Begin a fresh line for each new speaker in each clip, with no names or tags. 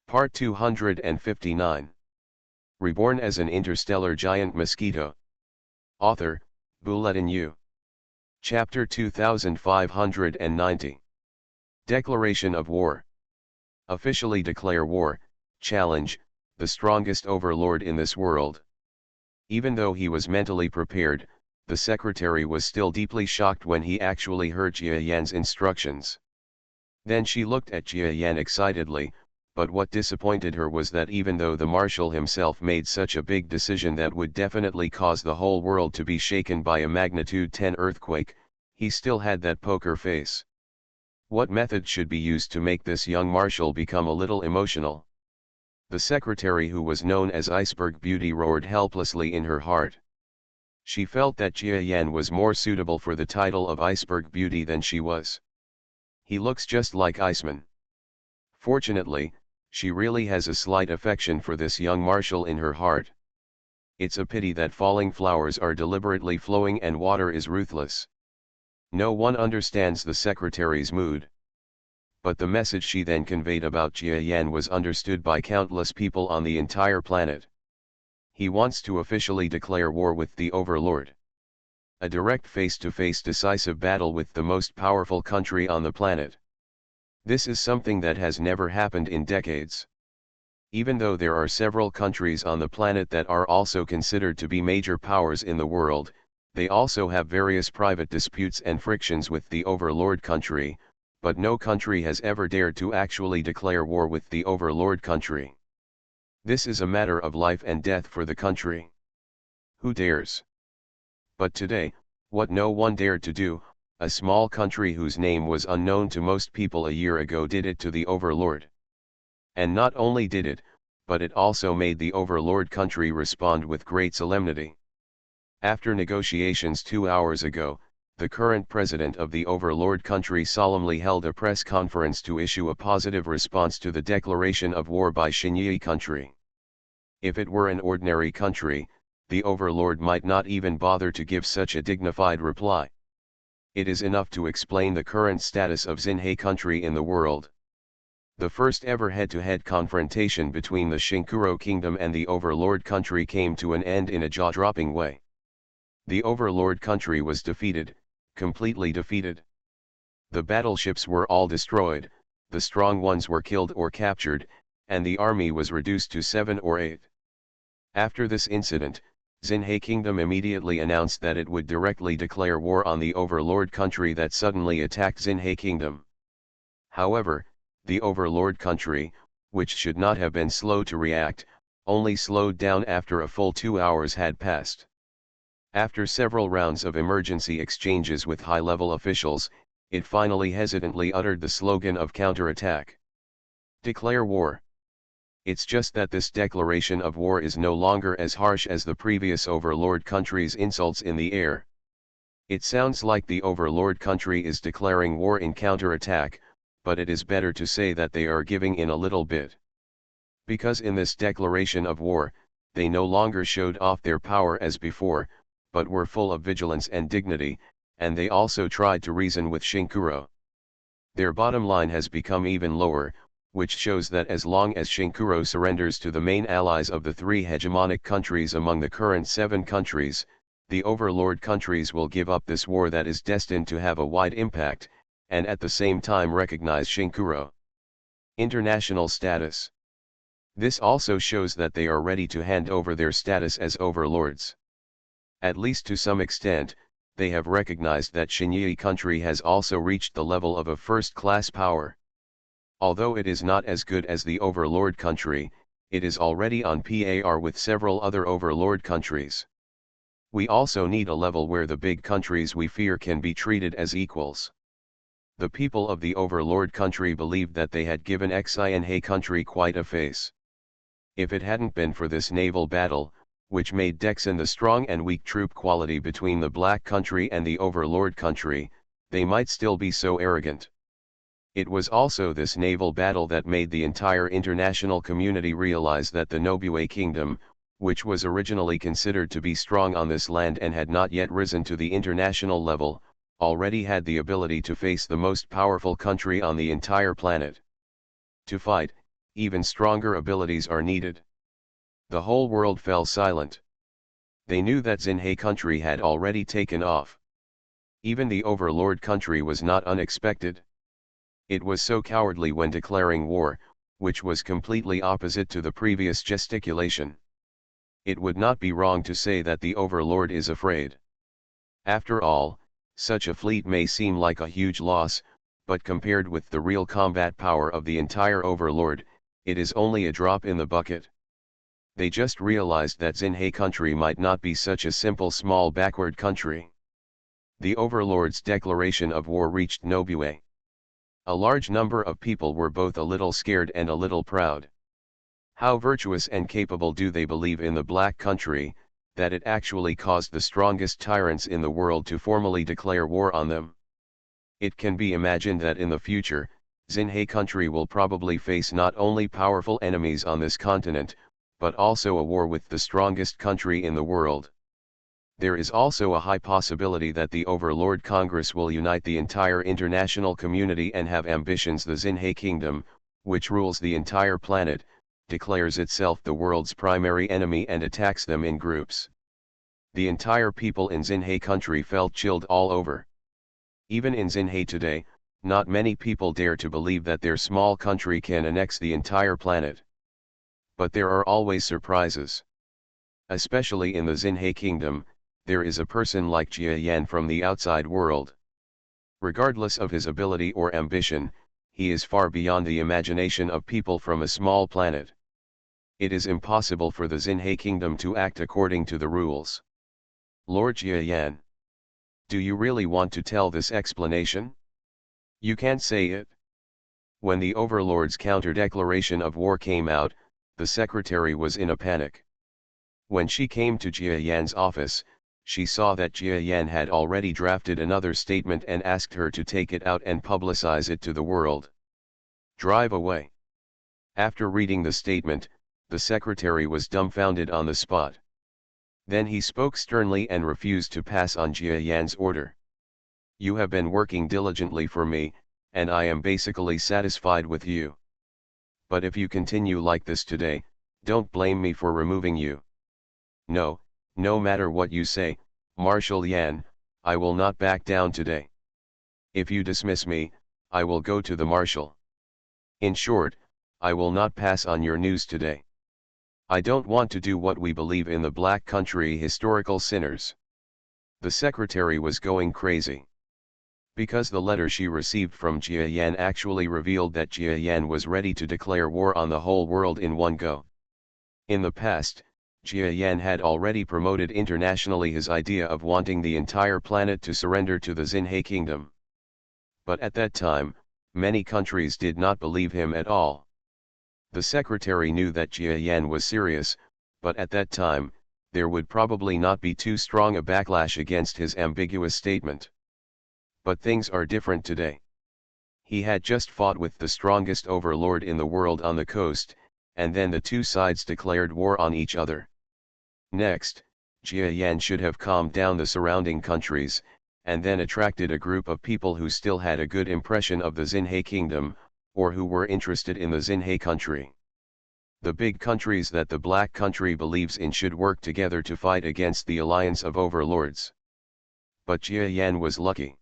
Part 259. Reborn as an interstellar giant mosquito. Author, Bulletin U. Chapter 2590. Declaration of War. Officially declare war, challenge, the strongest overlord in this world. Even though he was mentally prepared, the secretary was still deeply shocked when he actually heard Jia Yan's instructions. Then she looked at Jia Yan excitedly, but what disappointed her was that even though the marshal himself made such a big decision that would definitely cause the whole world to be shaken by a magnitude 10 earthquake, he still had that poker face. What method should be used to make this young marshal become a little emotional? The secretary, who was known as Iceberg Beauty, roared helplessly in her heart. She felt that Jia Yan was more suitable for the title of Iceberg Beauty than she was. He looks just like Iceman. Fortunately, she really has a slight affection for this young marshal in her heart. It's a pity that falling flowers are deliberately flowing and water is ruthless. No one understands the secretary's mood. But the message she then conveyed about Jia Yan was understood by countless people on the entire planet. He wants to officially declare war with the overlord. A direct face-to-face decisive battle with the most powerful country on the planet. This is something that has never happened in decades. Even though there are several countries on the planet that are also considered to be major powers in the world, they also have various private disputes and frictions with the overlord country, but no country has ever dared to actually declare war with the overlord country. This is a matter of life and death for the country. Who dares? But today, what no one dared to do, a small country whose name was unknown to most people a year ago did it to the overlord. And not only did it, but it also made the overlord country respond with great solemnity. After negotiations 2 hours ago, the current president of the overlord country solemnly held a press conference to issue a positive response to the declaration of war by Xinyi country. If it were an ordinary country, the overlord might not even bother to give such a dignified reply. It is enough to explain the current status of Xinhe country in the world. The first ever head-to-head confrontation between the Shinkuro kingdom and the overlord country came to an end in a jaw-dropping way. The overlord country was defeated, completely defeated. The battleships were all destroyed, the strong ones were killed or captured, and the army was reduced to 7 or 8. After this incident, Xinhe kingdom immediately announced that it would directly declare war on the overlord country that suddenly attacked Xinhe kingdom. However, the overlord country, which should not have been slow to react, only slowed down after a full 2 hours had passed. After several rounds of emergency exchanges with high-level officials, it finally hesitantly uttered the slogan of counterattack. Declare war. It's just that this declaration of war is no longer as harsh as the previous overlord country's insults in the air. It sounds like the overlord country is declaring war in counterattack, but it is better to say that they are giving in a little bit. Because in this declaration of war, they no longer showed off their power as before, but were full of vigilance and dignity, and they also tried to reason with Shinkuro. Their bottom line has become even lower, which shows that as long as Shinkuro surrenders to the main allies of the 3 hegemonic countries among the current 7 countries, the overlord countries will give up this war that is destined to have a wide impact, and at the same time recognize Shinkuro. International status. This also shows that they are ready to hand over their status as overlords. At least to some extent, they have recognized that Xinyi country has also reached the level of a first-class power. Although it is not as good as the overlord country, it is already on par with several other overlord countries. We also need a level where the big countries we fear can be treated as equals. The people of the overlord country believed that they had given Xinhe country quite a face. If it hadn't been for this naval battle, which made Dexin the strong and weak troop quality between the black country and the overlord country, they might still be so arrogant. It was also this naval battle that made the entire international community realize that the Nobue kingdom, which was originally considered to be strong on this land and had not yet risen to the international level, already had the ability to face the most powerful country on the entire planet. To fight, even stronger abilities are needed. The whole world fell silent. They knew that Xinhe country had already taken off. Even the overlord country was not unexpected. It was so cowardly when declaring war, which was completely opposite to the previous gesticulation. It would not be wrong to say that the overlord is afraid. After all, such a fleet may seem like a huge loss, but compared with the real combat power of the entire overlord, it is only a drop in the bucket. They just realized that Xinhe country might not be such a simple small backward country. The overlord's declaration of war reached Nobue. A large number of people were both a little scared and a little proud. How virtuous and capable do they believe in the Black Country, that it actually caused the strongest tyrants in the world to formally declare war on them? It can be imagined that in the future, Xinhe country will probably face not only powerful enemies on this continent, but also a war with the strongest country in the world. There is also a high possibility that the Overlord Congress will unite the entire international community and have ambitions. The Xinhe Kingdom, which rules the entire planet, declares itself the world's primary enemy and attacks them in groups. The entire people in Xinhe country felt chilled all over. Even in Xinhe today, not many people dare to believe that their small country can annex the entire planet. But there are always surprises. Especially in the Xinhe Kingdom, there is a person like Jia Yan from the outside world. Regardless of his ability or ambition, he is far beyond the imagination of people from a small planet. It is impossible for the Xinhe Kingdom to act according to the rules. Lord Jia Yan. Do you really want to tell this explanation? You can't say it. When the Overlord's counter-declaration of war came out, the secretary was in a panic. When she came to Jia Yan's office, she saw that Jia Yan had already drafted another statement and asked her to take it out and publicize it to the world. Drive away. After reading the statement, the secretary was dumbfounded on the spot. Then he spoke sternly and refused to pass on Jia Yan's order. You have been working diligently for me, and I am basically satisfied with you. But if you continue like this today, don't blame me for removing you. No, no matter what you say, Marshal Yan, I will not back down today. If you dismiss me, I will go to the marshal. In short, I will not pass on your news today. I don't want to do what we believe in the Black Country historical sinners. The secretary was going crazy. Because the letter she received from Jia Yan actually revealed that Jia Yan was ready to declare war on the whole world in one go. In the past, Jia Yan had already promoted internationally his idea of wanting the entire planet to surrender to the Xinhe Kingdom. But at that time, many countries did not believe him at all. The secretary knew that Jia Yan was serious, but at that time, there would probably not be too strong a backlash against his ambiguous statement. But things are different today. He had just fought with the strongest overlord in the world on the coast, and then the two sides declared war on each other. Next, Jia Yan should have calmed down the surrounding countries, and then attracted a group of people who still had a good impression of the Xinhe Kingdom, or who were interested in the Xinhe country. The big countries that the Black Country believes in should work together to fight against the alliance of overlords. But Jia Yan was lucky.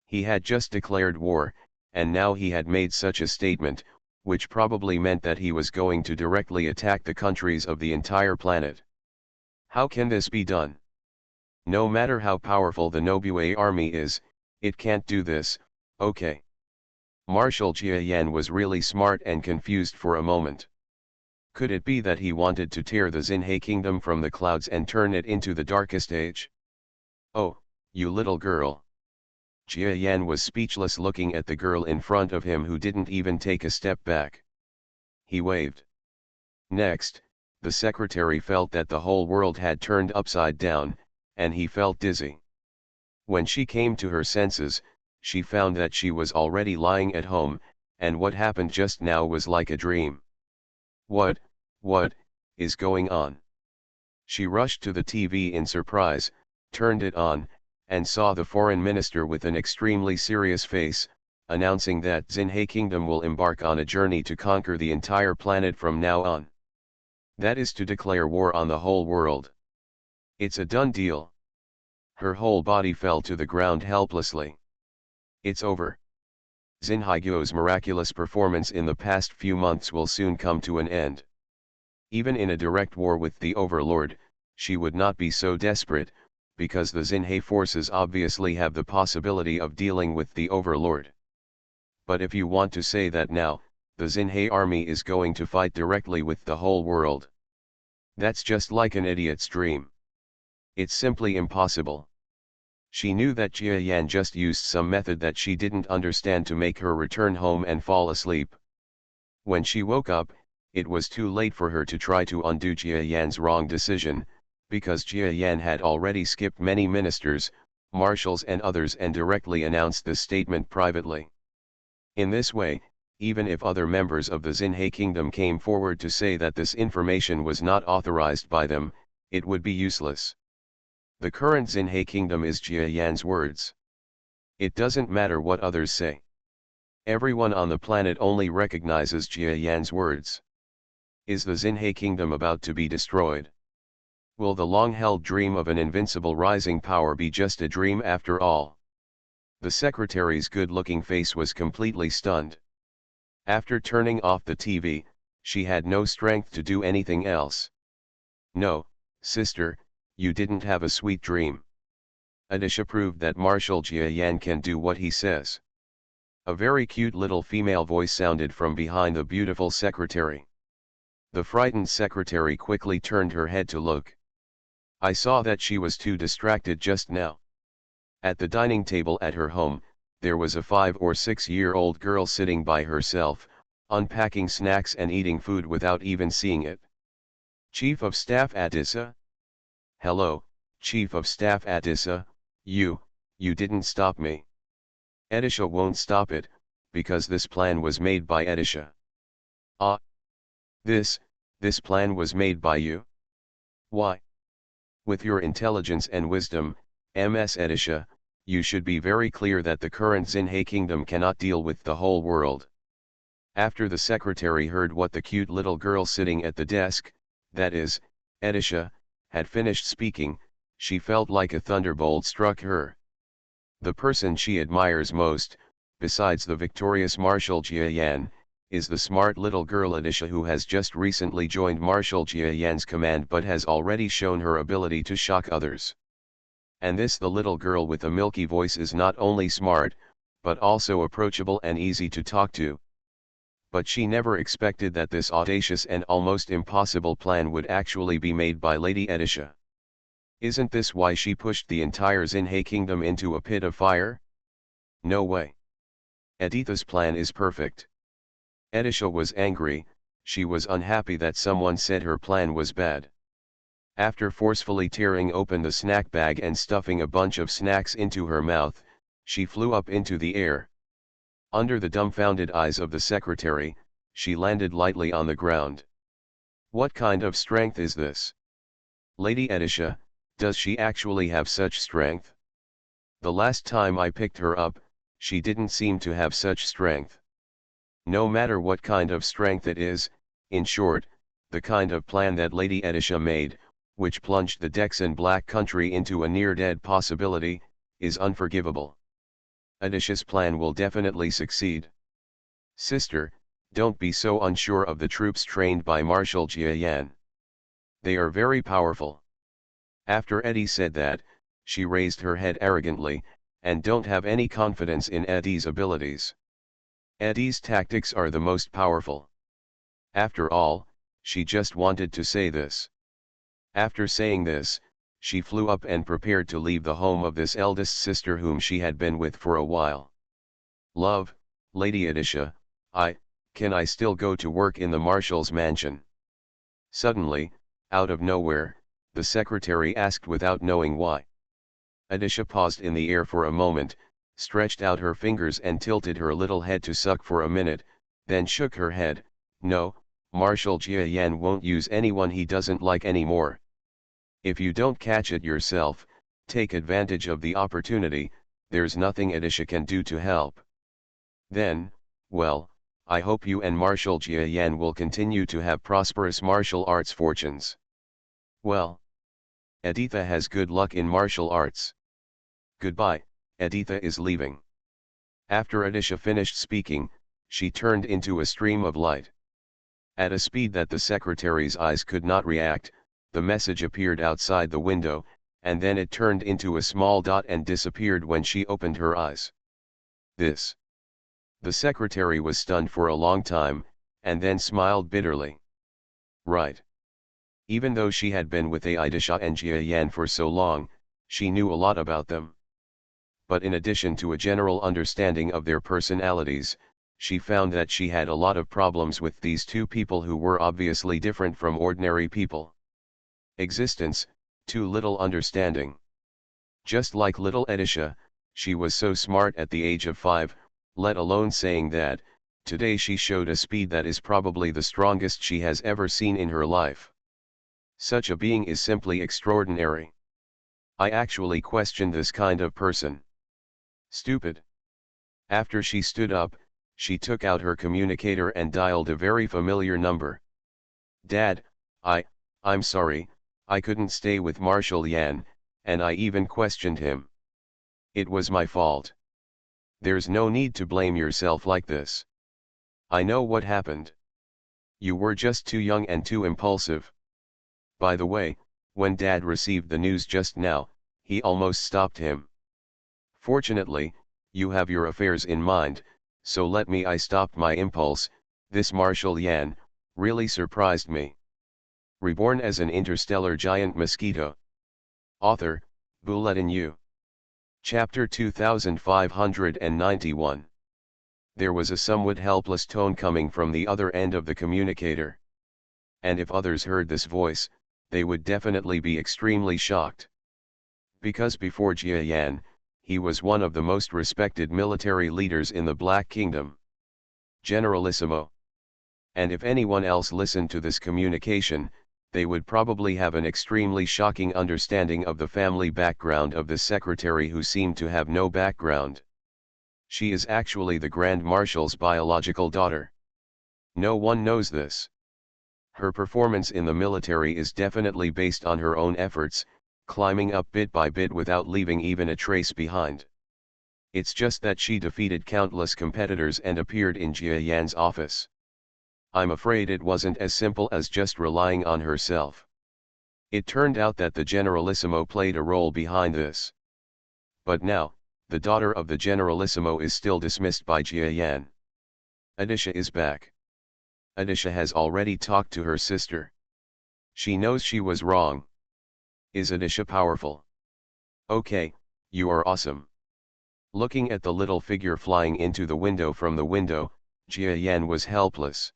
He had just declared war, and now he had made such a statement, which probably meant that he was going to directly attack the countries of the entire planet. How can this be done? No matter how powerful the Nobue army is, it can't do this, okay. Marshal Jia Yan was really smart and confused for a moment. Could it be that he wanted to tear the Xinhe Kingdom from the clouds and turn it into the darkest age? Oh, you little girl. Jia Yan was speechless, looking at the girl in front of him who didn't even take a step back. He waved. Next, the secretary felt that the whole world had turned upside down, and he felt dizzy. When she came to her senses, she found that she was already lying at home, and what happened just now was like a dream. What is going on? She rushed to the TV in surprise, turned it on, and saw the foreign minister with an extremely serious face, announcing that Xinhe Kingdom will embark on a journey to conquer the entire planet from now on. That is to declare war on the whole world. It's a done deal. Her whole body fell to the ground helplessly. It's over. Xinhaigo's miraculous performance in the past few months will soon come to an end. Even in a direct war with the Overlord, she would not be so desperate, because the Xinhe forces obviously have the possibility of dealing with the Overlord. But if you want to say that now, the Xinhe army is going to fight directly with the whole world, that's just like an idiot's dream. It's simply impossible. She knew that Jia Yan just used some method that she didn't understand to make her return home and fall asleep. When she woke up, it was too late for her to try to undo Jia Yan's wrong decision, because Jia Yan had already skipped many ministers, marshals and others and directly announced this statement privately. In this way, even if other members of the Xinhe kingdom came forward to say that this information was not authorized by them, it would be useless. The current Xinhe kingdom is Jia Yan's words. It doesn't matter what others say. Everyone on the planet only recognizes Jia Yan's words. Is the Xinhe kingdom about to be destroyed? Will the long-held dream of an invincible rising power be just a dream after all? The secretary's good-looking face was completely stunned. After turning off the TV, she had no strength to do anything else. No, sister, you didn't have a sweet dream. Adisha proved that Marshal Jia Yan can do what he says. A very cute little female voice sounded from behind the beautiful secretary. The frightened secretary quickly turned her head to look. I saw that she was too distracted just now. At the dining table at her home, there was a 5 or 6-year-old girl sitting by herself, unpacking snacks and eating food without even seeing it. Chief of Staff Adisa? Hello, Chief of Staff Adisa, you didn't stop me. Adisha won't stop it, because this plan was made by Adisha. Ah. This plan was made by you? Why? With your intelligence and wisdom, Ms. Adisha, you should be very clear that the current Xinhe kingdom cannot deal with the whole world. After the secretary heard what the cute little girl sitting at the desk, that is, Adisha, had finished speaking, she felt like a thunderbolt struck her. The person she admires most, besides the victorious Marshal Jia Yan, is the smart little girl Adisha who has just recently joined Marshal Jia Yan's command but has already shown her ability to shock others. And this the little girl with the milky voice is not only smart, but also approachable and easy to talk to. But she never expected that this audacious and almost impossible plan would actually be made by Lady Adisha. Isn't this why she pushed the entire Xinhe kingdom into a pit of fire? No way. Aditha's plan is perfect. Adisha was angry, she was unhappy that someone said her plan was bad. After forcefully tearing open the snack bag and stuffing a bunch of snacks into her mouth, she flew up into the air. Under the dumbfounded eyes of the secretary, she landed lightly on the ground. What kind of strength is this? Lady Adisha, does she actually have such strength? The last time I picked her up, she didn't seem to have such strength. No matter what kind of strength it is, in short, the kind of plan that Lady Adisha made, which plunged the Dexan Black Country into a near-dead possibility, is unforgivable. Adisha's plan will definitely succeed. Sister, don't be so unsure of the troops trained by Marshal Jia Yan. They are very powerful. After Eddie said that, she raised her head arrogantly, and don't have any confidence in Eddie's abilities. Eddie's tactics are the most powerful. After all, she just wanted to say this. After saying this, she flew up and prepared to leave the home of this eldest sister whom she had been with for a while. Love, Lady Adisha, can I still go to work in the Marshal's mansion? Suddenly, out of nowhere, the secretary asked without knowing why. Adisha paused in the air for a moment, stretched out her fingers and tilted her little head to suck for a minute, then shook her head. No, Marshal Jia Yan won't use anyone he doesn't like anymore. If you don't catch it yourself, take advantage of the opportunity, there's nothing Adisha can do to help. Then, well, I hope you and Marshal Jiayan will continue to have prosperous martial arts fortunes. Well, Editha has good luck in martial arts. Goodbye, Editha is leaving. After Adisha finished speaking, she turned into a stream of light. At a speed that the secretary's eyes could not react, the message appeared outside the window, and then it turned into a small dot and disappeared when she opened her eyes. This. The secretary was stunned for a long time, and then smiled bitterly. Right. Even though she had been with Aidisha and Jiayan for so long, she knew a lot about them. But in addition to a general understanding of their personalities, she found that she had a lot of problems with these two people who were obviously different from ordinary people. Existence, too little understanding. Just like little Edisha, she was so smart at the age of 5, let alone saying that, today she showed a speed that is probably the strongest she has ever seen in her life. Such a being is simply extraordinary. I actually question this kind of person. Stupid. After she stood up, she took out her communicator and dialed a very familiar number. Dad, I'm sorry, I couldn't stay with Marshal Yan, and I even questioned him. It was my fault. There's no need to blame yourself like this. I know what happened. You were just too young and too impulsive. By the way, when Dad received the news just now, he almost stopped him. Fortunately, you have your affairs in mind, so I stopped my impulse. This Marshal Yan really surprised me. Reborn as an interstellar giant mosquito. Author, Bulletin U. Chapter 2591. There was a somewhat helpless tone coming from the other end of the communicator. And if others heard this voice, they would definitely be extremely shocked. Because before Jiayan, he was one of the most respected military leaders in the Black Kingdom. Generalissimo. And if anyone else listened to this communication, they would probably have an extremely shocking understanding of the family background of this secretary who seemed to have no background. She is actually the Grand Marshal's biological daughter. No one knows this. Her performance in the military is definitely based on her own efforts, climbing up bit by bit without leaving even a trace behind. It's just that she defeated countless competitors and appeared in Jiayan's office. I'm afraid it wasn't as simple as just relying on herself. It turned out that the Generalissimo played a role behind this. But now, the daughter of the Generalissimo is still dismissed by Jiayan. Adisha is back. Adisha has already talked to her sister. She knows she was wrong. Is Adisha powerful? Okay, you are awesome. Looking at the little figure flying into the window from the window, Jiayan was helpless.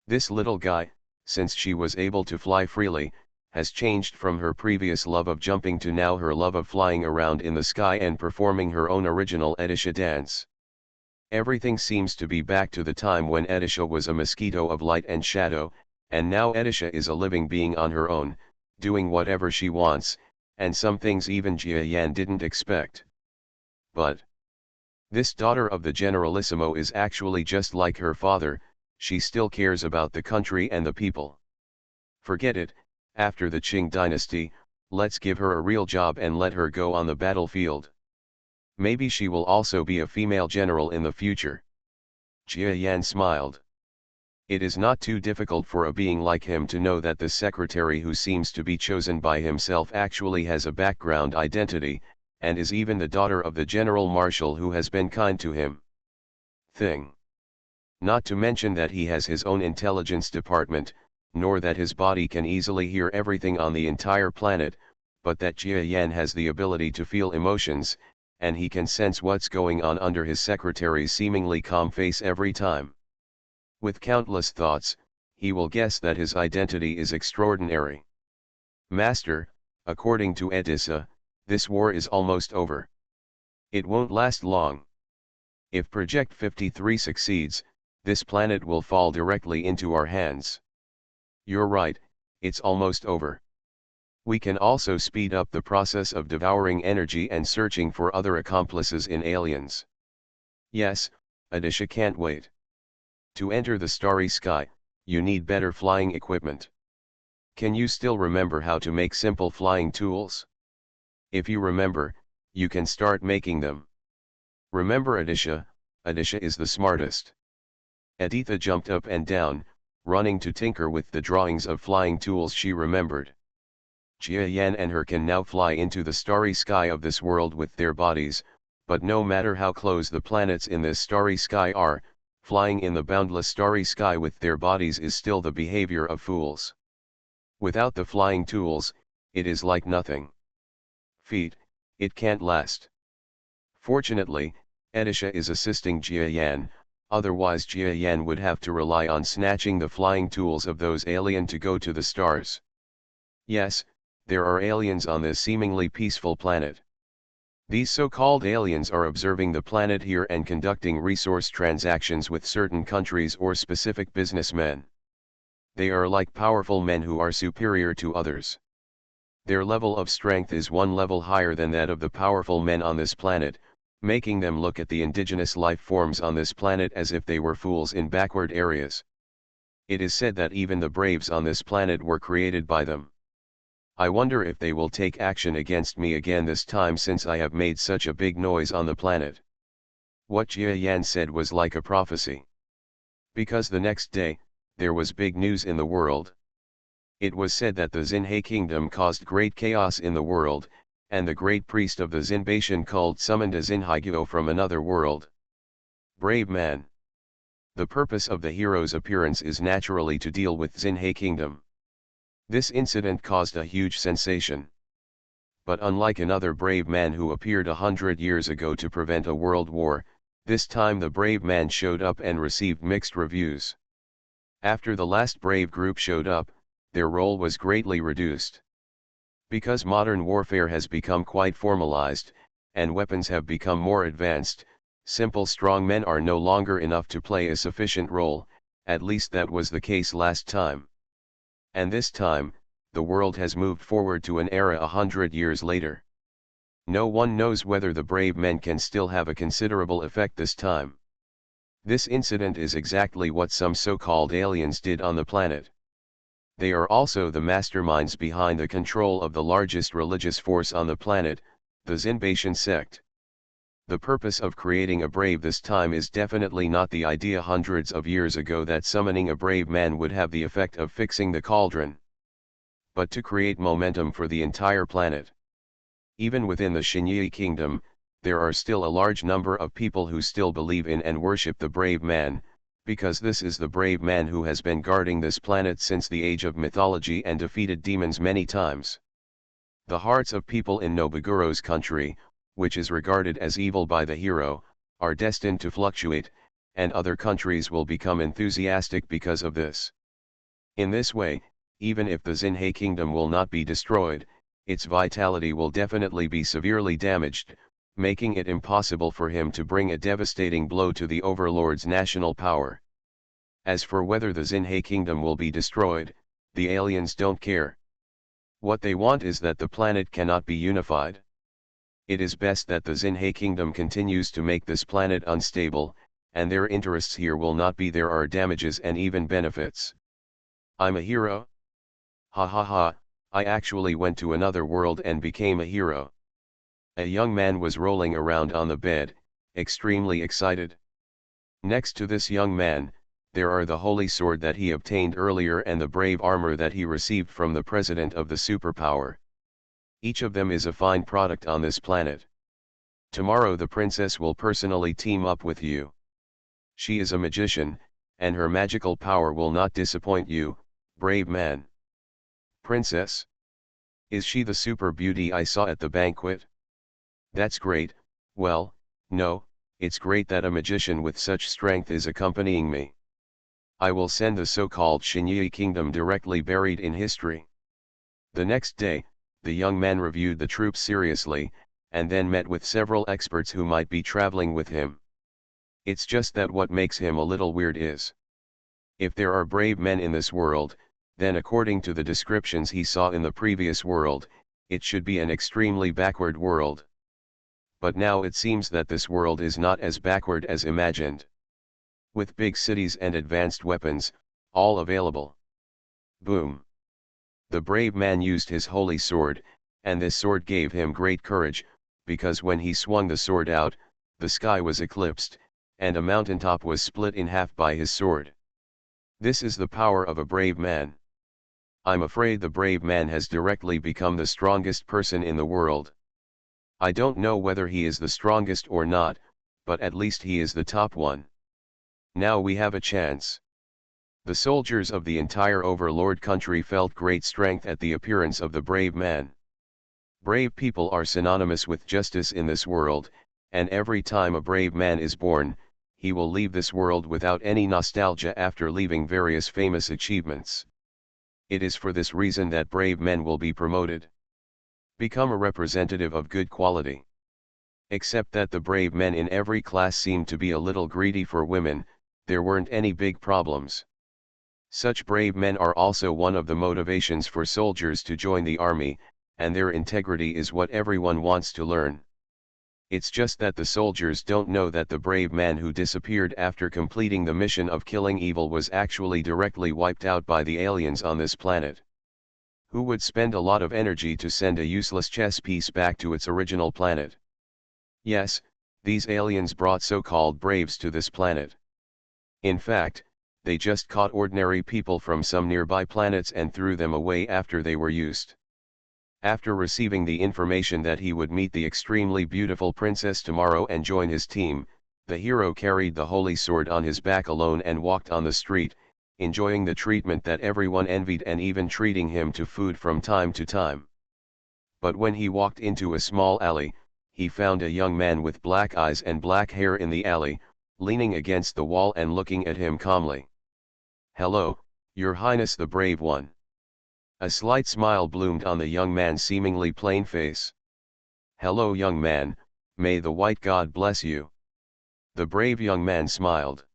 This little guy, since she was able to fly freely, has changed from her previous love of jumping to now her love of flying around in the sky and performing her own original Edisha dance. Everything seems to be back to the time when Edisha was a mosquito of light and shadow, and now Edisha is a living being on her own, doing whatever she wants, and some things even Jiayan didn't expect. But this daughter of the Generalissimo is actually just like her father. She still cares about the country and the people. Forget it, after the Qing dynasty, let's give her a real job and let her go on the battlefield. Maybe she will also be a female general in the future. Jiayan smiled. It is not too difficult for a being like him to know that the secretary who seems to be chosen by himself actually has a background identity, and is even the daughter of the general marshal who has been kind to him. Not to mention that he has his own intelligence department, nor that his body can easily hear everything on the entire planet, but that Jiayan has the ability to feel emotions, and he can sense what's going on under his secretary's seemingly calm face every time. With countless thoughts, he will guess that his identity is extraordinary. Master, according to Edissa, this war is almost over. It won't last long. If Project 53 succeeds, this planet will fall directly into our hands. You're right, it's almost over. We can also speed up the process of devouring energy and searching for other accomplices in aliens. Yes, Adisha can't wait. To enter the starry sky, you need better flying equipment. Can you still remember how to make simple flying tools? If you remember, you can start making them. Remember Adisha, Adisha is the smartest. Aditha jumped up and down, running to tinker with the drawings of flying tools she remembered. Jia Yan and her can now fly into the starry sky of this world with their bodies, but no matter how close the planets in this starry sky are, flying in the boundless starry sky with their bodies is still the behavior of fools. Without the flying tools, it is like nothing. Feet, it can't last. Fortunately, Adisha is assisting Jia Yan, otherwise Jia Yan would have to rely on snatching the flying tools of those aliens to go to the stars. Yes, there are aliens on this seemingly peaceful planet. These so-called aliens are observing the planet here and conducting resource transactions with certain countries or specific businessmen. They are like powerful men who are superior to others. Their level of strength is one level higher than that of the powerful men on this planet, making them look at the indigenous life forms on this planet as if they were fools in backward areas. It is said that even the braves on this planet were created by them. I wonder if they will take action against me again this time since I have made such a big noise on the planet. What Jia Yan said was like a prophecy. Because the next day, there was big news in the world. It was said that the Xinhe kingdom caused great chaos in the world, and the great priest of the Xinbatian cult summoned a Xinhaiguo from another world. Brave man. The purpose of the hero's appearance is naturally to deal with Xinhe kingdom. This incident caused a huge sensation. But unlike another brave man who appeared 100 years ago to prevent a world war, this time the brave man showed up and received mixed reviews. After the last brave group showed up, their role was greatly reduced. Because modern warfare has become quite formalized, and weapons have become more advanced, simple strong men are no longer enough to play a sufficient role, at least that was the case last time. And this time, the world has moved forward to an era 100 years later. No one knows whether the brave men can still have a considerable effect this time. This incident is exactly what some so-called aliens did on the planet. They are also the masterminds behind the control of the largest religious force on the planet, the Xinbatian sect. The purpose of creating a brave this time is definitely not the idea hundreds of years ago that summoning a brave man would have the effect of fixing the cauldron, but to create momentum for the entire planet. Even within the Xinyi kingdom, there are still a large number of people who still believe in and worship the brave man, because this is the brave man who has been guarding this planet since the age of mythology and defeated demons many times. The hearts of people in Nobuguro's country, which is regarded as evil by the hero, are destined to fluctuate, and other countries will become enthusiastic because of this. In this way, even if the Xinhe kingdom will not be destroyed, its vitality will definitely be severely damaged, making it impossible for him to bring a devastating blow to the overlord's national power. As for whether the Xinhe kingdom will be destroyed, the aliens don't care. What they want is that the planet cannot be unified. It is best that the Xinhe kingdom continues to make this planet unstable, and their interests here will not be there are damages and even benefits. I'm a hero? Ha ha ha, I actually went to another world and became a hero. A young man was rolling around on the bed, extremely excited. Next to this young man, there are the holy sword that he obtained earlier and the brave armor that he received from the president of the superpower. Each of them is a fine product on this planet. Tomorrow the princess will personally team up with you. She is a magician, and her magical power will not disappoint you, brave man. Princess? Is she the super beauty I saw at the banquet? That's great. Well, no, it's great that a magician with such strength is accompanying me. I will send the so-called Xinyi kingdom directly buried in history. The next day, the young man reviewed the troops seriously, and then met with several experts who might be traveling with him. It's just that what makes him a little weird is, if there are brave men in this world, then according to the descriptions he saw in the previous world, it should be an extremely backward world. But now it seems that this world is not as backward as imagined. with big cities and advanced weapons, all available. Boom! The brave man used his holy sword, and this sword gave him great courage, because when he swung the sword out, the sky was eclipsed, and a mountaintop was split in half by his sword. This is the power of a brave man. I'm afraid the brave man has directly become the strongest person in the world. I don't know whether he is the strongest or not, but at least he is the top one. Now we have a chance. The soldiers of the entire overlord country felt great strength at the appearance of the brave man. Brave people are synonymous with justice in this world, and every time a brave man is born, he will leave this world without any nostalgia after leaving various famous achievements. It is for this reason that brave men will be promoted. Become a representative of good quality. Except that the brave men in every class seemed to be a little greedy for women, there weren't any big problems. Such brave men are also one of the motivations for soldiers to join the army, and their integrity is what everyone wants to learn. It's just that the soldiers don't know that the brave man who disappeared after completing the mission of killing evil was actually directly wiped out by the aliens on this planet. Who would spend a lot of energy to send a useless chess piece back to its original planet? Yes, these aliens brought so-called braves to this planet. In fact, they just caught ordinary people from some nearby planets and threw them away after they were used. After receiving the information that he would meet the extremely beautiful princess tomorrow and join his team, the hero carried the holy sword on his back alone and walked on the street, enjoying the treatment that everyone envied and even treating him to food from time to time. But when he walked into a small alley, he found a young man with black eyes and black hair in the alley, leaning against the wall and looking at him calmly. "Hello, Your Highness the Brave One." A slight smile bloomed on the young man's seemingly plain face. "Hello young man, may the white god bless you." The brave young man smiled.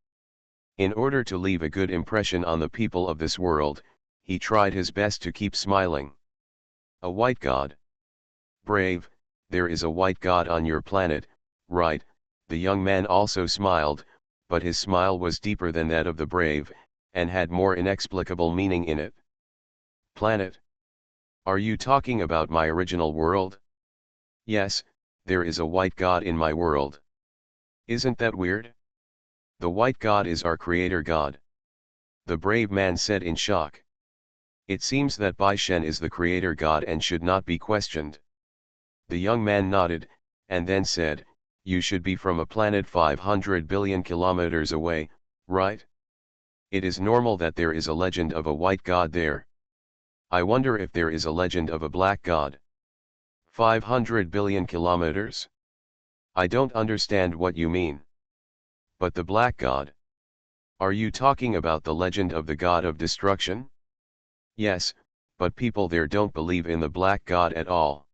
In order to leave a good impression on the people of this world, he tried his best to keep smiling. "A white god? Brave, there is a white god on your planet, right?" The young man also smiled, but his smile was deeper than that of the brave, and had more inexplicable meaning in it. "Planet? Are you talking about my original world?" "Yes, there is a white god in my world." "Isn't that weird? The white god is our creator god," the brave man said in shock. "It seems that Bai Shen is the creator god and should not be questioned." The young man nodded, and then said, "You should be from a planet 500 billion kilometers away, right? It is normal that there is a legend of a white god there. I wonder if there is a legend of a black god. 500 billion kilometers? I don't understand what you mean. But the black god? Are you talking about the legend of the god of destruction?" "Yes, but people there don't believe in the black god at all.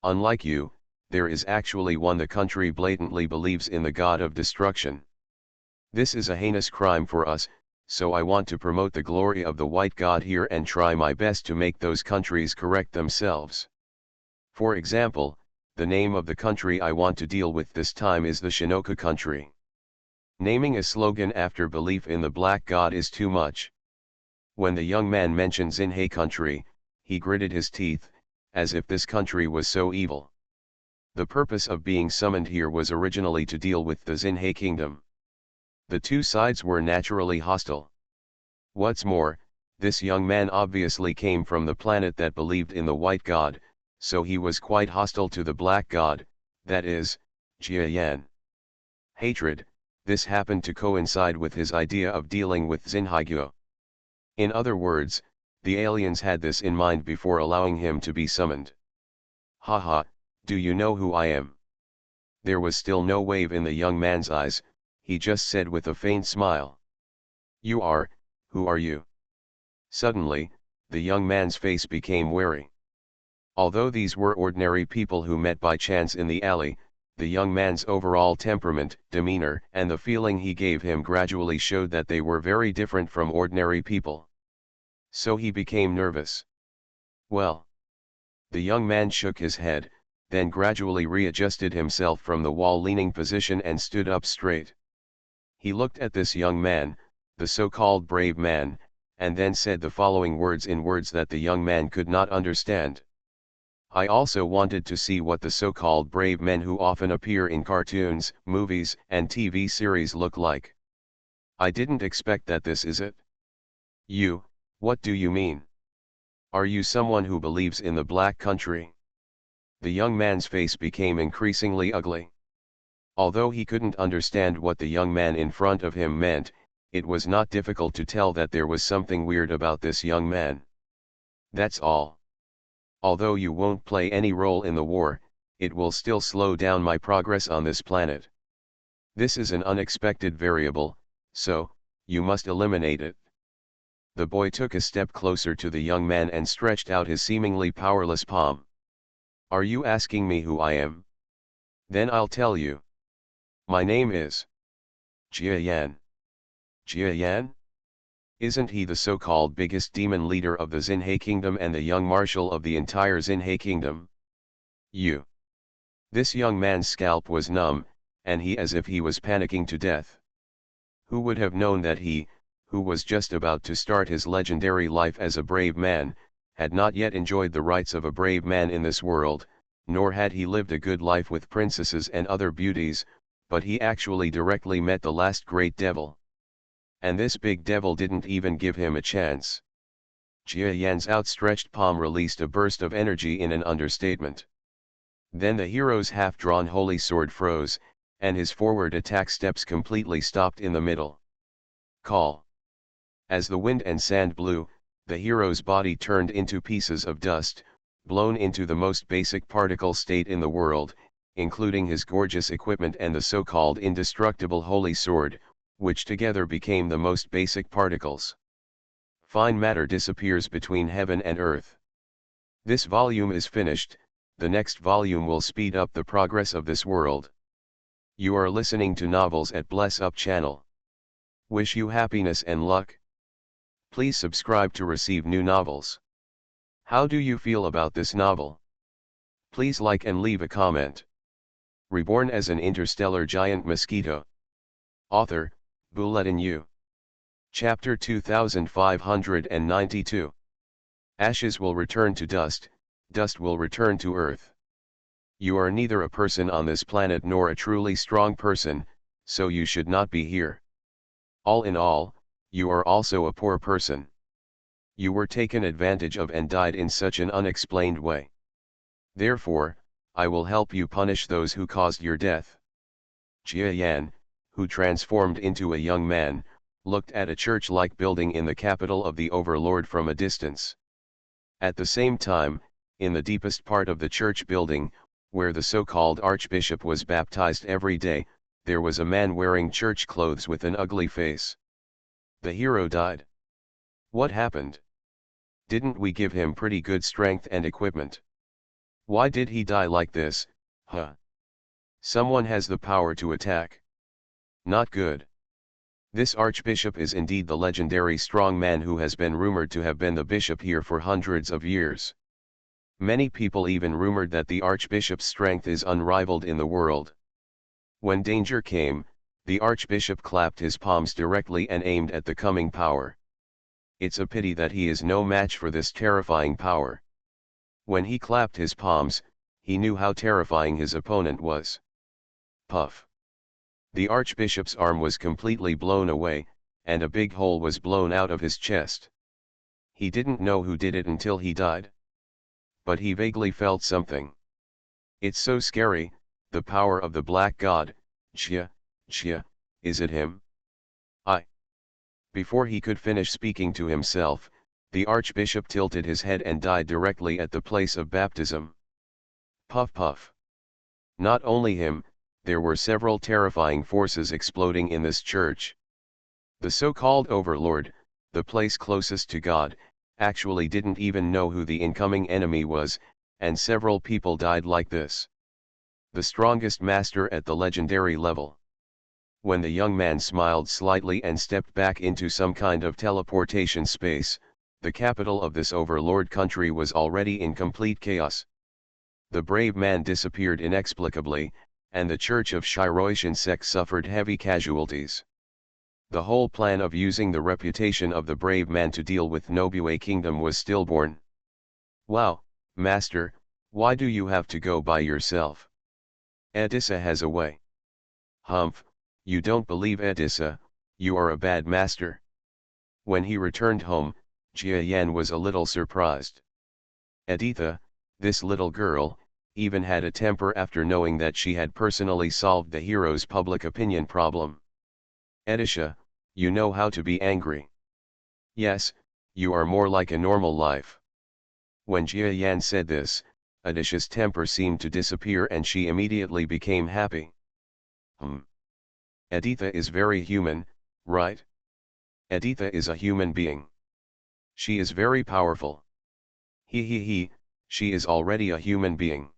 Unlike you, there is actually one. The country blatantly believes in the god of destruction. This is a heinous crime for us, so I want to promote the glory of the white god here and try my best to make those countries correct themselves. For example, the name of the country I want to deal with this time is the Shinoka country. Naming a slogan after belief in the black god is too much." When the young man mentioned Xinhai country, he gritted his teeth, as if this country was so evil. The purpose of being summoned here was originally to deal with the Xinhai kingdom. The two sides were naturally hostile. What's more, this young man obviously came from the planet that believed in the white god, so he was quite hostile to the black god, that is, Jia Yan. Hatred, this happened to coincide with his idea of dealing with Xinhaiguo. In other words, the aliens had this in mind before allowing him to be summoned. "Haha, do you know who I am?" There was still no wave in the young man's eyes, he just said with a faint smile. "You are, who are you?" Suddenly, the young man's face became wary. Although these were ordinary people who met by chance in the alley, the young man's overall temperament, demeanor, and the feeling he gave him gradually showed that they were very different from ordinary people. So he became nervous. "Well." The young man shook his head, then gradually readjusted himself from the wall-leaning position and stood up straight. He looked at this young man, the so-called brave man, and then said the following words in words that the young man could not understand. I also wanted to see what the so-called brave men who often appear in cartoons, movies, and TV series look like. I didn't expect that. This is it. You, what do you mean? Are you someone who believes in the black country? The young man's face became increasingly ugly. Although he couldn't understand what the young man in front of him meant, it was not difficult to tell that there was something weird about this young man. That's all. Although you won't play any role in the war, it will still slow down my progress on this planet. This is an unexpected variable, so, you must eliminate it. The boy took a step closer to the young man and stretched out his seemingly powerless palm. Are you asking me who I am? Then I'll tell you. My name is Jia Yan. Jia Yan? Isn't he the so-called biggest demon leader of the Xinhe Kingdom and the young marshal of the entire Xinhe Kingdom? You. This young man's scalp was numb, and he as if he was panicking to death. Who would have known that he, who was just about to start his legendary life as a brave man, had not yet enjoyed the rights of a brave man in this world, nor had he lived a good life with princesses and other beauties, but he actually directly met the last great devil. And this big devil didn't even give him a chance. Jia Yan's outstretched palm released a burst of energy in an understatement. Then the hero's half-drawn holy sword froze, and his forward attack steps completely stopped in the middle. Call. As the wind and sand blew, the hero's body turned into pieces of dust, blown into the most basic particle state in the world, including his gorgeous equipment and the so-called indestructible holy sword, which together became the most basic particles. Fine matter disappears between heaven and earth. This volume is finished, the next volume will speed up the progress of this world. You are listening to Novels at Bless Up channel. Wish you happiness and luck. Please subscribe to receive new novels. How do you feel about this novel? Please like and leave a comment. Reborn as an interstellar giant mosquito. Author, Bulletin U. Chapter 2592. Ashes will return to dust, dust will return to earth. You are neither a person on this planet nor a truly strong person, so you should not be here. All in all, you are also a poor person. You were taken advantage of and died in such an unexplained way. Therefore, I will help you punish those who caused your death. Jia Yan, who transformed into a young man, looked at a church-like building in the capital of the Overlord from a distance. At the same time, in the deepest part of the church building, where the so-called archbishop was baptized every day, there was a man wearing church clothes with an ugly face. The hero died. What happened? Didn't we give him pretty good strength and equipment? Why did he die like this, huh? Someone has the power to attack. Not good. This archbishop is indeed the legendary strong man who has been rumored to have been the bishop here for hundreds of years. Many people even rumored that the archbishop's strength is unrivaled in the world. When danger came, the archbishop clapped his palms directly and aimed at the coming power. It's a pity that he is no match for this terrifying power. When he clapped his palms, he knew how terrifying his opponent was. Puff. The archbishop's arm was completely blown away, and a big hole was blown out of his chest. He didn't know who did it until he died. But he vaguely felt something. It's so scary, the power of the black god, Xia, is it him? Before he could finish speaking to himself, the archbishop tilted his head and died directly at the place of baptism. Puff puff. Not only him, there were several terrifying forces exploding in this church. The so-called Overlord, the place closest to God, actually didn't even know who the incoming enemy was, and several people died like this. The strongest master at the legendary level. When the young man smiled slightly and stepped back into some kind of teleportation space, the capital of this Overlord country was already in complete chaos. The brave man disappeared inexplicably, and the church of Shiroishin sect suffered heavy casualties. The whole plan of using the reputation of the brave man to deal with Nobue Kingdom was stillborn. Wow, master, why do you have to go by yourself? Edissa has a way. Humph, you don't believe Edissa, you are a bad master. When he returned home, Jia Yan was a little surprised. Editha, this little girl, even had a temper after knowing that she had personally solved the hero's public opinion problem. Edisha, you know how to be angry. Yes, you are more like a normal life. When Jia Yan said this, Edisha's temper seemed to disappear and she immediately became happy. Editha is very human, right? Editha is a human being. She is very powerful. He, she is already a human being.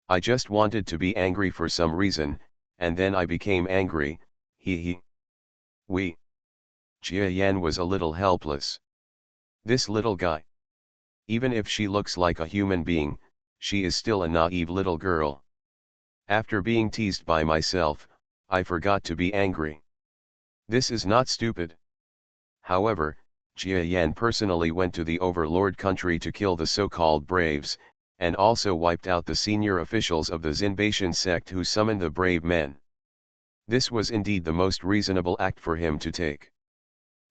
I just wanted to be angry for some reason, and then I became angry, he. We. Jia Yan was a little helpless. This little guy. Even if she looks like a human being, she is still a naive little girl. After being teased by myself, I forgot to be angry. This is not stupid. However, Jia Yan personally went to the overlord country to kill the so-called braves, and also wiped out the senior officials of the Xinbeian sect who summoned the brave men. This was indeed the most reasonable act for him to take.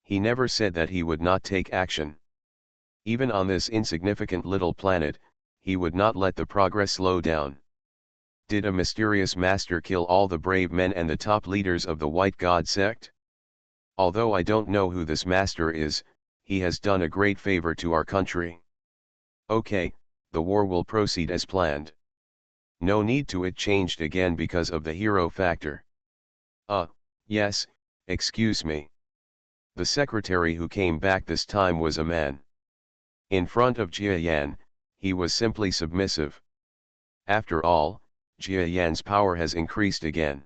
He never said that he would not take action. Even on this insignificant little planet, he would not let the progress slow down. Did a mysterious master kill all the brave men and the top leaders of the White God sect? Although I don't know who this master is, he has done a great favor to our country. Okay, the war will proceed as planned. No need to it changed again because of the hero factor. Yes, excuse me. The secretary who came back this time was a man. In front of Jia Yan, he was simply submissive. After all, Jia Yan's power has increased again.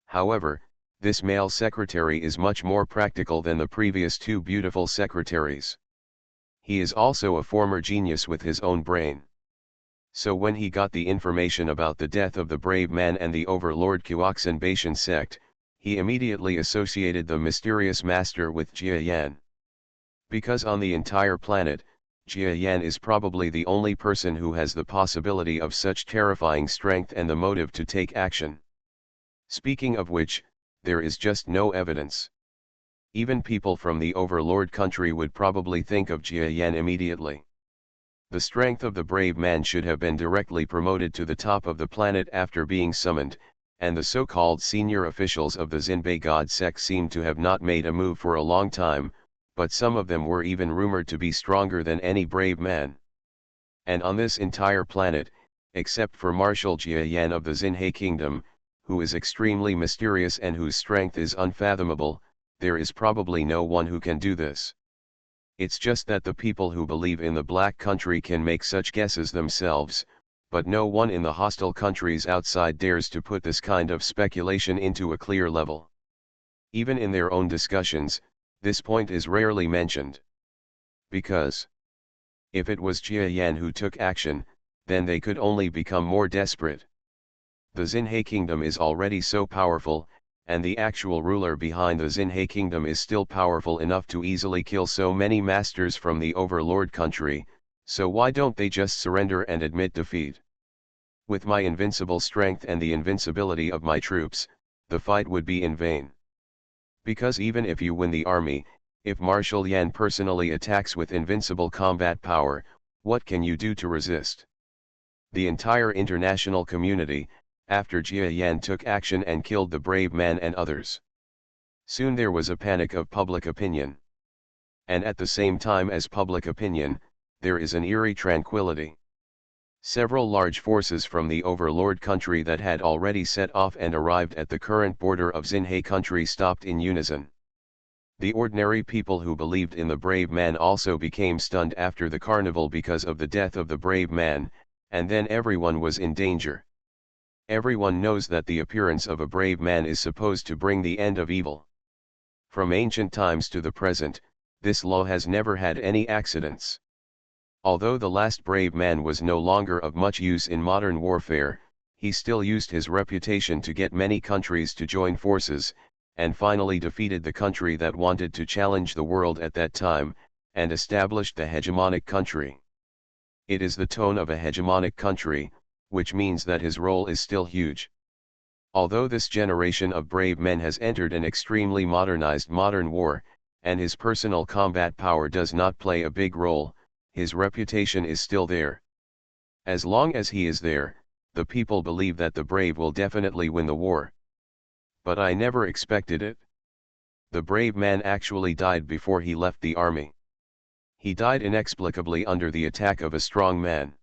However, this male secretary is much more practical than the previous two beautiful secretaries. He is also a former genius with his own brain. So when he got the information about the death of the brave man and the overlord Xinbeian sect, he immediately associated the mysterious master with Jia Yan. Because on the entire planet, Jia Yan is probably the only person who has the possibility of such terrifying strength and the motive to take action. Speaking of which, there is just no evidence. Even people from the overlord country would probably think of Jia Yan immediately. The strength of the brave man should have been directly promoted to the top of the planet after being summoned, and the so-called senior officials of the Xinbei God sect seem to have not made a move for a long time, but some of them were even rumored to be stronger than any brave man. And on this entire planet, except for Marshal Jia Yan of the Xinhai Kingdom, who is extremely mysterious and whose strength is unfathomable, there is probably no one who can do this. It's just that the people who believe in the Black Country can make such guesses themselves, but no one in the hostile countries outside dares to put this kind of speculation into a clear level. Even in their own discussions, this point is rarely mentioned. Because if it was Jia Yan who took action, then they could only become more desperate. The Xinhai Kingdom is already so powerful, and the actual ruler behind the Xinhai Kingdom is still powerful enough to easily kill so many masters from the overlord country, so why don't they just surrender and admit defeat? With my invincible strength and the invincibility of my troops, the fight would be in vain. Because even if you win the army, if Marshal Yan personally attacks with invincible combat power, what can you do to resist? The entire international community, after Jia Yan took action and killed the brave man and others. Soon there was a panic of public opinion. And at the same time as public opinion, there is an eerie tranquility. Several large forces from the overlord country that had already set off and arrived at the current border of Xinhai country stopped in unison. The ordinary people who believed in the brave man also became stunned after the carnival because of the death of the brave man, and then everyone was in danger. Everyone knows that the appearance of a brave man is supposed to bring the end of evil. From ancient times to the present, this law has never had any accidents. Although the last brave man was no longer of much use in modern warfare, he still used his reputation to get many countries to join forces, and finally defeated the country that wanted to challenge the world at that time, and established the hegemonic country. It is the tone of a hegemonic country, which means that his role is still huge. Although this generation of brave men has entered an extremely modernized modern war, and his personal combat power does not play a big role, his reputation is still there. As long as he is there, the people believe that the brave will definitely win the war. But I never expected it. The brave man actually died before he left the army. He died inexplicably under the attack of a strong man.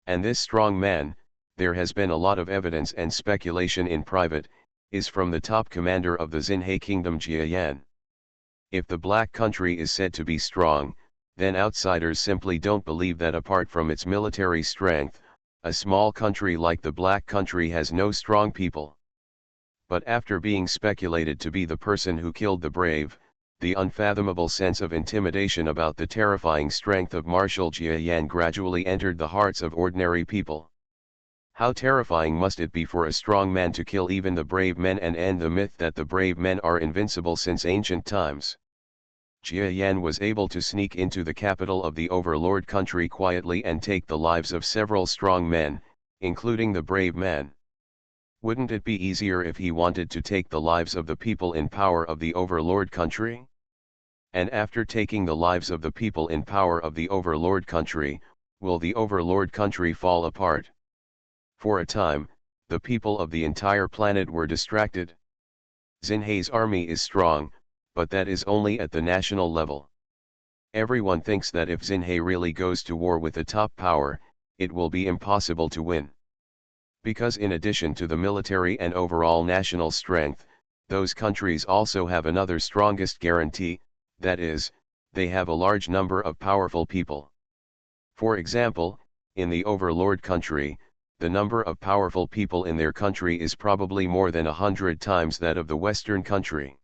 And this strong man, there has been a lot of evidence and speculation in private, is from the top commander of the Xinhe kingdom, Jia Yan. If the Black Country is said to be strong, then outsiders simply don't believe that apart from its military strength, a small country like the Black Country has no strong people. But after being speculated to be the person who killed the brave, the unfathomable sense of intimidation about the terrifying strength of Marshal Jia Yan gradually entered the hearts of ordinary people. How terrifying must it be for a strong man to kill even the brave men and end the myth that the brave men are invincible since ancient times. Jia Yan was able to sneak into the capital of the overlord country quietly and take the lives of several strong men, including the brave man. Wouldn't it be easier if he wanted to take the lives of the people in power of the overlord country? And after taking the lives of the people in power of the overlord country, will the overlord country fall apart? For a time, the people of the entire planet were distracted. Xinhe's army is strong, but that is only at the national level. Everyone thinks that if Xinhe really goes to war with a top power, it will be impossible to win. Because in addition to the military and overall national strength, those countries also have another strongest guarantee, that is, they have a large number of powerful people. For example, in the overlord country, the number of powerful people in their country is probably more than 100 times that of the Western country.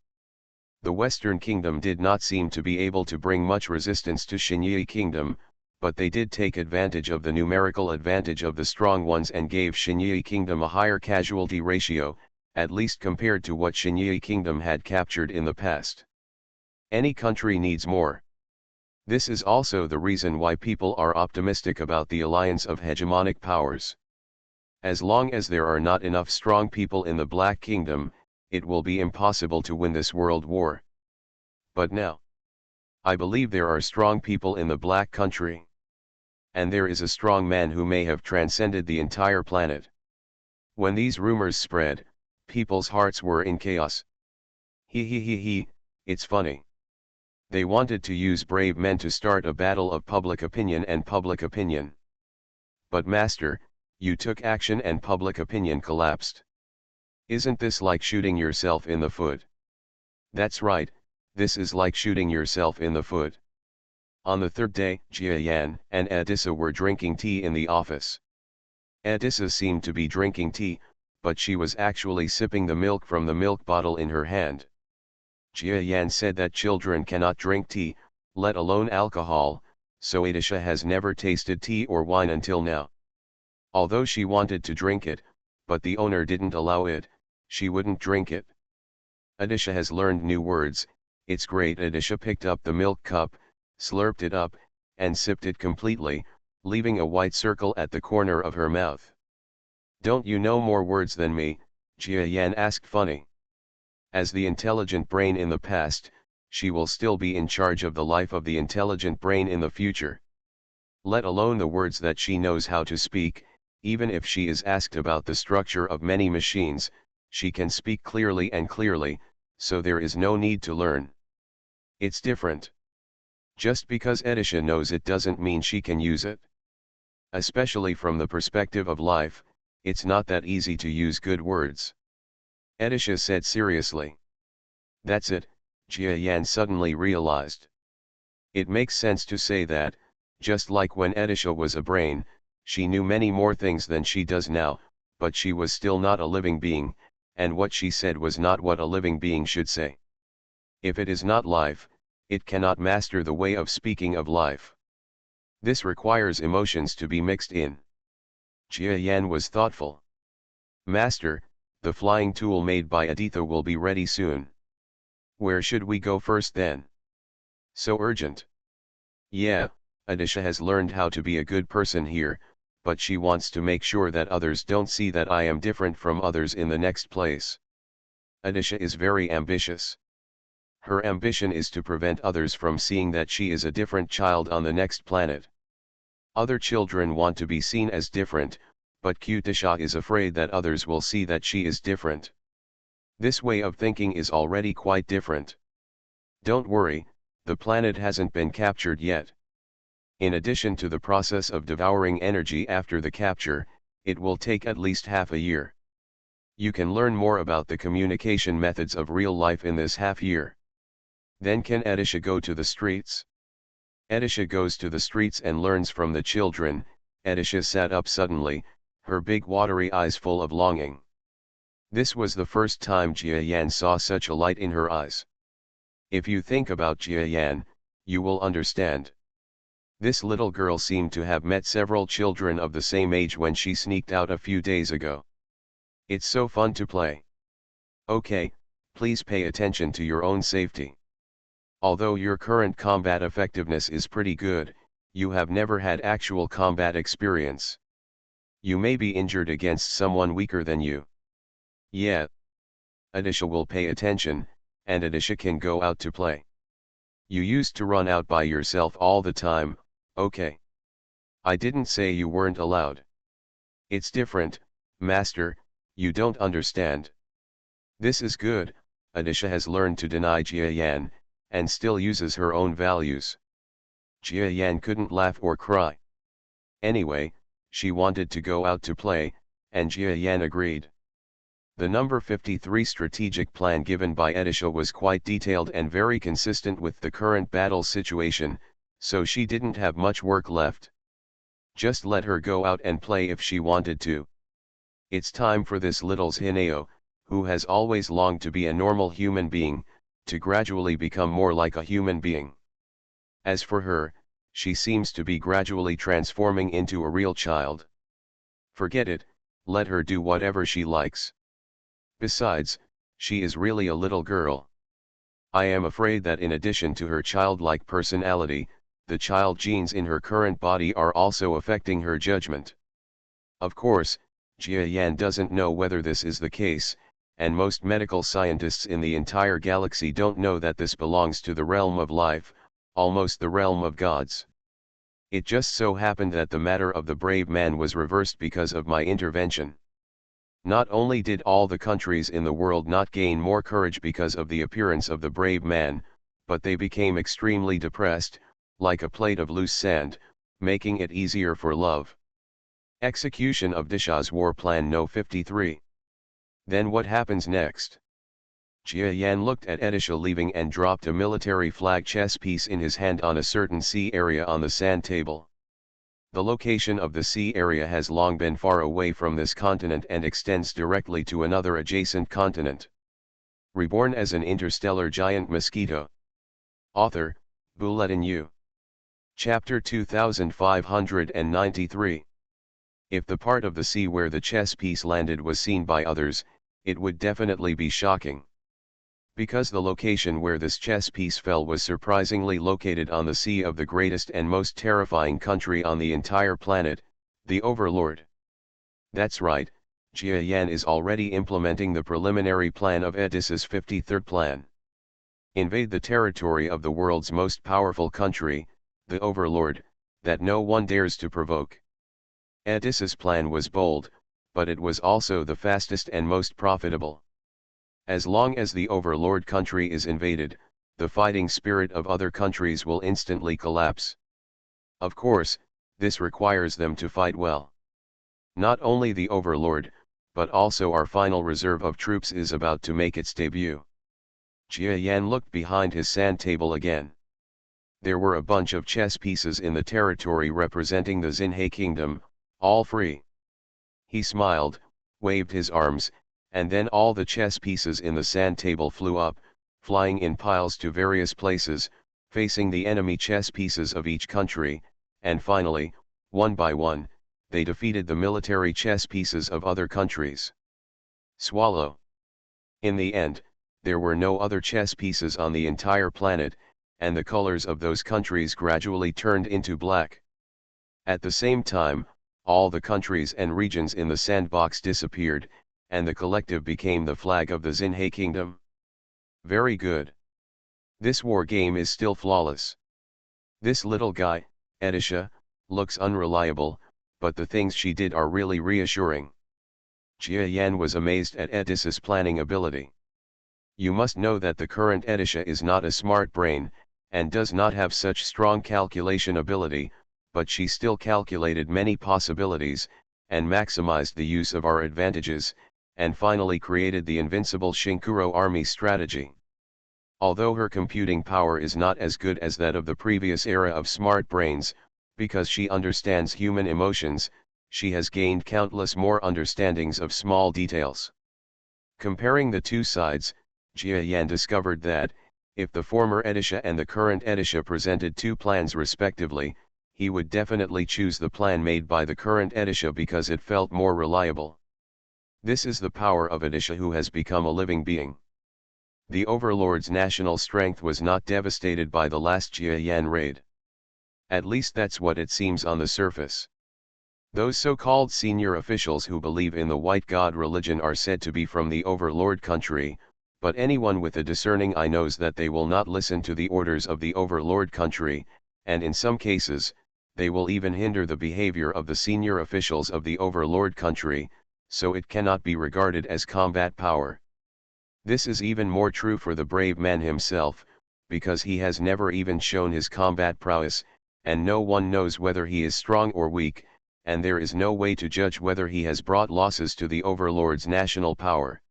The Western Kingdom did not seem to be able to bring much resistance to Xinyi Kingdom, but they did take advantage of the numerical advantage of the strong ones and gave Xinyi Kingdom a higher casualty ratio, at least compared to what Xinyi Kingdom had captured in the past. Any country needs more. This is also the reason why people are optimistic about the alliance of hegemonic powers. As long as there are not enough strong people in the Black Kingdom, it will be impossible to win this world war. But now, I believe there are strong people in the Black Country. And there is a strong man who may have transcended the entire planet. When these rumors spread, people's hearts were in chaos. It's funny. They wanted to use brave men to start a battle of public opinion and public opinion. But master, you took action and public opinion collapsed. Isn't this like shooting yourself in the foot? That's right, this is like shooting yourself in the foot. On the third day, Jia Yan and Edissa were drinking tea in the office. Edissa seemed to be drinking tea, but she was actually sipping the milk from the milk bottle in her hand. Jia Yan said that children cannot drink tea, let alone alcohol, so Edissa has never tasted tea or wine until now. Although she wanted to drink it, but the owner didn't allow it, she wouldn't drink it. Edissa has learned new words, it's great. Edissa picked up the milk cup, slurped it up, and sipped it completely, leaving a white circle at the corner of her mouth. Don't you know more words than me? Jia Yan asked funny. As the intelligent brain in the past, she will still be in charge of the life of the intelligent brain in the future. Let alone the words that she knows how to speak, even if she is asked about the structure of many machines, she can speak clearly and clearly, so there is no need to learn. It's different. Just because Edissa knows it doesn't mean she can use it. Especially from the perspective of life, it's not that easy to use good words. Edissa said seriously. That's it, Jia Yan suddenly realized. It makes sense to say that, just like when Edissa was a brain, she knew many more things than she does now, but she was still not a living being, and what she said was not what a living being should say. If it is not life, it cannot master the way of speaking of life. This requires emotions to be mixed in. Jia Yan was thoughtful. Master, the flying tool made by Aditya will be ready soon. Where should we go first then? So urgent. Yeah, Adisha has learned how to be a good person here, but she wants to make sure that others don't see that I am different from others in the next place. Adisha is very ambitious. Her ambition is to prevent others from seeing that she is a different child on the next planet. Other children want to be seen as different, but cute Disha is afraid that others will see that she is different. This way of thinking is already quite different. Don't worry, the planet hasn't been captured yet. In addition to the process of devouring energy after the capture, it will take at least half a year. You can learn more about the communication methods of real life in this half year. Then can Adisha go to the streets? Adisha goes to the streets and learns from the children. Adisha sat up suddenly, her big watery eyes full of longing. This was the first time Jia Yan saw such a light in her eyes. If you think about Jia Yan, you will understand. This little girl seemed to have met several children of the same age when she sneaked out a few days ago. It's so fun to play. Okay, please pay attention to your own safety. Although your current combat effectiveness is pretty good, you have never had actual combat experience. You may be injured against someone weaker than you. Yeah. Adisha will pay attention, and Adisha can go out to play. You used to run out by yourself all the time, okay. I didn't say you weren't allowed. It's different, master, you don't understand. This is good, Adisha has learned to deny Jia Yan, and still uses her own values. Jia Yan couldn't laugh or cry. Anyway, she wanted to go out to play, and Jia Yan agreed. The number 53 strategic plan given by Adisha was quite detailed and very consistent with the current battle situation, so she didn't have much work left. Just let her go out and play if she wanted to. It's time for this little Hineo, who has always longed to be a normal human being, to gradually become more like a human being. As for her, she seems to be gradually transforming into a real child. Forget it, let her do whatever she likes. Besides, she is really a little girl. I am afraid that in addition to her childlike personality, the child genes in her current body are also affecting her judgment. Of course, Jia Yan doesn't know whether this is the case, and most medical scientists in the entire galaxy don't know that this belongs to the realm of life, almost the realm of gods. It just so happened that the matter of the brave man was reversed because of my intervention. Not only did all the countries in the world not gain more courage because of the appearance of the brave man, but they became extremely depressed, like a plate of loose sand, making it easier for love. Execution of Disha's War Plan No. 53. Then what happens next? Jia Yan looked at Adisha leaving and dropped a military flag chess piece in his hand on a certain sea area on the sand table. The location of the sea area has long been far away from this continent and extends directly to another adjacent continent. Reborn as an interstellar giant mosquito. Author, Bulletin U. Chapter 2593. If the part of the sea where the chess piece landed was seen by others, it would definitely be shocking. Because the location where this chess piece fell was surprisingly located on the sea of the greatest and most terrifying country on the entire planet, the Overlord. That's right, Jia Yan is already implementing the preliminary plan of Edis's 53rd plan. Invade the territory of the world's most powerful country, the Overlord, that no one dares to provoke. Edis's plan was bold, but it was also the fastest and most profitable. As long as the Overlord country is invaded, the fighting spirit of other countries will instantly collapse. Of course, this requires them to fight well. Not only the Overlord, but also our final reserve of troops is about to make its debut. Jia Yan looked behind his sand table again. There were a bunch of chess pieces in the territory representing the Xinhe kingdom, all free. He smiled, waved his arms, and then all the chess pieces in the sand table flew up, flying in piles to various places, facing the enemy chess pieces of each country, and finally, one by one, they defeated the military chess pieces of other countries. Swallow. In the end, there were no other chess pieces on the entire planet, and the colors of those countries gradually turned into black. At the same time, all the countries and regions in the sandbox disappeared, and the collective became the flag of the Xinhei Kingdom. Very good. This war game is still flawless. This little guy, Edisha, looks unreliable, but the things she did are really reassuring. Jia Yan was amazed at Edisha's planning ability. You must know that the current Edisha is not a smart brain, and does not have such strong calculation ability, but she still calculated many possibilities, and maximized the use of our advantages, and finally created the invincible Shinkuro army strategy. Although her computing power is not as good as that of the previous era of smart brains, because she understands human emotions, she has gained countless more understandings of small details. Comparing the two sides, Jia Yan discovered that, if the former Edisha and the current Edisha presented two plans respectively, he would definitely choose the plan made by the current Edisha because it felt more reliable. This is the power of Edisha who has become a living being. The Overlord's national strength was not devastated by the last Jia Yan raid. At least that's what it seems on the surface. Those so-called senior officials who believe in the White God religion are said to be from the Overlord country, but anyone with a discerning eye knows that they will not listen to the orders of the Overlord country, and in some cases, they will even hinder the behavior of the senior officials of the Overlord country, so it cannot be regarded as combat power. This is even more true for the brave man himself, because he has never even shown his combat prowess, and no one knows whether he is strong or weak, and there is no way to judge whether he has brought losses to the Overlord's national power.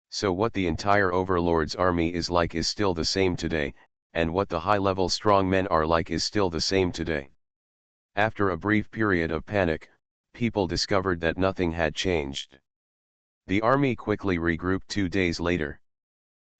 So what the entire Overlord's army is like is still the same today, and what the high-level strong men are like is still the same today. After a brief period of panic, people discovered that nothing had changed. The army quickly regrouped 2 days later.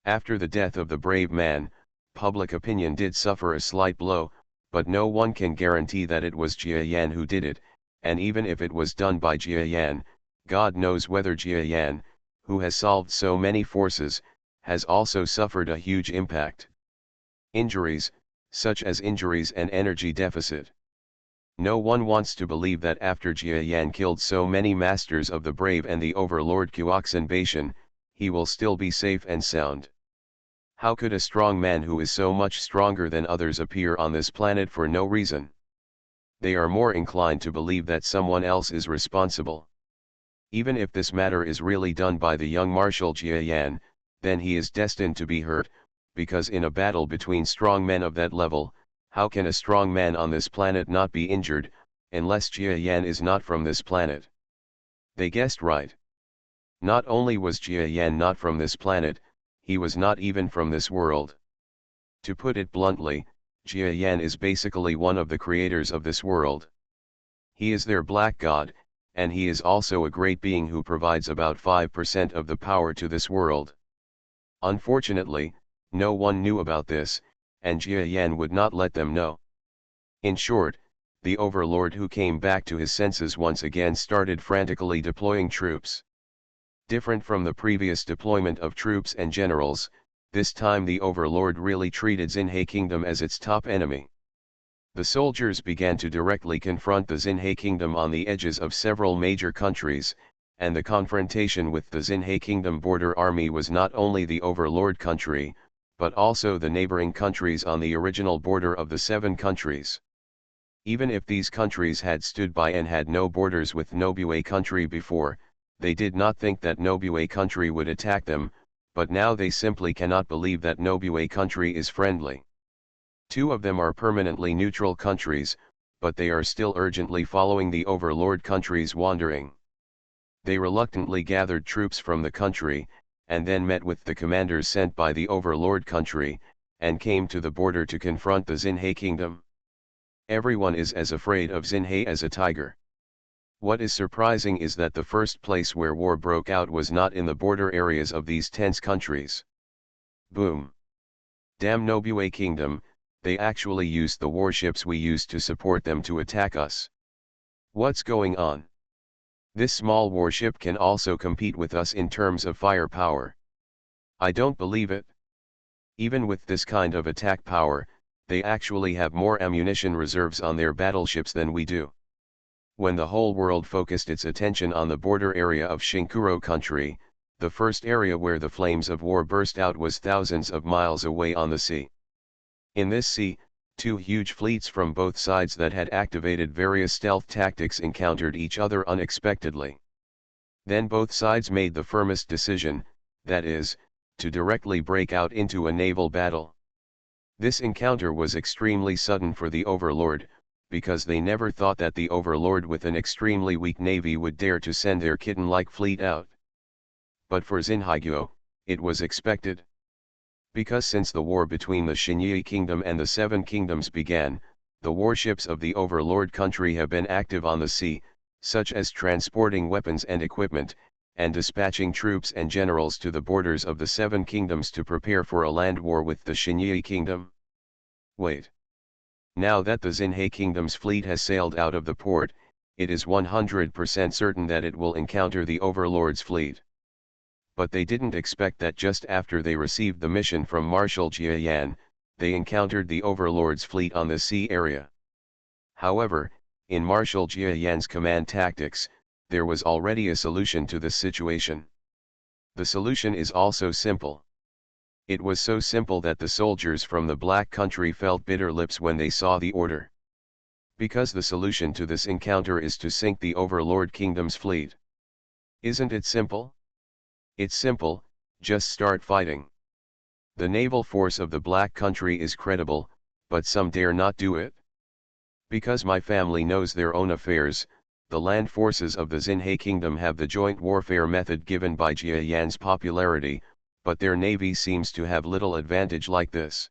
After the death of the brave man, public opinion did suffer a slight blow, but no one can guarantee that it was Jia Yan who did it, and even if it was done by Jia Yan, God knows whether Jia Yan, who has solved so many forces, has also suffered a huge impact. Injuries, such as injuries and energy deficit. No one wants to believe that after Jia Yan killed so many masters of the brave and the Overlord Kuoksan Bashan, he will still be safe and sound. How could a strong man who is so much stronger than others appear on this planet for no reason? They are more inclined to believe that someone else is responsible. Even if this matter is really done by the young Marshal Jia Yan, then he is destined to be hurt, because in a battle between strong men of that level, how can a strong man on this planet not be injured, unless Jia Yan is not from this planet? They guessed right. Not only was Jia Yan not from this planet, he was not even from this world. To put it bluntly, Jia Yan is basically one of the creators of this world. He is their black god, and he is also a great being who provides about 5% of the power to this world. Unfortunately, no one knew about this, and Jia Yan would not let them know. In short, the Overlord who came back to his senses once again started frantically deploying troops. Different from the previous deployment of troops and generals, this time the Overlord really treated Xinhei Kingdom as its top enemy. The soldiers began to directly confront the Xinhei Kingdom on the edges of several major countries, and the confrontation with the Xinhei Kingdom border army was not only the Overlord country, but also the neighboring countries on the original border of the 7 countries. Even if these countries had stood by and had no borders with Nobue country before, they did not think that Nobue country would attack them, but now they simply cannot believe that Nobue country is friendly. 2 of them are permanently neutral countries, but they are still urgently following the Overlord countries wandering. They reluctantly gathered troops from the country, and then met with the commanders sent by the Overlord country, and came to the border to confront the Xinhei Kingdom. Everyone is as afraid of Xinhei as a tiger. What is surprising is that the first place where war broke out was not in the border areas of these tense countries. Boom! Damn Nobue Kingdom, they actually used the warships we used to support them to attack us. What's going on? This small warship can also compete with us in terms of firepower. I don't believe it. Even with this kind of attack power, they actually have more ammunition reserves on their battleships than we do. When the whole world focused its attention on the border area of Shinkuro country, the first area where the flames of war burst out was thousands of miles away on the sea. In this sea, two huge fleets from both sides that had activated various stealth tactics encountered each other unexpectedly. Then both sides made the firmest decision, that is, to directly break out into a naval battle. This encounter was extremely sudden for the Overlord, because they never thought that the Overlord with an extremely weak navy would dare to send their kitten-like fleet out. But for Zinhaigyo, it was expected. Because since the war between the Shinyi Kingdom and the Seven Kingdoms began, the warships of the Overlord country have been active on the sea, such as transporting weapons and equipment, and dispatching troops and generals to the borders of the Seven Kingdoms to prepare for a land war with the Shinyi Kingdom. Wait. Now that the Zinhei Kingdom's fleet has sailed out of the port, it is 100% certain that it will encounter the Overlord's fleet. But they didn't expect that just after they received the mission from Marshal Jiayan, they encountered the Overlord's fleet on the sea area. However, in Marshal Jiayan's command tactics, there was already a solution to this situation. The solution is also simple. It was so simple that the soldiers from the Black Country felt bitter lips when they saw the order. Because the solution to this encounter is to sink the Overlord Kingdom's fleet. Isn't it simple? It's simple, just start fighting. The naval force of the Black Country is credible, but some dare not do it. Because my family knows their own affairs, the land forces of the Zinhei Kingdom have the joint warfare method given by Jiayan's popularity, but their navy seems to have little advantage like this.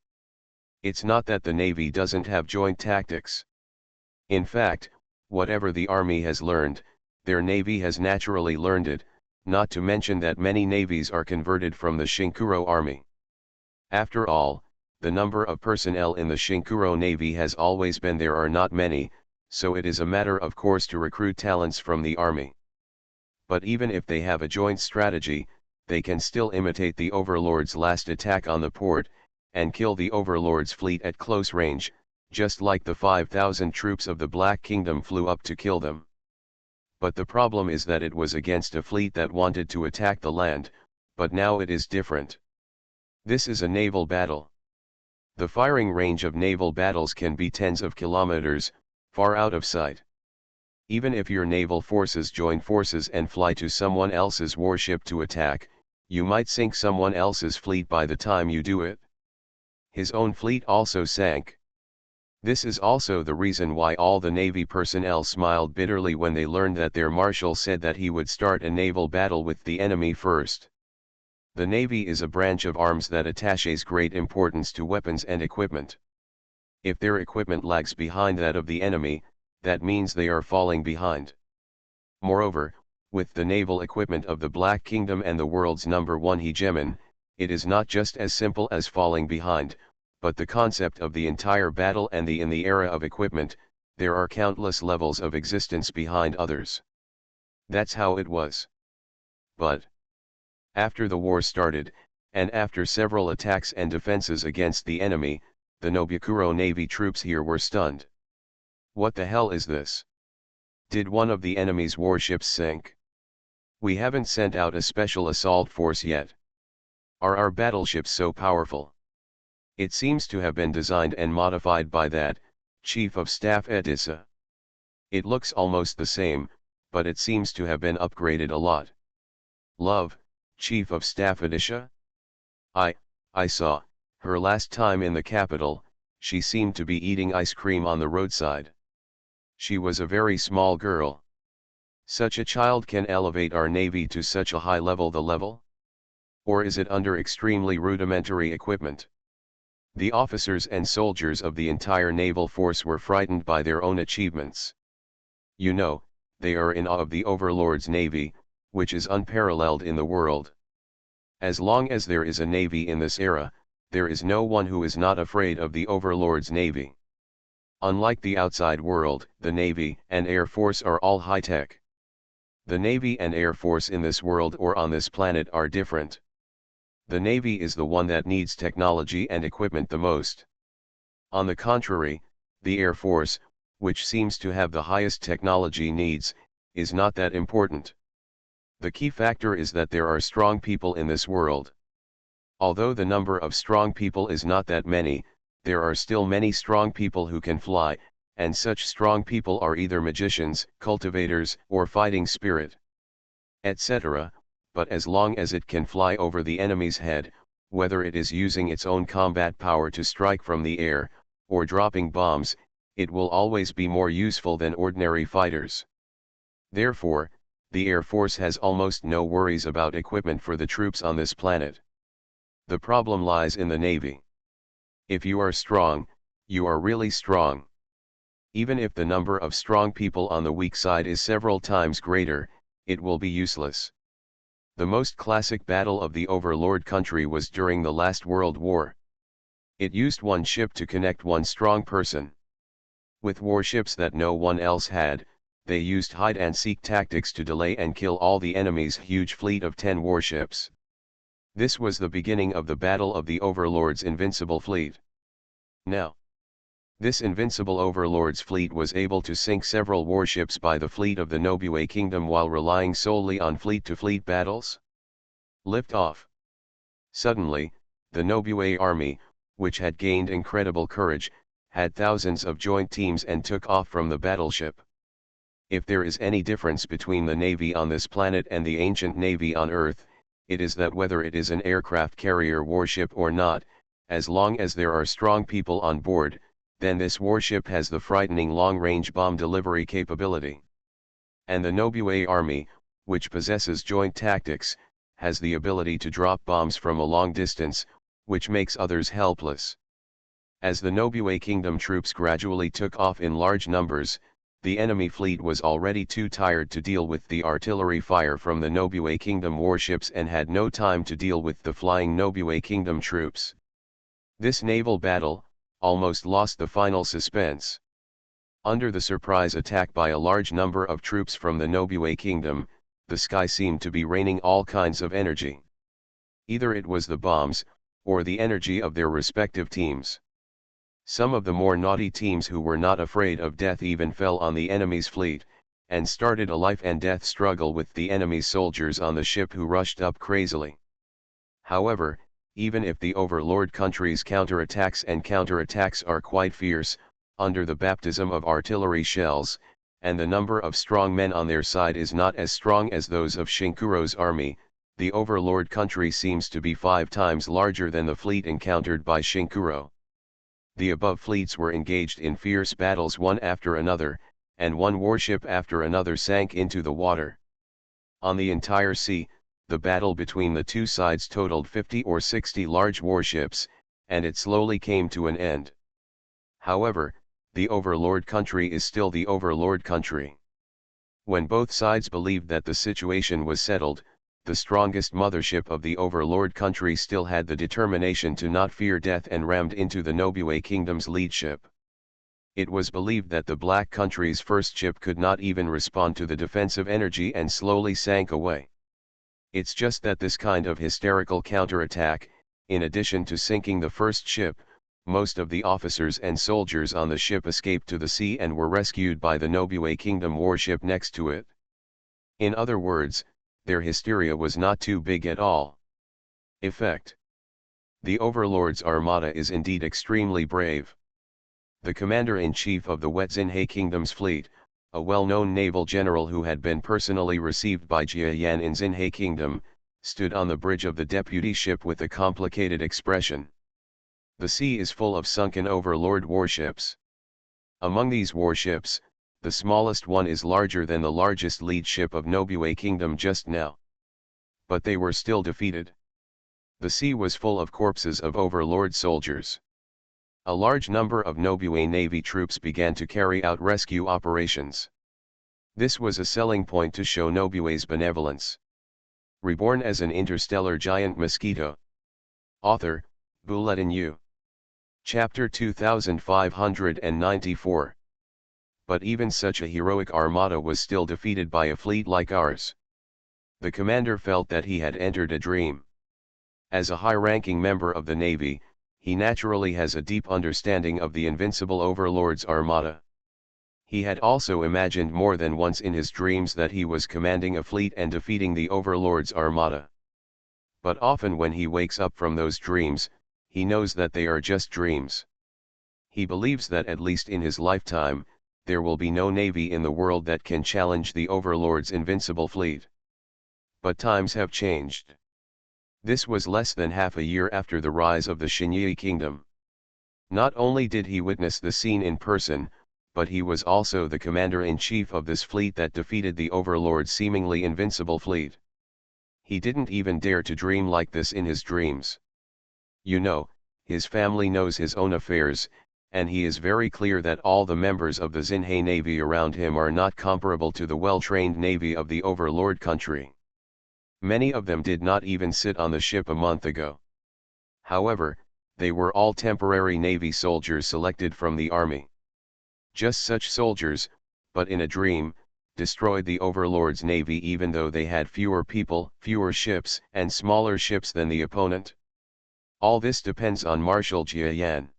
It's not that the navy doesn't have joint tactics. In fact, whatever the army has learned, their navy has naturally learned it, not to mention that many navies are converted from the Shinkuro army. After all, the number of personnel in the Shinkuro navy has always been there are not many, so it is a matter of course to recruit talents from the army. But even if they have a joint strategy, they can still imitate the Overlord's last attack on the port, and kill the Overlord's fleet at close range, just like the 5,000 troops of the Black Kingdom flew up to kill them. But the problem is that it was against a fleet that wanted to attack the land, but now it is different. This is a naval battle. The firing range of naval battles can be tens of kilometers, far out of sight. Even if your naval forces join forces and fly to someone else's warship to attack, you might sink someone else's fleet by the time you do it. His own fleet also sank. This is also the reason why all the Navy personnel smiled bitterly when they learned that their marshal said that he would start a naval battle with the enemy first. The Navy is a branch of arms that attaches great importance to weapons and equipment. If their equipment lags behind that of the enemy, that means they are falling behind. Moreover, with the naval equipment of the Black Kingdom and the world's #1 hegemon, it is not just as simple as falling behind, but the concept of the entire battle and in the era of equipment, there are countless levels of existence behind others. That's how it was. But after the war started, and after several attacks and defenses against the enemy, the Nobukuro Navy troops here were stunned. What the hell is this? Did one of the enemy's warships sink? We haven't sent out a special assault force yet. Are our battleships so powerful? It seems to have been designed and modified by that Chief of Staff Edissa. It looks almost the same, but it seems to have been upgraded a lot. Love, Chief of Staff Edissa? I saw her last time in the capital. She seemed to be eating ice cream on the roadside. She was a very small girl. Such a child can elevate our navy to such a high level? Or is it under extremely rudimentary equipment? The officers and soldiers of the entire naval force were frightened by their own achievements. You know, they are in awe of the Overlord's navy, which is unparalleled in the world. As long as there is a navy in this era, there is no one who is not afraid of the Overlord's navy. Unlike the outside world, the navy and air force are all high-tech. The Navy and Air Force in this world or on this planet are different. The Navy is the one that needs technology and equipment the most. On the contrary, the Air Force, which seems to have the highest technology needs, is not that important. The key factor is that there are strong people in this world. Although the number of strong people is not that many, there are still many strong people who can fly, and such strong people are either magicians, cultivators, or fighting spirit, etc., but as long as it can fly over the enemy's head, whether it is using its own combat power to strike from the air, or dropping bombs, it will always be more useful than ordinary fighters. Therefore, the Air Force has almost no worries about equipment for the troops on this planet. The problem lies in the Navy. If you are strong, you are really strong. Even if the number of strong people on the weak side is several times greater, it will be useless. The most classic battle of the overlord country was during the last World War. It used one ship to connect one strong person. With warships that no one else had, they used hide-and-seek tactics to delay and kill all the enemy's huge fleet of 10 warships. This was the beginning of the Battle of the Overlord's invincible fleet. Now, this invincible Overlord's fleet was able to sink several warships by the fleet of the Nobue Kingdom while relying solely on fleet-to-fleet battles. Lift off. Suddenly, the Nobue army, which had gained incredible courage, had thousands of joint teams and took off from the battleship. If there is any difference between the Navy on this planet and the ancient Navy on Earth, it is that whether it is an aircraft carrier warship or not, as long as there are strong people on board, then this warship has the frightening long-range bomb delivery capability. And the Nobue army, which possesses joint tactics, has the ability to drop bombs from a long distance, which makes others helpless. As the Nobue Kingdom troops gradually took off in large numbers, the enemy fleet was already too tired to deal with the artillery fire from the Nobue Kingdom warships and had no time to deal with the flying Nobue Kingdom troops. This naval battle almost lost the final suspense. Under the surprise attack by a large number of troops from the Nobue Kingdom, the sky seemed to be raining all kinds of energy. Either it was the bombs, or the energy of their respective teams. Some of the more naughty teams who were not afraid of death even fell on the enemy's fleet, and started a life-and-death struggle with the enemy's soldiers on the ship who rushed up crazily. However, even if the overlord country's counterattacks are quite fierce, under the baptism of artillery shells, and the number of strong men on their side is not as strong as those of Shinkuro's army, the overlord country seems to be 5 times larger than the fleet encountered by Shinkuro. The above fleets were engaged in fierce battles one after another, and one warship after another sank into the water. On the entire sea, the battle between the two sides totaled 50 or 60 large warships, and it slowly came to an end. However, the overlord country is still the overlord country. When both sides believed that the situation was settled, the strongest mothership of the overlord country still had the determination to not fear death and rammed into the Nobue Kingdom's lead ship. It was believed that the Black Country's first ship could not even respond to the defensive energy and slowly sank away. It's just that this kind of hysterical counterattack, in addition to sinking the first ship, most of the officers and soldiers on the ship escaped to the sea and were rescued by the Nobue Kingdom warship next to it. In other words, their hysteria was not too big at all. Effect. The Overlord's armada is indeed extremely brave. The commander-in-chief of the Wetzinhei Kingdom's fleet, a well-known naval general who had been personally received by Jia Yan in Xinhei Kingdom, stood on the bridge of the deputy ship with a complicated expression. The sea is full of sunken Overlord warships. Among these warships, the smallest one is larger than the largest lead ship of Nobue Kingdom just now. But they were still defeated. The sea was full of corpses of Overlord soldiers. A large number of Nobue Navy troops began to carry out rescue operations. This was a selling point to show Nobue's benevolence. Reborn as an interstellar giant mosquito. Author, Bulletin U. Chapter 2594. But even such a heroic armada was still defeated by a fleet like ours. The commander felt that he had entered a dream. As a high-ranking member of the Navy, he naturally has a deep understanding of the invincible Overlord's armada. He had also imagined more than once in his dreams that he was commanding a fleet and defeating the Overlord's armada. But often when he wakes up from those dreams, he knows that they are just dreams. He believes that at least in his lifetime, there will be no navy in the world that can challenge the Overlord's invincible fleet. But times have changed. This was less than half a year after the rise of the Xinyi kingdom. Not only did he witness the scene in person, but he was also the commander-in-chief of this fleet that defeated the Overlord's seemingly invincible fleet. He didn't even dare to dream like this in his dreams. You know, his family knows his own affairs, and he is very clear that all the members of the Xinhe Navy around him are not comparable to the well-trained navy of the Overlord country. Many of them did not even sit on the ship a month ago. However, they were all temporary Navy soldiers selected from the army. Just such soldiers, but in a dream, destroyed the Overlord's navy even though they had fewer people, fewer ships, and smaller ships than the opponent. All this depends on Marshal Jiayan.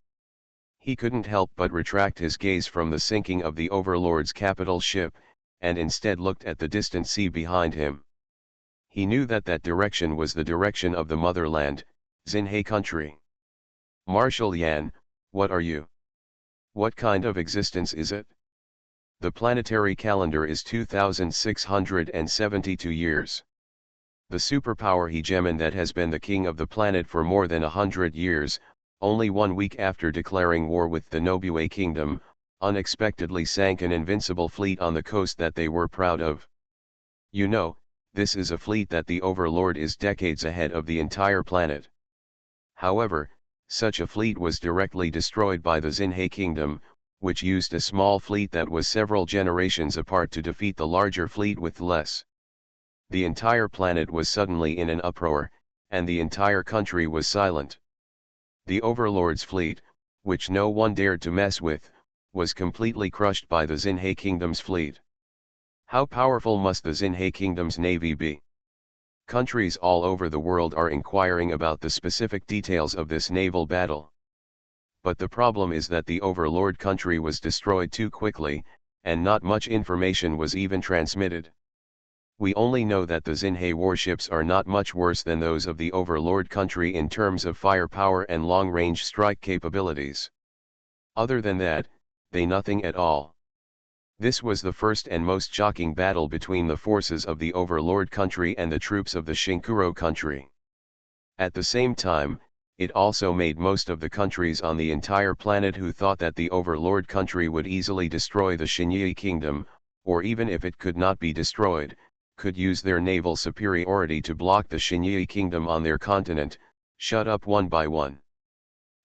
He couldn't help but retract his gaze from the sinking of the Overlord's capital ship, and instead looked at the distant sea behind him. He knew that that direction was the direction of the motherland, Xinhe country. Marshal Yan, what are you? What kind of existence is it? The planetary calendar is 2,672 years. The superpower hegemon that has been the king of the planet for more than 100 years, only 1 week after declaring war with the Nobue kingdom, unexpectedly sank an invincible fleet on the coast that they were proud of. You know, this is a fleet that the Overlord is decades ahead of the entire planet. However, such a fleet was directly destroyed by the Xinhe kingdom, which used a small fleet that was several generations apart to defeat the larger fleet with less. The entire planet was suddenly in an uproar, and the entire country was silent. The Overlord's fleet, which no one dared to mess with, was completely crushed by the Xinhe kingdom's fleet. How powerful must the Xinhe kingdom's navy be? Countries all over the world are inquiring about the specific details of this naval battle. But the problem is that the Overlord country was destroyed too quickly, and not much information was even transmitted. We only know that the Xinhe warships are not much worse than those of the Overlord country in terms of firepower and long-range strike capabilities. Other than that, they nothing at all. This was the first and most shocking battle between the forces of the Overlord country and the troops of the Shinkuro country. At the same time, it also made most of the countries on the entire planet who thought that the Overlord country would easily destroy the Xinyi kingdom, or even if it could not be destroyed, could use their naval superiority to block the Xinyi kingdom on their continent, shut up one by one.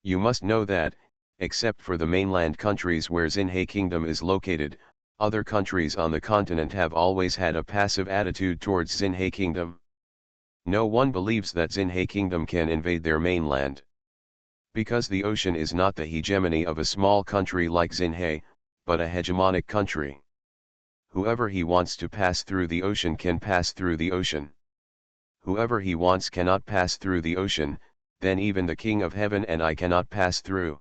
You must know that, except for the mainland countries where Xinhe kingdom is located, other countries on the continent have always had a passive attitude towards Xinhe kingdom. No one believes that Xinhe kingdom can invade their mainland. Because the ocean is not the hegemony of a small country like Xinhe, but a hegemonic country. Whoever he wants to pass through the ocean can pass through the ocean. Whoever he wants cannot pass through the ocean, then even the King of Heaven and I cannot pass through.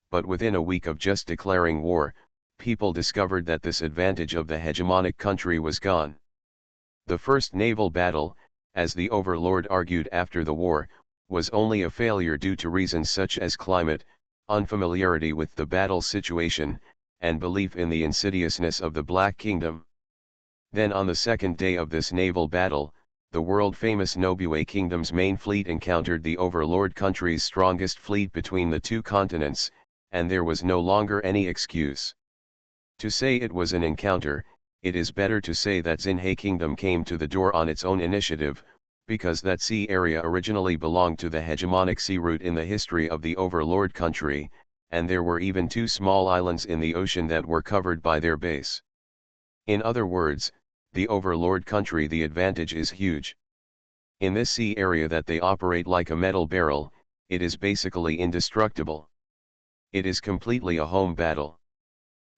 But within a week of just declaring war, people discovered that this advantage of the hegemonic country was gone. The first naval battle, as the Overlord argued after the war, was only a failure due to reasons such as climate, unfamiliarity with the battle situation, and belief in the insidiousness of the Black Kingdom. Then on the second day of this naval battle, the world-famous Nobue Kingdom's main fleet encountered the Overlord country's strongest fleet between the two continents, and there was no longer any excuse. To say it was an encounter, it is better to say that Xinhe Kingdom came to the door on its own initiative, because that sea area originally belonged to the hegemonic sea route in the history of the Overlord country, and there were even 2 small islands in the ocean that were covered by their base. In other words, the Overlord country the advantage is huge. In this sea area that they operate like a metal barrel, it is basically indestructible. It is completely a home battle.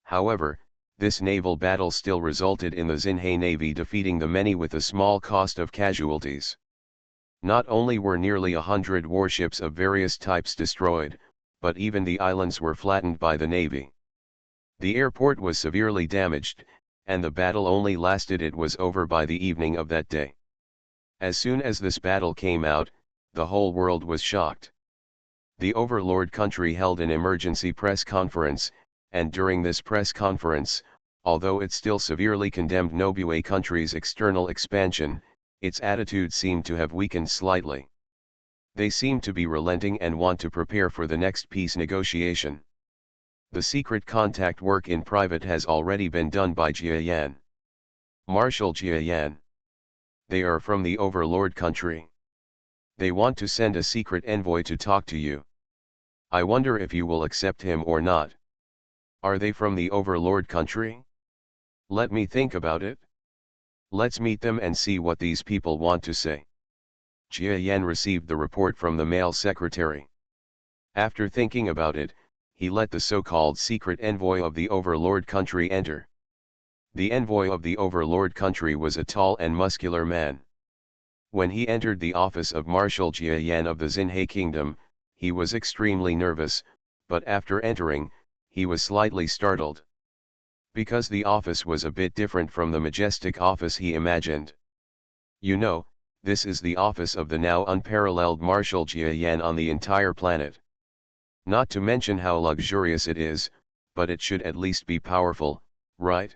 However, This naval battle still resulted in the Xinhe Navy defeating the many with a small cost of casualties. Not only were nearly 100 warships of various types destroyed, but even the islands were flattened by the Navy. The airport was severely damaged, and the battle only lasted it was over by the evening of that day. As soon as this battle came out, the whole world was shocked. The overlord country held an emergency press conference, and during this press conference, although it still severely condemned Nobue country's external expansion, its attitude seemed to have weakened slightly. They seem to be relenting and want to prepare for the next peace negotiation. The secret contact work in private has already been done by Jia Yan. Marshal Jia Yan. They are from the overlord country. They want to send a secret envoy to talk to you. I wonder if you will accept him or not. Are they from the overlord country? Let me think about it. Let's meet them and see what these people want to say. Jia Yan received the report from the male secretary. After thinking about it, he let the so-called secret envoy of the overlord country enter. The envoy of the overlord country was a tall and muscular man. When he entered the office of Marshal Jia Yan of the Xinhe Kingdom, he was extremely nervous, but after entering, he was slightly startled. Because the office was a bit different from the majestic office he imagined. You know, this is the office of the now unparalleled Marshal Jia Yan on the entire planet. Not to mention how luxurious it is, but it should at least be powerful, right?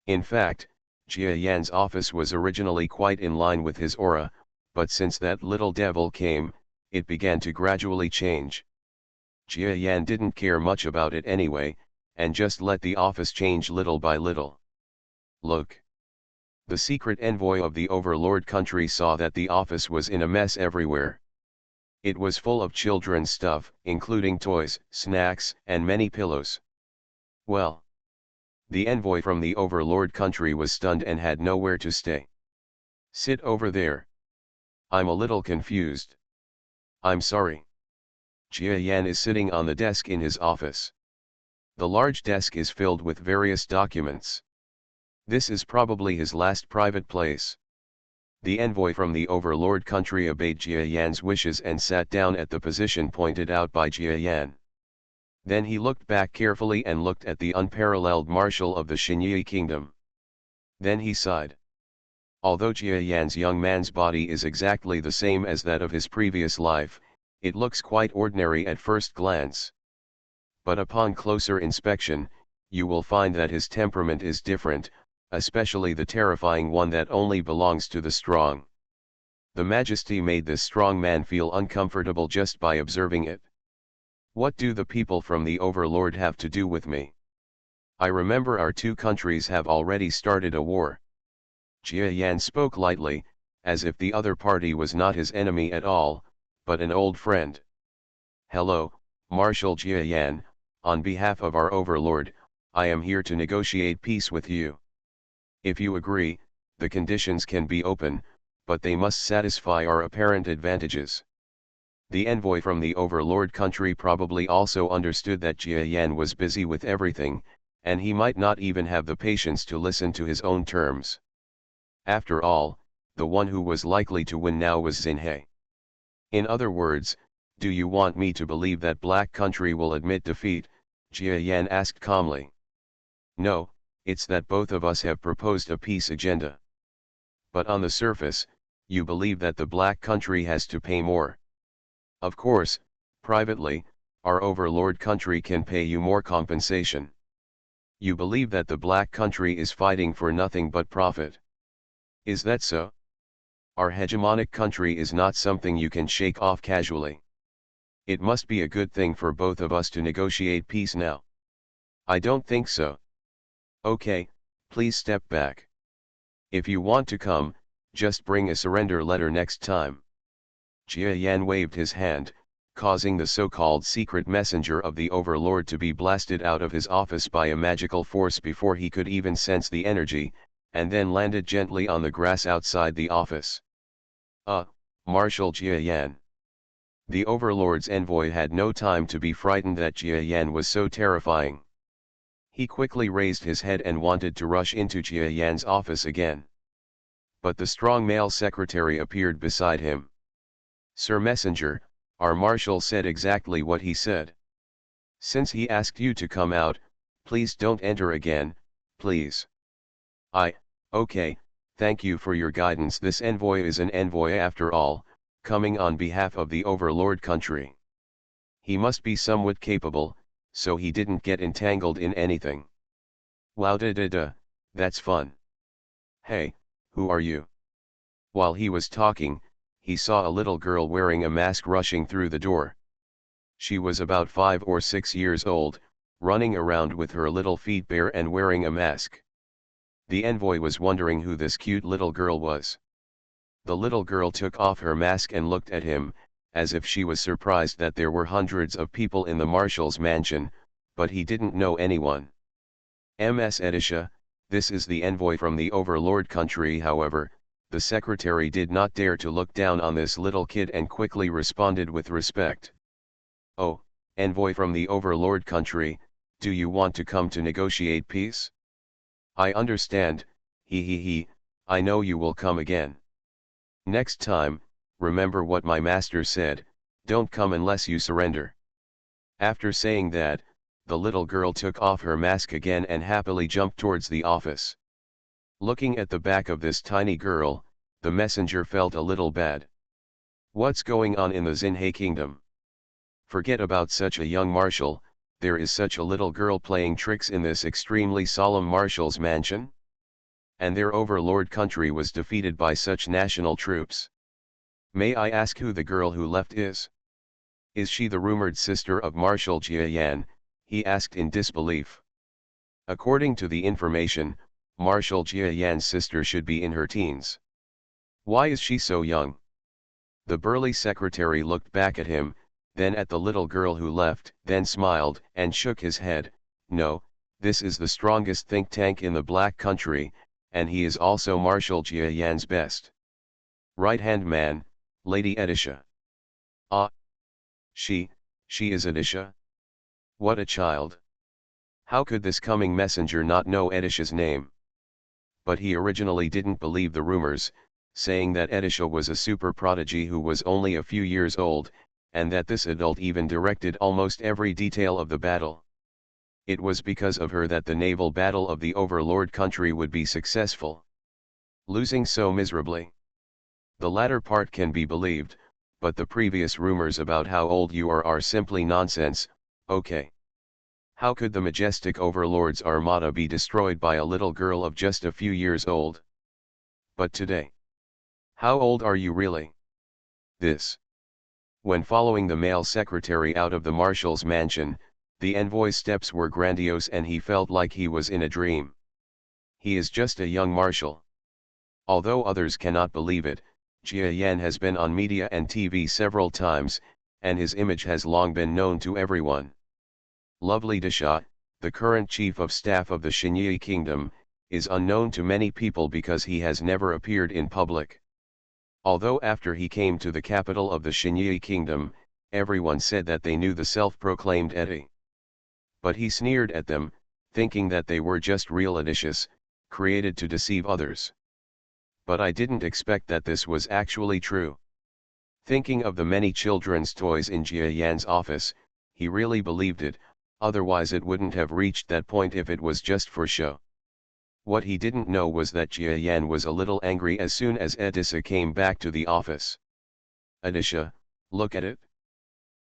In fact, Jia Yan's office was originally quite in line with his aura, but since that little devil came, it began to gradually change. Jia Yan didn't care much about it anyway, and just let the office change little by little. Look. The secret envoy of the overlord country saw that the office was in a mess everywhere. It was full of children's stuff, including toys, snacks, and many pillows. Well. The envoy from the overlord country was stunned and had nowhere to stay. Sit over there. I'm a little confused. I'm sorry. Jia Yan is sitting on the desk in his office. The large desk is filled with various documents. This is probably his last private place. The envoy from the overlord country obeyed Jia Yan's wishes and sat down at the position pointed out by Jia Yan. Then he looked back carefully and looked at the unparalleled marshal of the Xinyi kingdom. Then he sighed. Although Jia Yan's young man's body is exactly the same as that of his previous life, it looks quite ordinary at first glance. But upon closer inspection, you will find that his temperament is different, especially the terrifying one that only belongs to the strong. The majesty made this strong man feel uncomfortable just by observing it. What do the people from the overlord have to do with me? I remember our two countries have already started a war. Jia Yan spoke lightly, as if the other party was not his enemy at all, but an old friend. Hello, Marshal Jia Yan, on behalf of our overlord, I am here to negotiate peace with you. If you agree, the conditions can be open, but they must satisfy our apparent advantages. The envoy from the overlord country probably also understood that Jia Yan was busy with everything, and he might not even have the patience to listen to his own terms. After all, the one who was likely to win now was Xinhe. In other words, do you want me to believe that Black Country will admit defeat? Jia Yan asked calmly. No, it's that both of us have proposed a peace agenda. But on the surface, you believe that the Black Country has to pay more. Of course, privately, our overlord country can pay you more compensation. You believe that the Black Country is fighting for nothing but profit. Is that so? Our hegemonic country is not something you can shake off casually. It must be a good thing for both of us to negotiate peace now. I don't think so. Okay, please step back. If you want to come, just bring a surrender letter next time. Jia Yan waved his hand, causing the so-called secret messenger of the overlord to be blasted out of his office by a magical force before he could even sense the energy, and then landed gently on the grass outside the office. Marshal Jia Yan. The overlord's envoy had no time to be frightened that Jia Yan was so terrifying. He quickly raised his head and wanted to rush into Jia Yan's office again. But the strong male secretary appeared beside him. "Sir Messenger, our marshal said exactly what he said. Since he asked you to come out, please don't enter again, please." Okay, thank you for your guidance. This envoy is an envoy after all, coming on behalf of the overlord country. He must be somewhat capable, so he didn't get entangled in anything. Wow, that's fun. Hey, who are you? While he was talking, he saw a little girl wearing a mask rushing through the door. She was about 5 or 6 years old, running around with her little feet bare and wearing a mask. The envoy was wondering who this cute little girl was. The little girl took off her mask and looked at him, as if she was surprised that there were hundreds of people in the marshal's mansion, but he didn't know anyone. "Ms. Edisha, this is the envoy from the overlord country." However, the secretary did not dare to look down on this little kid and quickly responded with respect. "Oh, envoy from the overlord country, do you want to come to negotiate peace? I understand, I know you will come again. Next time, remember what my master said, don't come unless you surrender." After saying that, the little girl took off her mask again and happily jumped towards the office. Looking at the back of this tiny girl, the messenger felt a little bad. What's going on in the Xinhe kingdom? Forget about such a young marshal, there is such a little girl playing tricks in this extremely solemn marshal's mansion? And their overlord country was defeated by such national troops. May I ask who the girl who left is? Is she the rumored sister of Marshal Jia Yan? He asked in disbelief. According to the information, Marshal Jia Yan's sister should be in her teens. Why is she so young? The burly secretary looked back at him, then at the little girl who left, then smiled and shook his head. "No, this is the strongest think tank in the Black Country, and he is also Marshal Jia Yan's best right-hand man, Lady Edisha." "Ah, she is Edisha? What a child! How could this coming messenger not know Edisha's name?" But he originally didn't believe the rumors, saying that Edisha was a super prodigy who was only a few years old, and that this adult even directed almost every detail of the battle. It was because of her that the naval battle of the overlord country would be successful. Losing so miserably. The latter part can be believed, but the previous rumors about how old you are simply nonsense. Okay. How could the majestic overlord's armada be destroyed by a little girl of just a few years old? But today. How old are you really? This. When following the male secretary out of the marshal's mansion, the envoy's steps were grandiose and he felt like he was in a dream. He is just a young marshal. Although others cannot believe it, Jia Yan has been on media and TV several times, and his image has long been known to everyone. Lovely Disha, the current chief of staff of the Xinyi kingdom, is unknown to many people because he has never appeared in public. Although after he came to the capital of the Xinyi kingdom, everyone said that they knew the self-proclaimed Edi. But he sneered at them, thinking that they were just real Edishas, created to deceive others. But I didn't expect that this was actually true. Thinking of the many children's toys in Jia Yan's office, he really believed it, otherwise it wouldn't have reached that point if it was just for show. What he didn't know was that Jia Yan was a little angry as soon as Edisha came back to the office. "Edisha, look at it.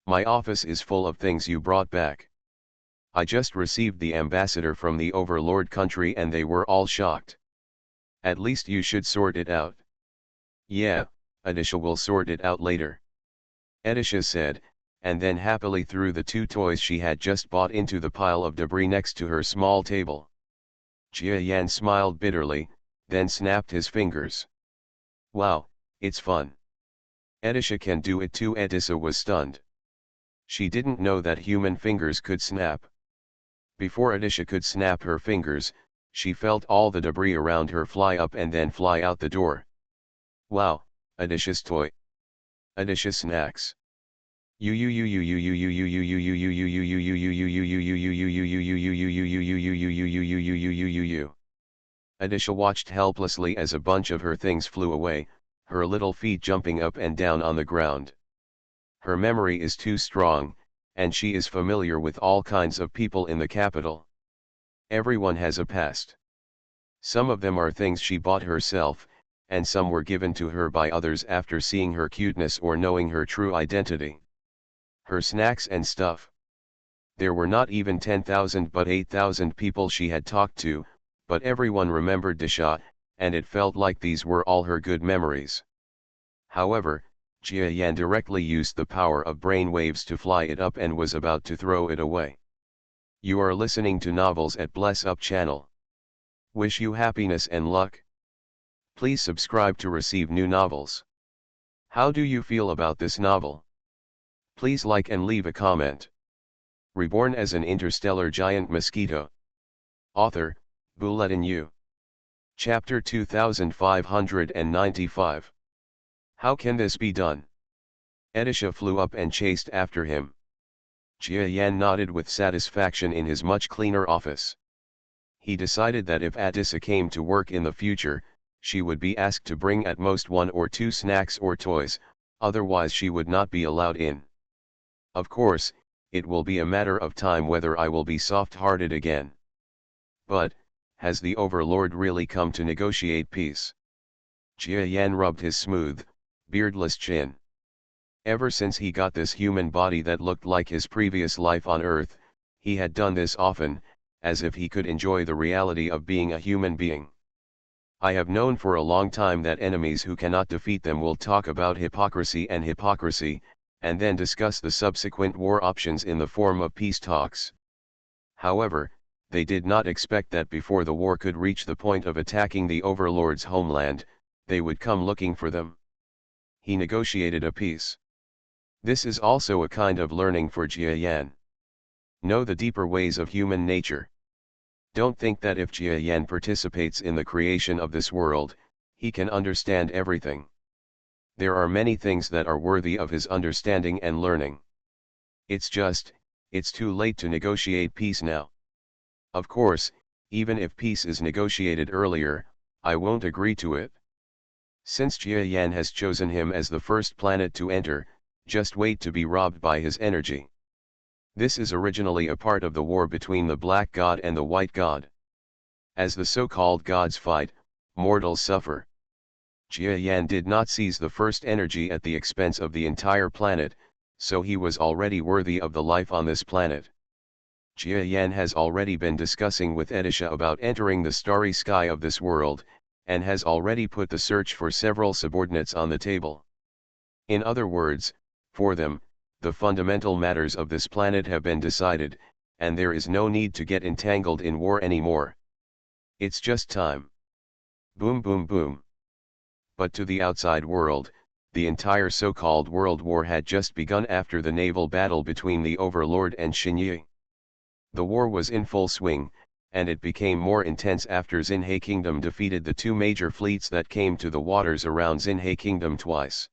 My office is full of things you brought back. I just received the ambassador from the overlord country and they were all shocked. At least you should sort it out." "Yeah, Edisha will sort it out later," Edisha said, and then happily threw the 2 toys she had just bought into the pile of debris next to her small table. Jia Yan smiled bitterly, then snapped his fingers. "Wow, it's fun. Edisha can do it too." Edisha was stunned. She didn't know that human fingers could snap. Before Edisha could snap her fingers, she felt all the debris around her fly up and then fly out the door. "Wow, Edisha's toy. Edisha snacks. Adisha watched helplessly as a bunch of her things flew away, her little feet jumping up and down on the ground. Her memory is too strong, and she is familiar with all kinds of people in the capital. Everyone has a past. Some of them are things she bought herself, and some were given to her by others after seeing her cuteness or knowing her true identity. Her snacks and stuff. There were not even 10,000 but 8,000 people she had talked to, but everyone remembered Disha, and it felt like these were all her good memories. However, Jia Yan directly used the power of brain waves to fly it up and was about to throw it away. You are listening to Novels at Bless Up channel. Wish you happiness and luck. Please subscribe to receive new novels. How do you feel about this novel? Please like and leave a comment. Reborn as an interstellar giant mosquito. Author, Bulletin U. Chapter 2595. How can this be done? Edisha flew up and chased after him. Jia Yan nodded with satisfaction in his much cleaner office. He decided that if Adisa came to work in the future, she would be asked to bring at most 1 or 2 snacks or toys, otherwise she would not be allowed in. Of course, it will be a matter of time whether I will be soft-hearted again. But, has the Overlord really come to negotiate peace? Jia Yan rubbed his smooth, beardless chin. Ever since he got this human body that looked like his previous life on Earth, he had done this often, as if he could enjoy the reality of being a human being. I have known for a long time that enemies who cannot defeat them will talk about hypocrisy, and then discuss the subsequent war options in the form of peace talks. However, they did not expect that before the war could reach the point of attacking the Overlord's homeland, they would come looking for them. He negotiated a peace. This is also a kind of learning for Jia Yan. Know the deeper ways of human nature. Don't think that if Jia Yan participates in the creation of this world, he can understand everything. There are many things that are worthy of his understanding and learning. It's too late to negotiate peace now. Of course, even if peace is negotiated earlier, I won't agree to it. Since Jia Yan has chosen him as the first planet to enter, just wait to be robbed by his energy. This is originally a part of the war between the Black God and the White God. As the so-called gods fight, mortals suffer. Jia Yan did not seize the first energy at the expense of the entire planet, so he was already worthy of the life on this planet. Jia Yan has already been discussing with Edisha about entering the starry sky of this world, and has already put the search for several subordinates on the table. In other words, for them, the fundamental matters of this planet have been decided, and there is no need to get entangled in war anymore. It's just time. Boom boom boom. But to the outside world, the entire so-called World War had just begun after the naval battle between the Overlord and Xinyi. The war was in full swing, and it became more intense after Xinhe Kingdom defeated the 2 major fleets that came to the waters around Xinhe Kingdom twice.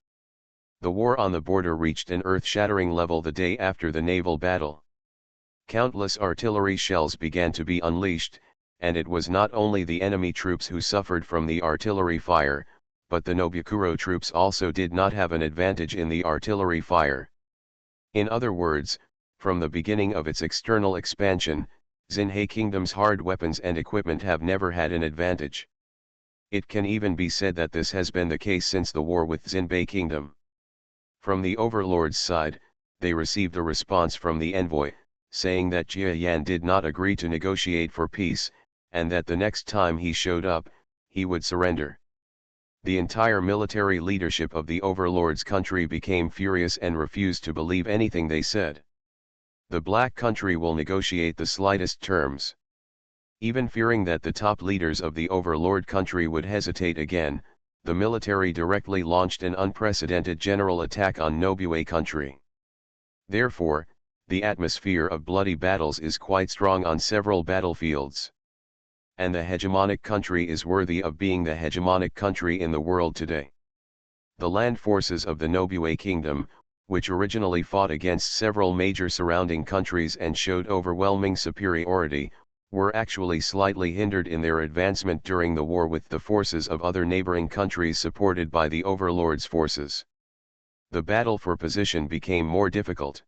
The war on the border reached an earth-shattering level the day after the naval battle. Countless artillery shells began to be unleashed, and it was not only the enemy troops who suffered from the artillery fire, but the Nobukuro troops also did not have an advantage in the artillery fire. In other words, from the beginning of its external expansion, Xinhe Kingdom's hard weapons and equipment have never had an advantage. It can even be said that this has been the case since the war with Xinbei Kingdom. From the Overlord's side, they received a response from the envoy, saying that Jia Yan did not agree to negotiate for peace, and that the next time he showed up, he would surrender. The entire military leadership of the Overlord's country became furious and refused to believe anything they said. The Black Country will negotiate the slightest terms. Even fearing that the top leaders of the Overlord country would hesitate again, the military directly launched an unprecedented general attack on Nobue country. Therefore, the atmosphere of bloody battles is quite strong on several battlefields. And the hegemonic country is worthy of being the hegemonic country in the world today. The land forces of the Nobue Kingdom, which originally fought against several major surrounding countries and showed overwhelming superiority, were actually slightly hindered in their advancement during the war with the forces of other neighboring countries supported by the overlord's forces. The battle for position became more difficult.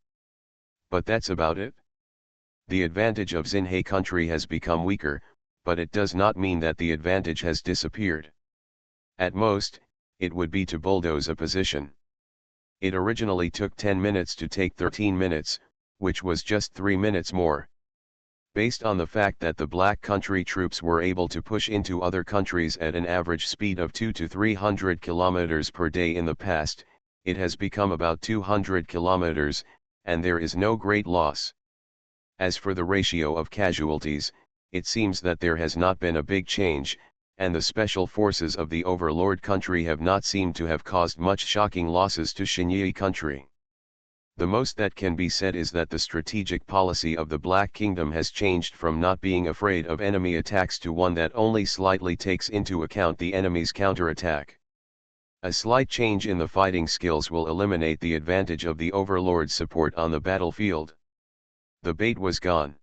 But that's about it. The advantage of Xinhe country has become weaker, but it does not mean that the advantage has disappeared. At most, it would be to bulldoze a position. It originally took 10 minutes to take 13 minutes, which was just 3 minutes more. Based on the fact that the Black Country troops were able to push into other countries at an average speed of 200 to 300 kilometers per day in the past, it has become about 200 kilometers, and there is no great loss. As for the ratio of casualties, it seems that there has not been a big change, and the special forces of the overlord country have not seemed to have caused much shocking losses to Xinye country. The most that can be said is that the strategic policy of the Black Kingdom has changed from not being afraid of enemy attacks to one that only slightly takes into account the enemy's counterattack. A slight change in the fighting skills will eliminate the advantage of the overlord's support on the battlefield. The bait was gone.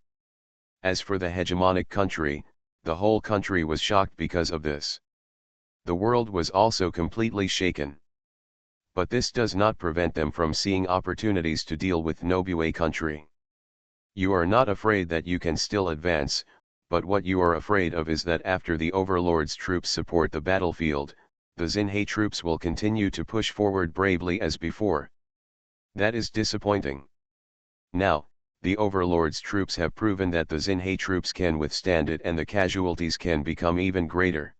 As for the hegemonic country, the whole country was shocked because of this. The world was also completely shaken. But this does not prevent them from seeing opportunities to deal with Nobue country. You are not afraid that you can still advance, but what you are afraid of is that after the overlord's troops support the battlefield, the Xinhe troops will continue to push forward bravely as before. That is disappointing. Now, the overlord's troops have proven that the Xinhe troops can withstand it and the casualties can become even greater.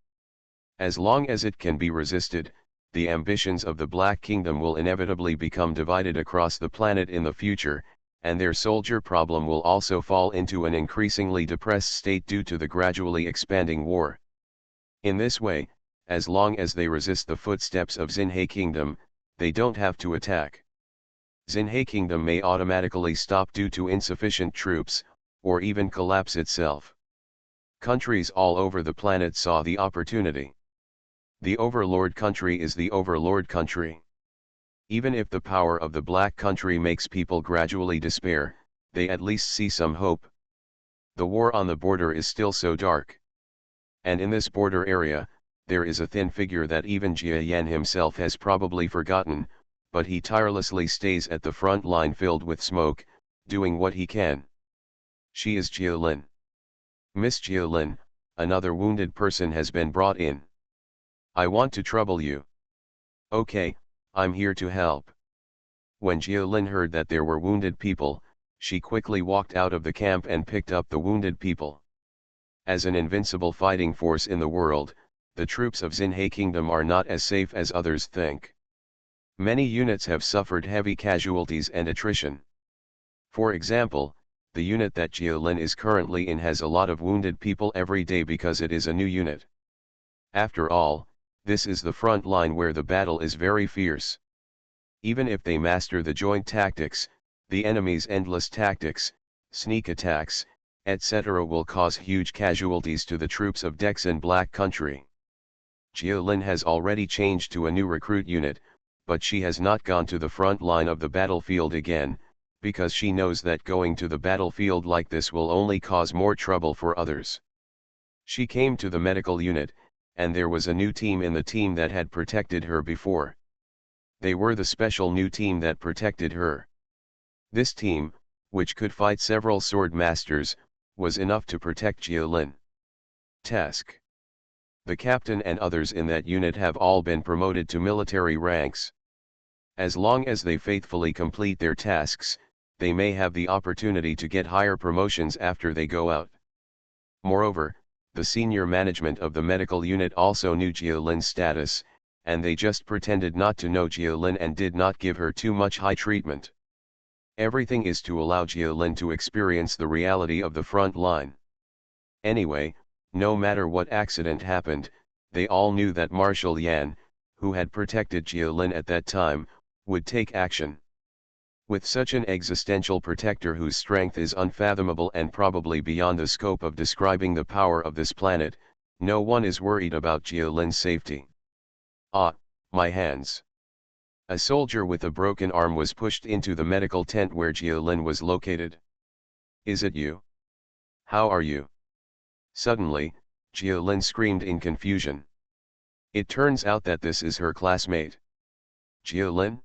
As long as it can be resisted, the ambitions of the Black Kingdom will inevitably become divided across the planet in the future, and their soldier problem will also fall into an increasingly depressed state due to the gradually expanding war. In this way, as long as they resist the footsteps of Xinhe Kingdom, they don't have to attack. Xinhe Kingdom may automatically stop due to insufficient troops, or even collapse itself. Countries all over the planet saw the opportunity. The overlord country is the overlord country. Even if the power of the Black Country makes people gradually despair, they at least see some hope. The war on the border is still so dark. And in this border area, there is a thin figure that even Jia Yan himself has probably forgotten, but he tirelessly stays at the front line filled with smoke, doing what he can. She is Jiolin. Miss Jiolin, another wounded person has been brought in. I want to trouble you. Okay, I'm here to help. When Jiolin heard that there were wounded people, she quickly walked out of the camp and picked up the wounded people. As an invincible fighting force in the world, the troops of Xinhe Kingdom are not as safe as others think. Many units have suffered heavy casualties and attrition. For example, the unit that Jiolin is currently in has a lot of wounded people every day because it is a new unit. After all, this is the front line where the battle is very fierce. Even if they master the joint tactics, the enemy's endless tactics, sneak attacks, etc. will cause huge casualties to the troops of Dexan Black Country. Jiolin has already changed to a new recruit unit, but she has not gone to the front line of the battlefield again, because she knows that going to the battlefield like this will only cause more trouble for others. She came to the medical unit, and there was a new team in the team that had protected her before. They were the special new team that protected her. This team, which could fight several sword masters, was enough to protect Jiolin. Task. The captain and others in that unit have all been promoted to military ranks. As long as they faithfully complete their tasks, they may have the opportunity to get higher promotions after they go out. Moreover, the senior management of the medical unit also knew Jiolin's status, and they just pretended not to know Jiolin and did not give her too much high treatment. Everything is to allow Jiolin to experience the reality of the front line. Anyway, no matter what accident happened, they all knew that Marshal Yan, who had protected Jiolin at that time, would take action. With such an existential protector whose strength is unfathomable and probably beyond the scope of describing the power of this planet, no one is worried about Jiolin's safety. Ah, my hands. A soldier with a broken arm was pushed into the medical tent where Jialin was located. Is it you? How are you? Suddenly, Jialin screamed in confusion. It turns out that this is her classmate. Jialin?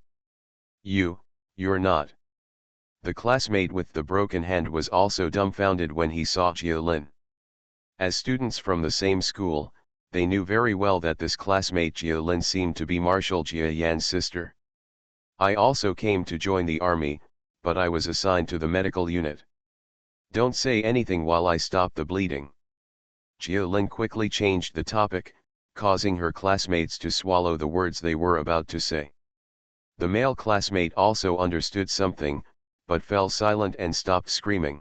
You're not. The classmate with the broken hand was also dumbfounded when he saw Jialin. As students from the same school, they knew very well that this classmate Jialin seemed to be Marshal Jiayan's sister. I also came to join the army, but I was assigned to the medical unit. Don't say anything while I stop the bleeding. Jialin quickly changed the topic, causing her classmates to swallow the words they were about to say. The male classmate also understood something, but fell silent and stopped screaming.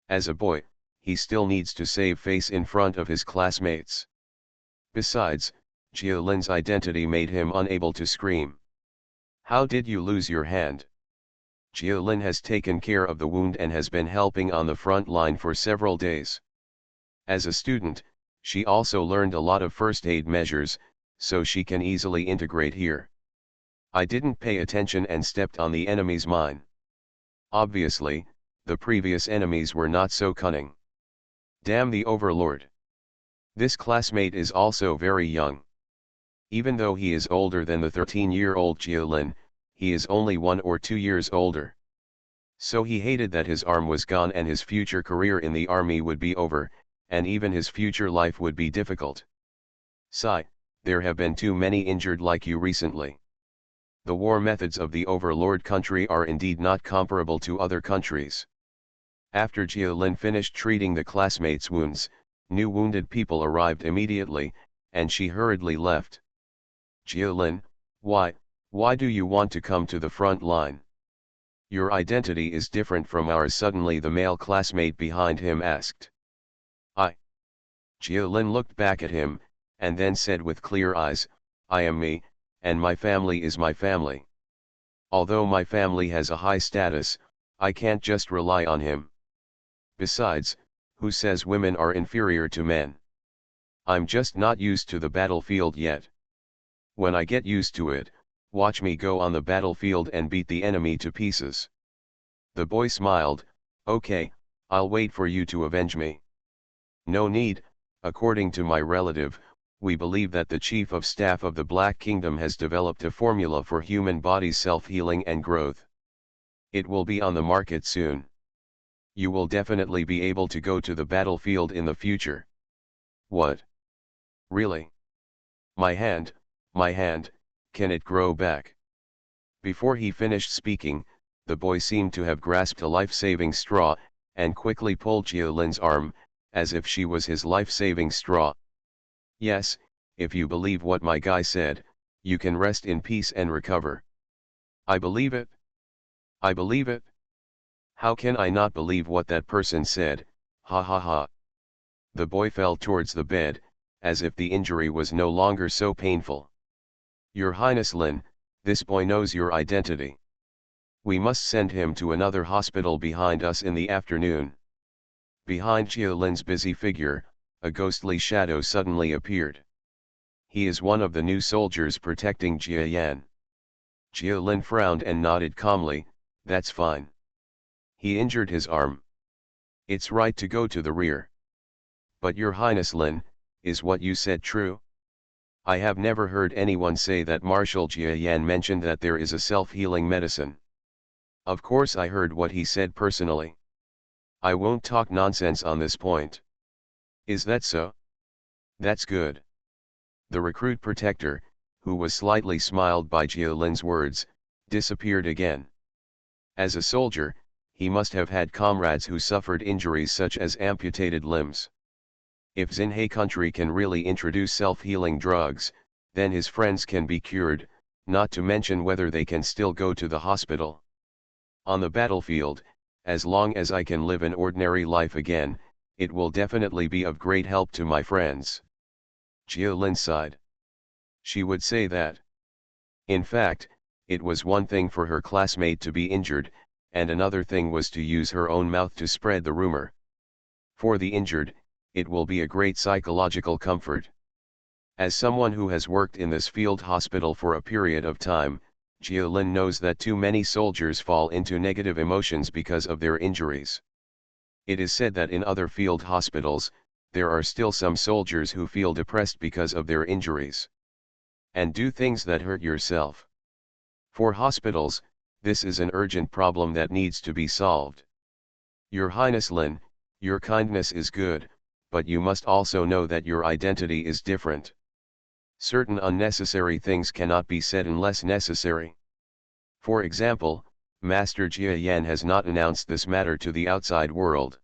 As a boy, he still needs to save face in front of his classmates. Besides, Jialin's identity made him unable to scream. How did you lose your hand? Jialin has taken care of the wound and has been helping on the front line for several days. As a student, she also learned a lot of first aid measures, so she can easily integrate here. I didn't pay attention and stepped on the enemy's mine. Obviously, the previous enemies were not so cunning. Damn the overlord. This classmate is also very young. Even though he is older than the 13-year-old Jialin, he is only 1 or 2 years older. So he hated that his arm was gone and his future career in the army would be over, and even his future life would be difficult. Sigh, there have been too many injured like you recently. The war methods of the overlord country are indeed not comparable to other countries. After Jialin finished treating the classmates' wounds, new wounded people arrived immediately, and she hurriedly left. Jialin, why do you want to come to the front line? Your identity is different from ours. Suddenly the male classmate behind him asked. Jialin looked back at him, and then said with clear eyes, I am me, and my family is my family. Although my family has a high status, I can't just rely on him. Besides, who says women are inferior to men? I'm just not used to the battlefield yet. When I get used to it, watch me go on the battlefield and beat the enemy to pieces. The boy smiled, okay, I'll wait for you to avenge me. No need, according to my relative, we believe that the Chief of Staff of the Black Kingdom has developed a formula for human body self-healing and growth. It will be on the market soon. You will definitely be able to go to the battlefield in the future. What? Really? My hand, can it grow back? Before he finished speaking, the boy seemed to have grasped a life-saving straw, and quickly pulled Jialin's arm, as if she was his life-saving straw. Yes, if you believe what my guy said, you can rest in peace and recover. I believe it. I believe it. How can I not believe what that person said, ha ha ha. The boy fell towards the bed, as if the injury was no longer so painful. Your Highness Lin, this boy knows your identity. We must send him to another hospital behind us in the afternoon. Behind Jialin's busy figure, a ghostly shadow suddenly appeared. He is one of the new soldiers protecting Jiayan. Jialin frowned and nodded calmly, that's fine. He injured his arm. It's right to go to the rear. But Your Highness Lin, is what you said true? I have never heard anyone say that. Marshal Jiayan mentioned that there is a self-healing medicine. Of course I heard what he said personally. I won't talk nonsense on this point. Is that so? That's good. The recruit protector, who was slightly smiled by Jialin's words, disappeared again. As a soldier, he must have had comrades who suffered injuries such as amputated limbs. If Xinhe country can really introduce self-healing drugs, then his friends can be cured, not to mention whether they can still go to the hospital. On the battlefield, as long as I can live an ordinary life again, it will definitely be of great help to my friends. Jialin sighed. She would say that. In fact, it was one thing for her classmate to be injured, and another thing was to use her own mouth to spread the rumor. For the injured, it will be a great psychological comfort. As someone who has worked in this field hospital for a period of time, Jialin knows that too many soldiers fall into negative emotions because of their injuries. It is said that in other field hospitals, there are still some soldiers who feel depressed because of their injuries. And do things that hurt yourself. For hospitals, this is an urgent problem that needs to be solved. Your Highness Lin, your kindness is good, but you must also know that your identity is different. Certain unnecessary things cannot be said unless necessary. For example, Master Jia Yan has not announced this matter to the outside world.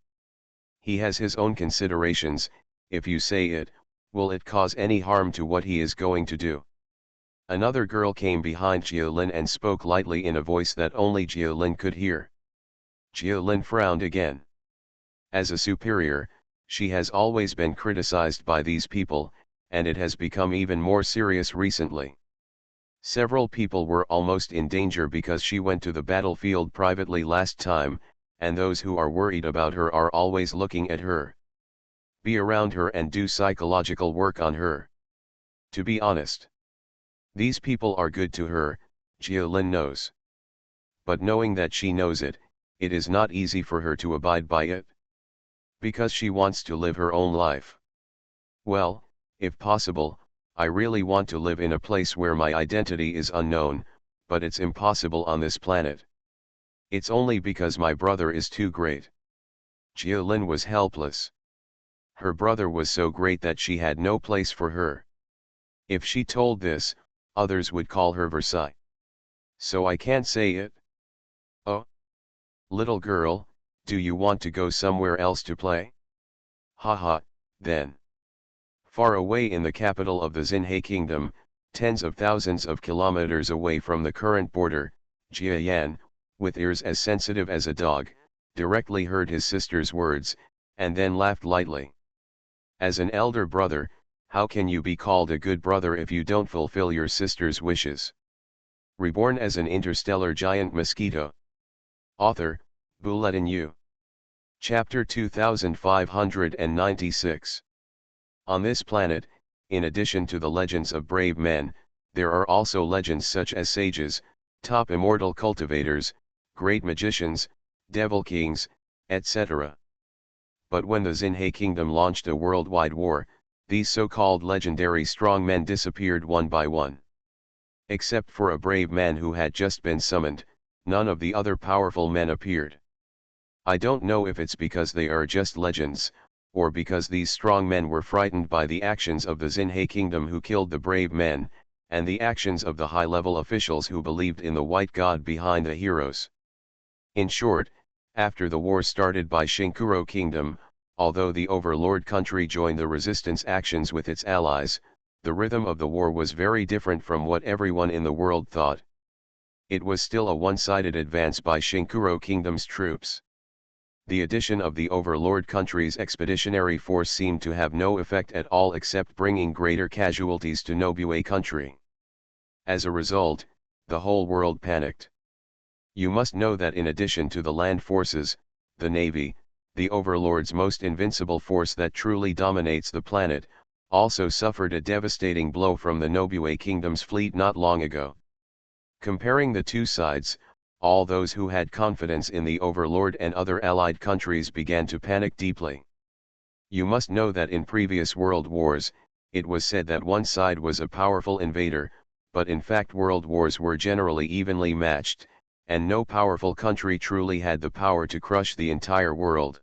He has his own considerations. If you say it, will it cause any harm to what he is going to do? Another girl came behind Jialin and spoke lightly in a voice that only Jialin could hear. Jialin frowned again. As a superior, she has always been criticized by these people, and it has become even more serious recently. Several people were almost in danger because she went to the battlefield privately last time, and those who are worried about her are always looking at her. Be around her and do psychological work on her. To be honest, these people are good to her, Jialin knows. But knowing that she knows it, it is not easy for her to abide by it. Because she wants to live her own life. Well, if possible, I really want to live in a place where my identity is unknown, but it's impossible on this planet. It's only because my brother is too great. Jialin was helpless. Her brother was so great that she had no place for her. If she told this, others would call her Versailles. So I can't say it. Oh. Little girl, do you want to go somewhere else to play? Haha, then. Far away in the capital of the Xinhe Kingdom, tens of thousands of kilometers away from the current border, Jia Yan, with ears as sensitive as a dog, directly heard his sister's words, and then laughed lightly. As an elder brother, how can you be called a good brother if you don't fulfill your sister's wishes? Reborn as an interstellar giant mosquito. Author, Bulletin U. Chapter 2596. On this planet, in addition to the legends of brave men, there are also legends such as sages, top immortal cultivators, great magicians, devil kings, etc. But when the Xinhe Kingdom launched a worldwide war, these so-called legendary strong men disappeared one by one. Except for a brave man who had just been summoned, none of the other powerful men appeared. I don't know if it's because they are just legends, or because these strong men were frightened by the actions of the Xinhe Kingdom who killed the brave men, and the actions of the high-level officials who believed in the white god behind the heroes. In short, after the war started by Shinkuro Kingdom, although the overlord country joined the resistance actions with its allies, the rhythm of the war was very different from what everyone in the world thought. It was still a one-sided advance by Shinkuro Kingdom's troops. The addition of the overlord country's expeditionary force seemed to have no effect at all except bringing greater casualties to Nobue country. As a result, the whole world panicked. You must know that in addition to the land forces, the navy, the overlord's most invincible force that truly dominates the planet, also suffered a devastating blow from the Nobue Kingdom's fleet not long ago. Comparing the two sides, all those who had confidence in the overlord and other allied countries began to panic deeply. You must know that in previous world wars, it was said that one side was a powerful invader, but in fact world wars were generally evenly matched, and no powerful country truly had the power to crush the entire world.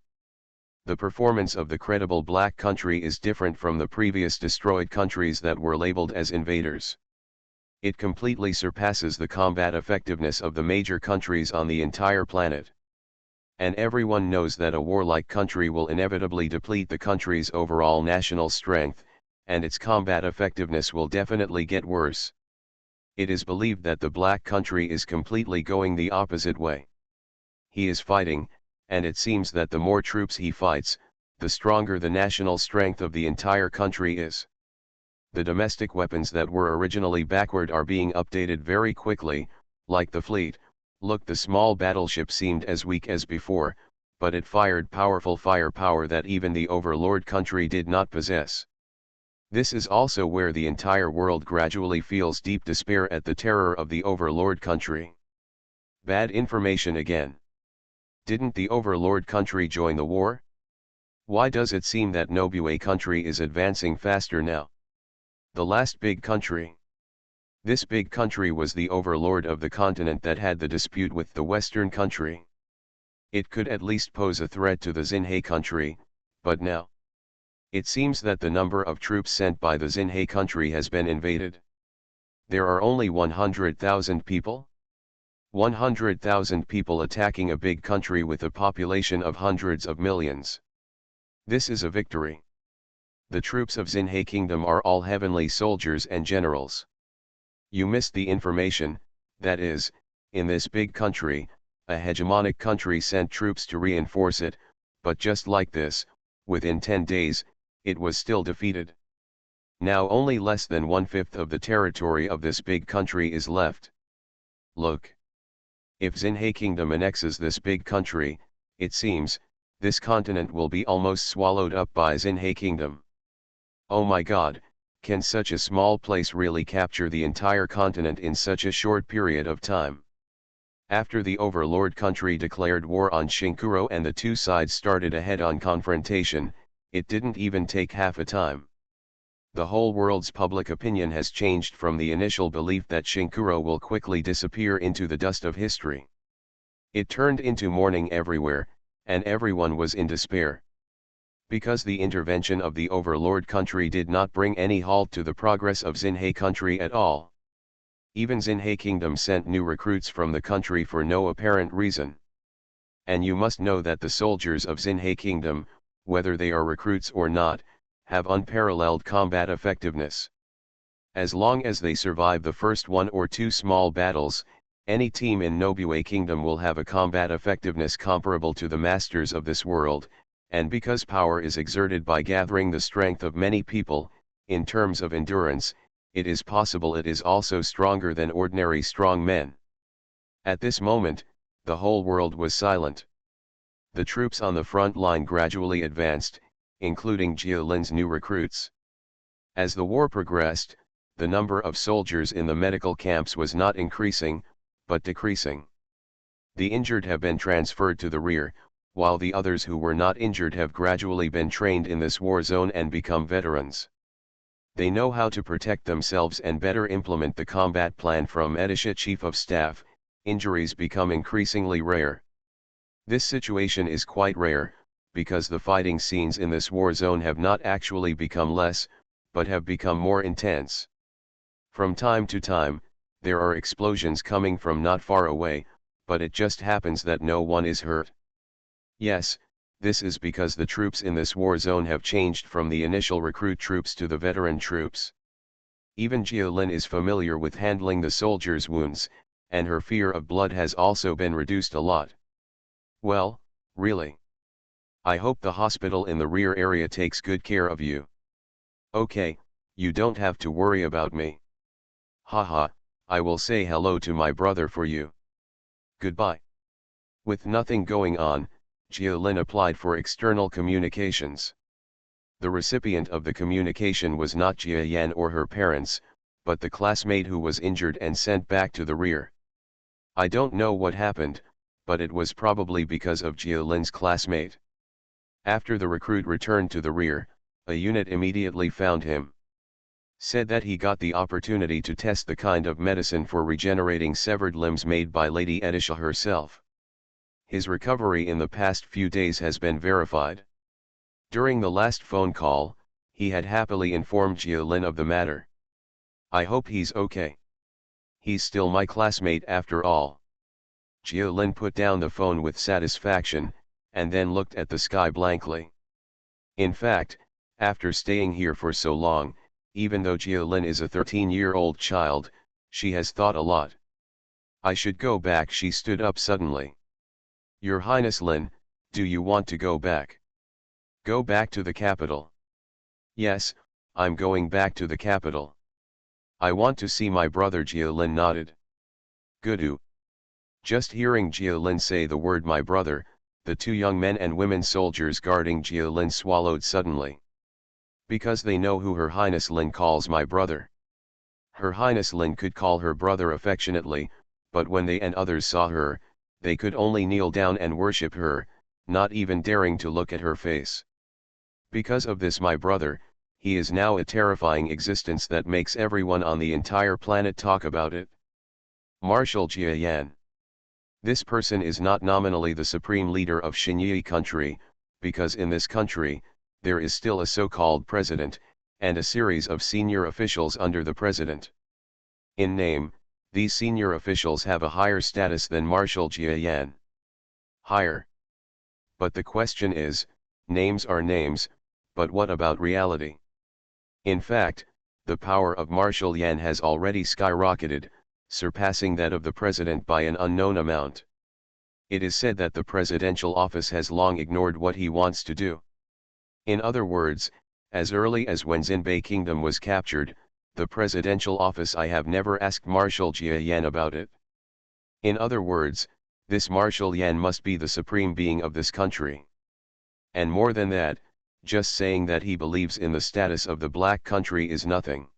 The performance of the credible black country is different from the previous destroyed countries that were labeled as invaders. It completely surpasses the combat effectiveness of the major countries on the entire planet. And everyone knows that a warlike country will inevitably deplete the country's overall national strength, and its combat effectiveness will definitely get worse. It is believed that the black country is completely going the opposite way. He is fighting, and it seems that the more troops he fights, the stronger the national strength of the entire country is. The domestic weapons that were originally backward are being updated very quickly, like the fleet. Look, the small battleship seemed as weak as before, but it fired powerful firepower that even the overlord country did not possess. This is also where the entire world gradually feels deep despair at the terror of the overlord country. Bad information again. Didn't the overlord country join the war? Why does it seem that Nobue country is advancing faster now? The last big country. This big country was the overlord of the continent that had the dispute with the western country. It could at least pose a threat to the Xinhai country, but now it seems that the number of troops sent by the Xinhai country has been invaded. There are only 100,000 people? 100,000 people attacking a big country with a population of hundreds of millions. This is a victory. The troops of Xinhai Kingdom are all heavenly soldiers and generals. You missed the information, that is, in this big country, a hegemonic country sent troops to reinforce it, but just like this, within 10 days, it was still defeated. Now only less than 1/5 of the territory of this big country is left. Look. If Xinhai Kingdom annexes this big country, it seems, this continent will be almost swallowed up by Xinhai Kingdom. Oh my God, can such a small place really capture the entire continent in such a short period of time? After the overlord country declared war on Shinkuro and the two sides started a head-on confrontation, it didn't even take half a time. The whole world's public opinion has changed from the initial belief that Shinkuro will quickly disappear into the dust of history. It turned into mourning everywhere, and everyone was in despair. Because the intervention of the overlord country did not bring any halt to the progress of Xinhai country at all. Even Xinhai Kingdom sent new recruits from the country for no apparent reason. And you must know that the soldiers of Xinhai Kingdom, whether they are recruits or not, have unparalleled combat effectiveness. As long as they survive the first 1 or 2 small battles, any team in Nobue Kingdom will have a combat effectiveness comparable to the masters of this world, and because power is exerted by gathering the strength of many people, in terms of endurance, it is possible it is also stronger than ordinary strong men. At this moment, the whole world was silent. The troops on the front line gradually advanced, including Jielin's new recruits. As the war progressed, the number of soldiers in the medical camps was not increasing, but decreasing. The injured have been transferred to the rear, while the others who were not injured have gradually been trained in this war zone and become veterans. They know how to protect themselves and better implement the combat plan from Edisha Chief of Staff. Injuries become increasingly rare. This situation is quite rare, because the fighting scenes in this war zone have not actually become less, but have become more intense. From time to time, there are explosions coming from not far away, but it just happens that no one is hurt. Yes, this is because the troops in this war zone have changed from the initial recruit troops to the veteran troops. Even Jiolin is familiar with handling the soldiers' wounds, and her fear of blood has also been reduced a lot. Well, really. I hope the hospital in the rear area takes good care of you. Okay, you don't have to worry about me. Haha, I will say hello to my brother for you. Goodbye. With nothing going on, Jiolin applied for external communications. The recipient of the communication was not Jia Yan or her parents, but the classmate who was injured and sent back to the rear. I don't know what happened, but it was probably because of Jiolin's classmate. After the recruit returned to the rear, a unit immediately found him. Said that he got the opportunity to test the kind of medicine for regenerating severed limbs made by Lady Edisha herself. His recovery in the past few days has been verified. During the last phone call, he had happily informed Jiolin of the matter. I hope he's okay. He's still my classmate after all. Jiolin put down the phone with satisfaction, and then looked at the sky blankly. In fact, after staying here for so long, even though Jiolin is a 13-year-old child, she has thought a lot. I should go back. She stood up suddenly. Your Highness Lin, do you want to go back? Go back to the capital? Yes, I'm going back to the capital. I want to see my brother. Jiolin nodded. Good. Just hearing Jiolin say the word my brother, the two young men and women soldiers guarding Jiolin swallowed suddenly. Because they know who Her Highness Lin calls my brother. Her Highness Lin could call her brother affectionately, but when they and others saw her, they could only kneel down and worship her, not even daring to look at her face. Because of this my brother, he is now a terrifying existence that makes everyone on the entire planet talk about it. Marshal Jia Yan. This person is not nominally the supreme leader of Xinyi country, because in this country, there is still a so-called president, and a series of senior officials under the president. In name, these senior officials have a higher status than Marshal Jia Yan. Higher. But the question is, names are names, but what about reality? In fact, the power of Marshal Yan has already skyrocketed, surpassing that of the president by an unknown amount. It is said that the presidential office has long ignored what he wants to do. In other words, as early as when Xinbei Kingdom was captured, the presidential office I have never asked Marshal Jia Yan about it. In other words, this Marshal Yan must be the supreme being of this country. And more than that, just saying that he believes in the status of the black country is nothing.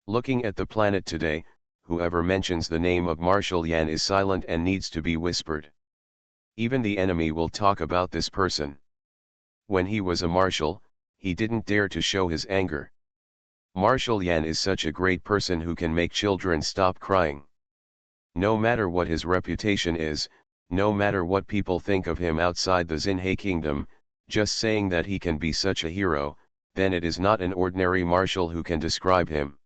Looking at the planet today, whoever mentions the name of Marshal Yan is silent and needs to be whispered. Even the enemy will talk about this person. When he was a marshal, he didn't dare to show his anger. Marshal Yan is such a great person who can make children stop crying. No matter what his reputation is, no matter what people think of him outside the Xinhe kingdom, just saying that he can be such a hero, then it is not an ordinary marshal who can describe him.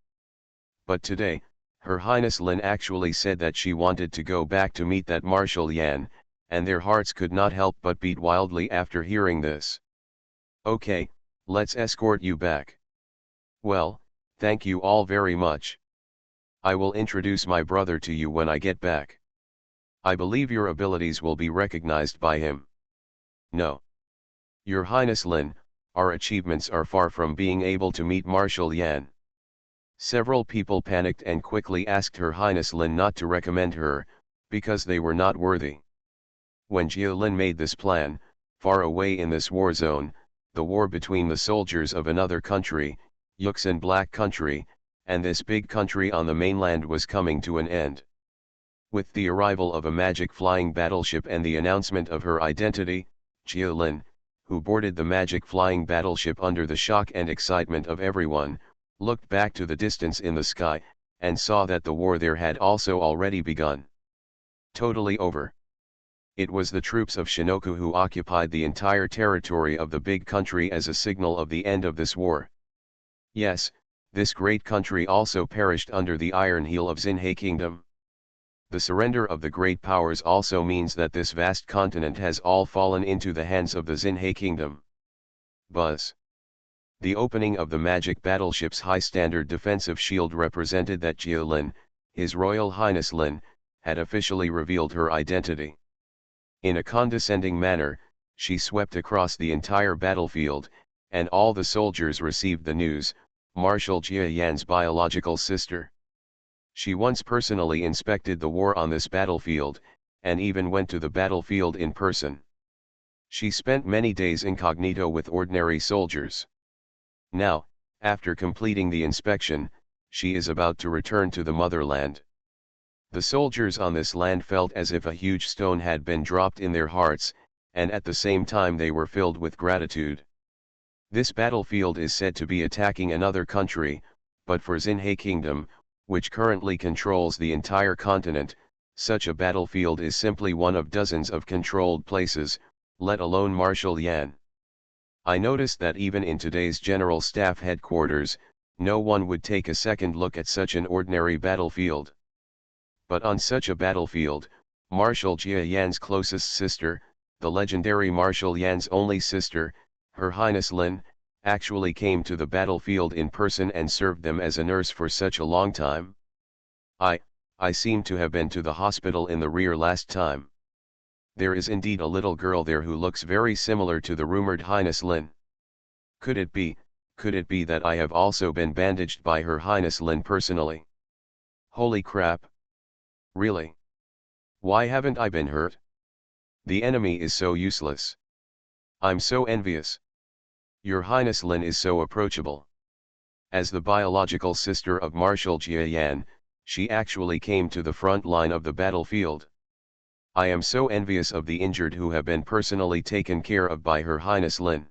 But today, Her Highness Lin actually said that she wanted to go back to meet that Marshal Yan, and their hearts could not help but beat wildly after hearing this. Okay, let's escort you back. Well, thank you all very much. I will introduce my brother to you when I get back. I believe your abilities will be recognized by him. No. Your Highness Lin, our achievements are far from being able to meet Marshal Yan. Several people panicked and quickly asked Her Highness Lin not to recommend her, because they were not worthy. When Jia Lin made this plan, far away in this war zone, the war between the soldiers of another country, Yuxin Black Country, and this big country on the mainland was coming to an end. With the arrival of a magic flying battleship and the announcement of her identity, Jia Lin, who boarded the magic flying battleship under the shock and excitement of everyone, looked back to the distance in the sky, and saw that the war there had also already begun. Totally over. It was the troops of Shinoku who occupied the entire territory of the big country as a signal of the end of this war. Yes, this great country also perished under the iron heel of Xinhe Kingdom. The surrender of the great powers also means that this vast continent has all fallen into the hands of the Xinhe Kingdom. Buzz. The opening of the magic battleship's high-standard defensive shield represented that Jia Lin, His Royal Highness Lin, had officially revealed her identity. In a condescending manner, she swept across the entire battlefield, and all the soldiers received the news, Marshal Jia Yan's biological sister. She once personally inspected the war on this battlefield, and even went to the battlefield in person. She spent many days incognito with ordinary soldiers. Now, after completing the inspection, she is about to return to the motherland. The soldiers on this land felt as if a huge stone had been dropped in their hearts, and at the same time they were filled with gratitude. This battlefield is said to be attacking another country, but for Xinhe Kingdom, which currently controls the entire continent, such a battlefield is simply one of dozens of controlled places, let alone Marshal Yan. I noticed that even in today's General Staff headquarters, no one would take a second look at such an ordinary battlefield. But on such a battlefield, Marshal Jia Yan's closest sister, the legendary Marshal Yan's only sister, Her Highness Lin, actually came to the battlefield in person and served them as a nurse for such a long time. I seem to have been to the hospital in the rear last time. There is indeed a little girl there who looks very similar to the rumored Highness Lin. Could it be that I have also been bandaged by Her Highness Lin personally? Holy crap! Really? Why haven't I been hurt? The enemy is so useless. I'm so envious. Your Highness Lin is so approachable. As the biological sister of Marshal Jia Yan, she actually came to the front line of the battlefield. I am so envious of the injured who have been personally taken care of by Her Highness Lin.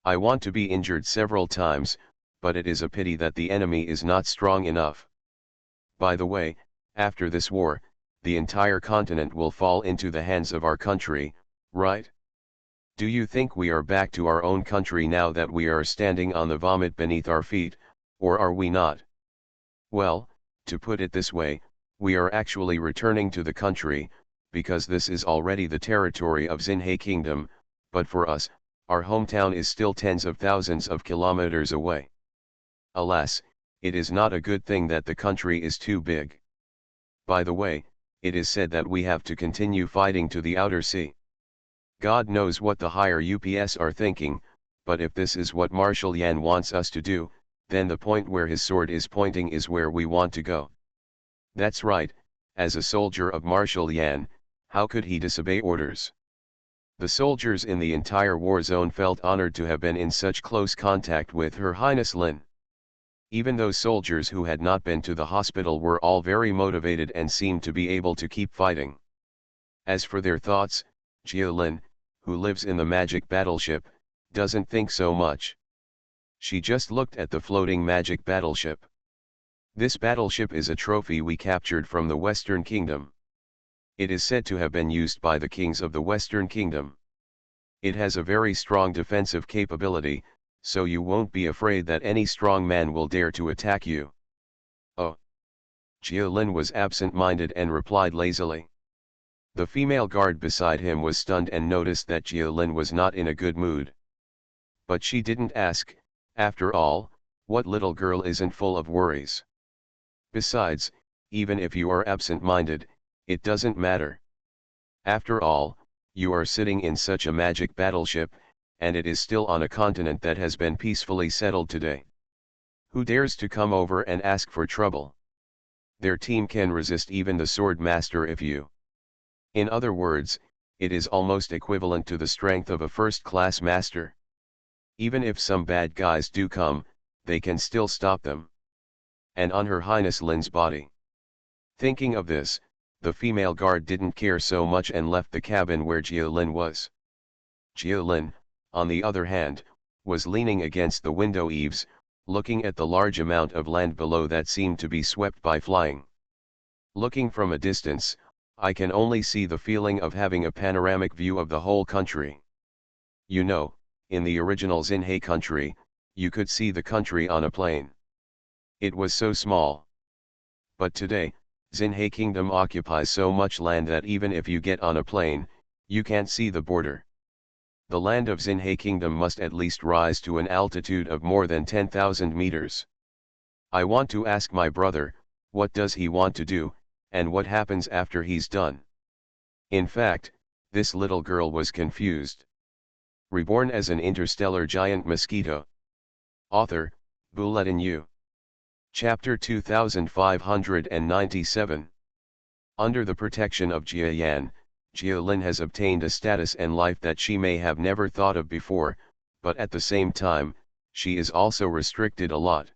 I want to be injured several times, but it is a pity that the enemy is not strong enough. By the way, after this war, the entire continent will fall into the hands of our country, right? Do you think we are back to our own country now that we are standing on the vomit beneath our feet, or are we not? Well, to put it this way, we are actually returning to the country, because this is already the territory of Xinhe Kingdom, but for us, our hometown is still tens of thousands of kilometers away. Alas, it is not a good thing that the country is too big. By the way, it is said that we have to continue fighting to the outer sea. God knows what the higher UPS are thinking, but if this is what Marshal Yan wants us to do, then the point where his sword is pointing is where we want to go. That's right, as a soldier of Marshal Yan, how could he disobey orders? The soldiers in the entire war zone felt honored to have been in such close contact with Her Highness Lin. Even those soldiers who had not been to the hospital were all very motivated and seemed to be able to keep fighting. As for their thoughts, Jia Lin, who lives in the magic battleship, doesn't think so much. She just looked at the floating magic battleship. This battleship is a trophy we captured from the Western Kingdom. It is said to have been used by the kings of the Western Kingdom. It has a very strong defensive capability, so you won't be afraid that any strong man will dare to attack you. Oh. Jia Lin was absent-minded and replied lazily. The female guard beside him was stunned and noticed that Jia Lin was not in a good mood. But she didn't ask, after all, what little girl isn't full of worries? Besides, even if you are absent-minded, it doesn't matter. After all, you are sitting in such a magic battleship, and it is still on a continent that has been peacefully settled today. Who dares to come over and ask for trouble? Their team can resist even the sword master if you. In other words, it is almost equivalent to the strength of a first-class master. Even if some bad guys do come, they can still stop them. And on Her Highness Lin's body. Thinking of this, the female guard didn't care so much and left the cabin where Jia Lin was. Jia Lin, on the other hand, was leaning against the window eaves, looking at the large amount of land below that seemed to be swept by flying. Looking from a distance, I can only see the feeling of having a panoramic view of the whole country. You know, in the original Xinhe country, you could see the country on a plane. It was so small. But today, Xinhe Kingdom occupies so much land that even if you get on a plane, you can't see the border. The land of Xinhe Kingdom must at least rise to an altitude of more than 10,000 meters. I want to ask my brother, what does he want to do, and what happens after he's done? In fact, this little girl was confused. Reborn as an interstellar giant mosquito. Author, Bulletin U. Chapter 2597. Under the protection of Jia Yan, Jia Lin has obtained a status and life that she may have never thought of before, but at the same time, she is also restricted a lot.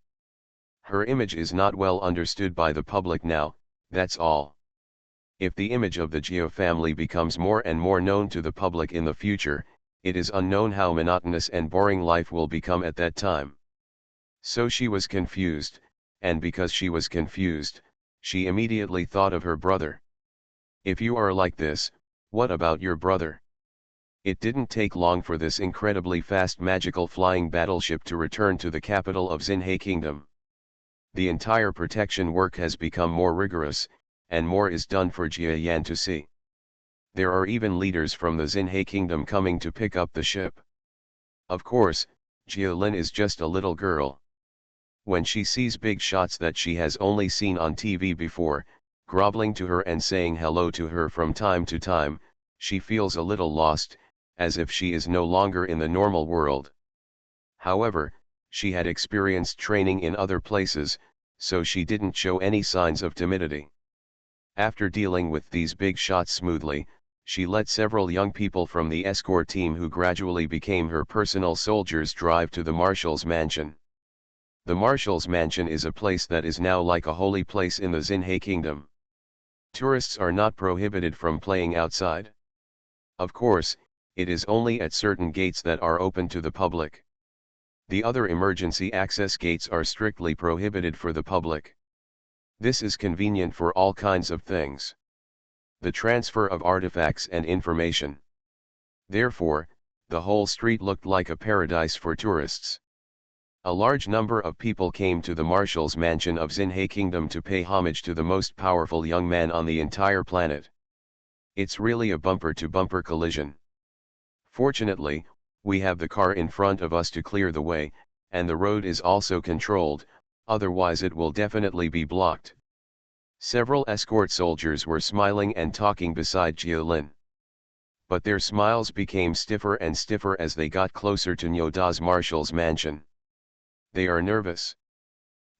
Her image is not well understood by the public now, that's all. If the image of the Jia family becomes more and more known to the public in the future, it is unknown how monotonous and boring life will become at that time. So she was confused, and because she was confused, she immediately thought of her brother. If you are like this, what about your brother? It didn't take long for this incredibly fast magical flying battleship to return to the capital of Xinhe Kingdom. The entire protection work has become more rigorous, and more is done for Jia Yan to see. There are even leaders from the Xinhe Kingdom coming to pick up the ship. Of course, Jia Lin is just a little girl. When she sees big shots that she has only seen on TV before, groveling to her and saying hello to her from time to time, she feels a little lost, as if she is no longer in the normal world. However, she had experienced training in other places, so she didn't show any signs of timidity. After dealing with these big shots smoothly, She let several young people from the escort team who gradually became her personal soldiers drive to the Marshal's mansion. The Marshal's mansion is a place that is now like a holy place in the Xinhai kingdom. Tourists are not prohibited from playing outside. Of course, it is only at certain gates that are open to the public. The other emergency access gates are strictly prohibited for the public. This is convenient for all kinds of things. The transfer of artifacts and information. Therefore, the whole street looked like a paradise for tourists. A large number of people came to the Marshal's mansion of Xinhai Kingdom to pay homage to the most powerful young man on the entire planet. It's really a bumper-to-bumper collision. Fortunately, we have the car in front of us to clear the way, and the road is also controlled, otherwise it will definitely be blocked. Several escort soldiers were smiling and talking beside Jialin. But their smiles became stiffer and stiffer as they got closer to Nyoda's Marshal's mansion. They are nervous.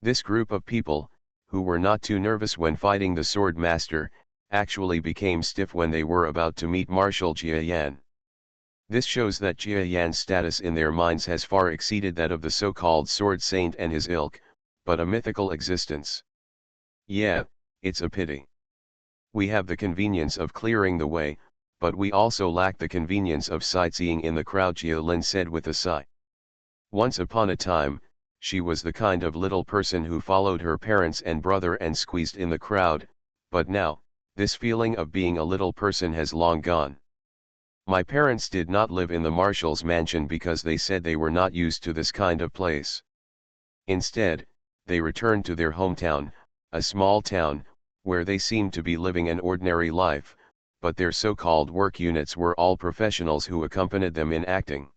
This group of people, who were not too nervous when fighting the Sword Master, actually became stiff when they were about to meet Marshal Jiayan. This shows that Jiayan's status in their minds has far exceeded that of the so-called Sword Saint and his ilk, but a mythical existence. Yeah, it's a pity. We have the convenience of clearing the way, but we also lack the convenience of sightseeing in the crowd, Jialin said with a sigh. Once upon a time, she was the kind of little person who followed her parents and brother and squeezed in the crowd, but now, this feeling of being a little person has long gone. My parents did not live in the Marshal's mansion because they said they were not used to this kind of place. Instead, they returned to their hometown, a small town, where they seemed to be living an ordinary life, but their so-called work units were all professionals who accompanied them in acting.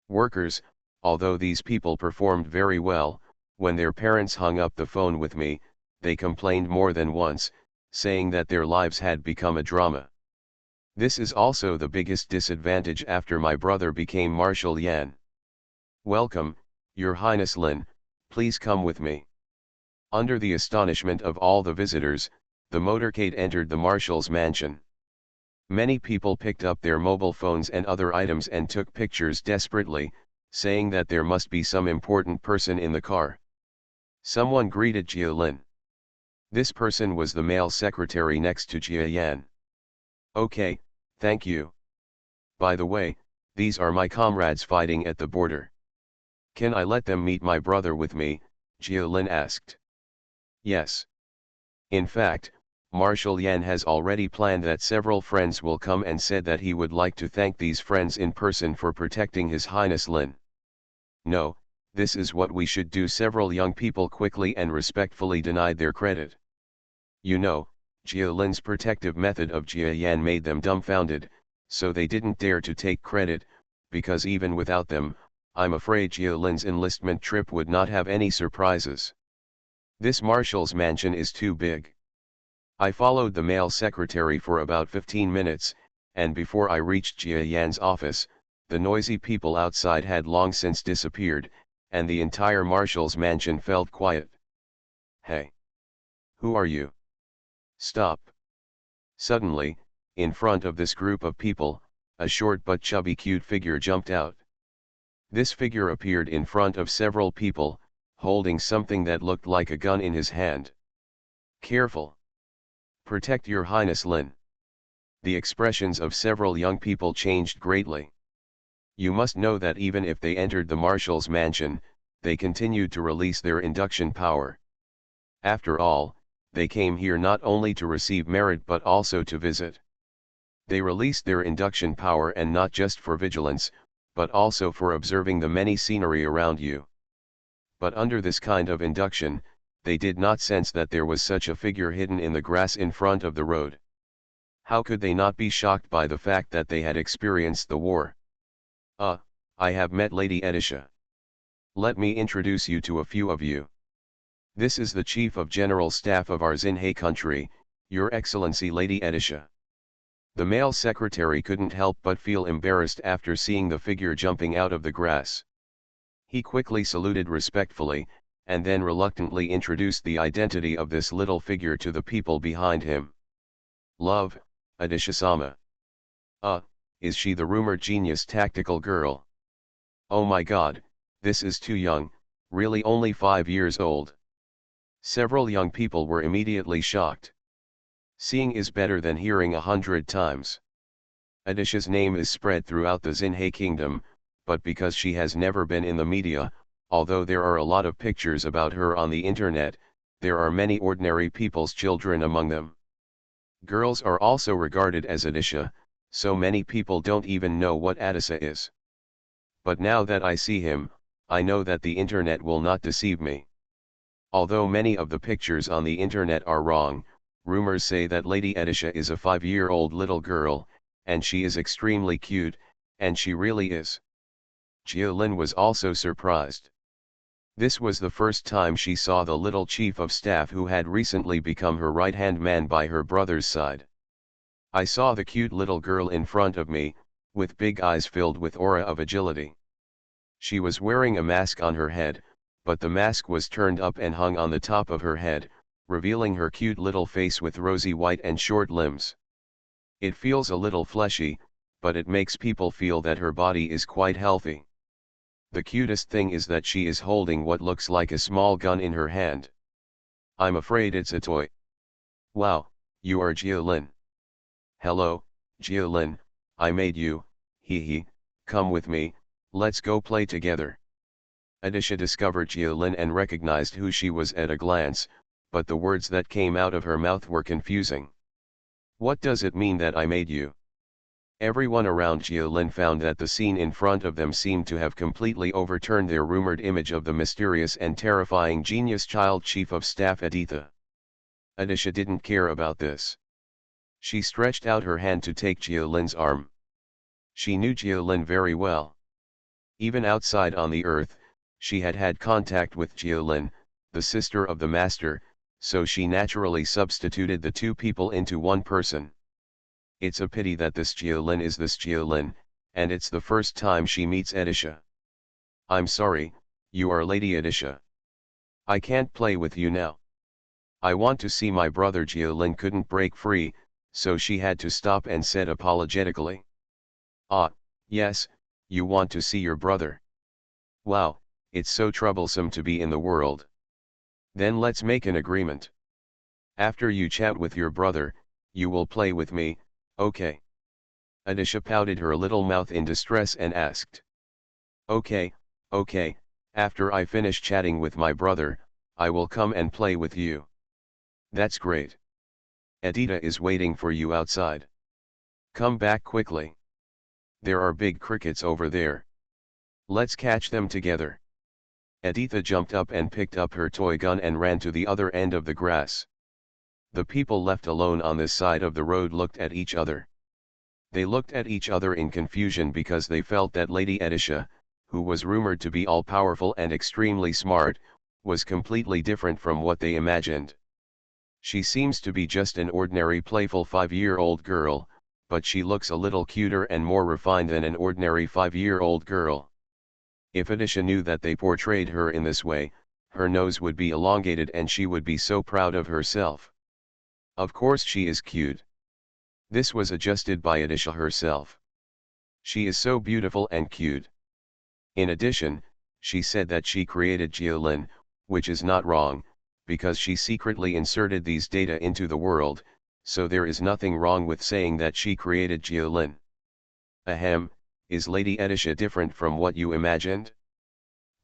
Workers, although these people performed very well, when their parents hung up the phone with me, they complained more than once, saying that their lives had become a drama. This is also the biggest disadvantage after my brother became Marshal Yan. Welcome, Your Highness Lin, please come with me. Under the astonishment of all the visitors, the motorcade entered the Marshal's mansion. Many people picked up their mobile phones and other items and took pictures desperately, saying that there must be some important person in the car. Someone greeted Jialin. This person was the male secretary next to Jiayan. Okay, thank you. By the way, these are my comrades fighting at the border. Can I let them meet my brother with me? Jialin asked. Yes. In fact, Marshal Yan has already planned that several friends will come and said that he would like to thank these friends in person for protecting His Highness Lin. No, this is what we should do. Several young people quickly and respectfully denied their credit. You know, Jialin's protective method of Jiayan made them dumbfounded, so they didn't dare to take credit, because even without them, I'm afraid Jialin's enlistment trip would not have any surprises. This Marshal's mansion is too big. I followed the male secretary for about 15 minutes, and before I reached Jiayan's office, the noisy people outside had long since disappeared, and the entire Marshal's mansion felt quiet. Hey! Who are you? Stop! Suddenly, in front of this group of people, a short but chubby cute figure jumped out. This figure appeared in front of several people, holding something that looked like a gun in his hand. Careful! Protect Your Highness Lin. The expressions of several young people changed greatly. You must know that even if they entered the Marshal's mansion, they continued to release their induction power. After all, they came here not only to receive merit but also to visit. They released their induction power, and not just for vigilance, but also for observing the many scenery around you. But under this kind of induction, they did not sense that there was such a figure hidden in the grass in front of the road. How could they not be shocked by the fact that they had experienced the war? I have met Lady Edisha. Let me introduce you to a few of you. This is the Chief of General Staff of our Xinhai country, Your Excellency Lady Edisha. The male secretary couldn't help but feel embarrassed after seeing the figure jumping out of the grass. He quickly saluted respectfully, and then reluctantly introduced the identity of this little figure to the people behind him. Love, Edisha-sama. Uh, is she the rumored genius tactical girl? Oh my god, this is too young, really only 5 years old. Several young people were immediately shocked. Seeing is better than hearing 100 times. Adisha's name is spread throughout the Xinhai kingdom, but because she has never been in the media, although there are a lot of pictures about her on the internet, there are many ordinary people's children among them. Girls are also regarded as Adisha, so many people don't even know what Adisa is. But now that I see him, I know that the internet will not deceive me. Although many of the pictures on the internet are wrong, rumors say that Lady Adisha is a 5-year-old little girl, and she is extremely cute, and she really is. Jialin was also surprised. This was the first time she saw the little chief of staff who had recently become her right-hand man by her brother's side. I saw the cute little girl in front of me, with big eyes filled with aura of agility. She was wearing a mask on her head, but the mask was turned up and hung on the top of her head, revealing her cute little face with rosy white and short limbs. It feels a little fleshy, but it makes people feel that her body is quite healthy. The cutest thing is that she is holding what looks like a small gun in her hand. I'm afraid it's a toy. Wow, you are Jialin. Hello, Jialin, I made you, hee, come with me, let's go play together. Adisha discovered Jialin and recognized who she was at a glance, but the words that came out of her mouth were confusing. What does it mean that I made you? Everyone around Jialin found that the scene in front of them seemed to have completely overturned their rumored image of the mysterious and terrifying genius child chief of staff Aditha. Adisha didn't care about this. She stretched out her hand to take Jialin's arm. She knew Jialin very well. Even outside on the earth, she had had contact with Jialin, the sister of the master, so she naturally substituted the two people into one person. It's a pity that this Jialin is this Jialin, and it's the first time she meets Adisha. I'm sorry, you are Lady Adisha. I can't play with you now. I want to see my brother. Jialin couldn't break free, so she had to stop and said apologetically. Ah, yes, you want to see your brother. Wow, it's so troublesome to be in the world. Then let's make an agreement. After you chat with your brother, you will play with me, okay? Adisha pouted her little mouth in distress and asked. Okay, after I finish chatting with my brother, I will come and play with you. That's great. Aditya is waiting for you outside. Come back quickly. There are big crickets over there. Let's catch them together. Aditya jumped up and picked up her toy gun and ran to the other end of the grass. The people left alone on this side of the road looked at each other. They looked at each other in confusion because they felt that Lady Adisha, who was rumored to be all-powerful and extremely smart, was completely different from what they imagined. She seems to be just an ordinary playful 5-year-old girl, but she looks a little cuter and more refined than an ordinary 5-year-old girl. If Adisha knew that they portrayed her in this way, her nose would be elongated and she would be so proud of herself. Of course she is cute. This was adjusted by Adisha herself. She is so beautiful and cute. In addition, she said that she created Jialin, which is not wrong, because she secretly inserted these data into the world, so there is nothing wrong with saying that she created Jialin. Ahem, is Lady Adisha different from what you imagined?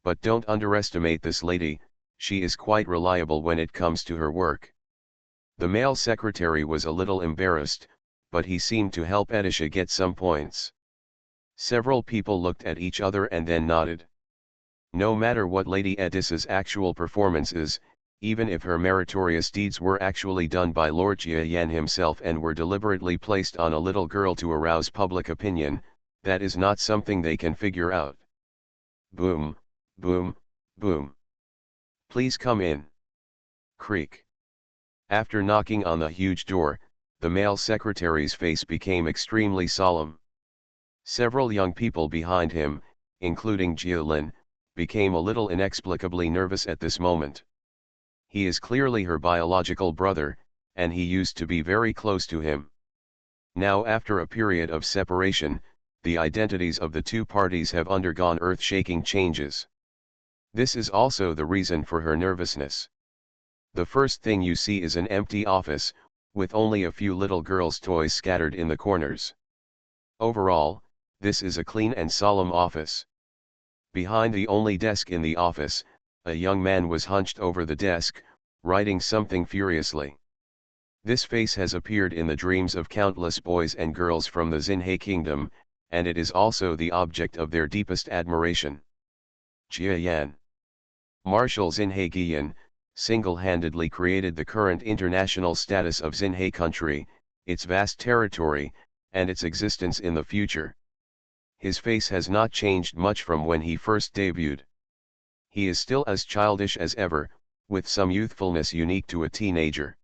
But don't underestimate this lady, she is quite reliable when it comes to her work. The male secretary was a little embarrassed, but he seemed to help Adisha get some points. Several people looked at each other and then nodded. No matter what Lady Adisha's actual performance is, even if her meritorious deeds were actually done by Lord Jiayan himself and were deliberately placed on a little girl to arouse public opinion, that is not something they can figure out. Boom, boom, boom. Please come in. Creak. After knocking on the huge door, the male secretary's face became extremely solemn. Several young people behind him, including Jialin, became a little inexplicably nervous at this moment. He is clearly her biological brother, and he used to be very close to him. Now after a period of separation, the identities of the two parties have undergone earth-shaking changes. This is also the reason for her nervousness. The first thing you see is an empty office, with only a few little girls' toys scattered in the corners. Overall, this is a clean and solemn office. Behind the only desk in the office, a young man was hunched over the desk, writing something furiously. This face has appeared in the dreams of countless boys and girls from the Xinhe kingdom, and it is also the object of their deepest admiration. Jia Yan. Marshal Xinhe Guiyan, single-handedly created the current international status of Xinhe country, its vast territory, and its existence in the future. His face has not changed much from when he first debuted. He is still as childish as ever, with some youthfulness unique to a teenager.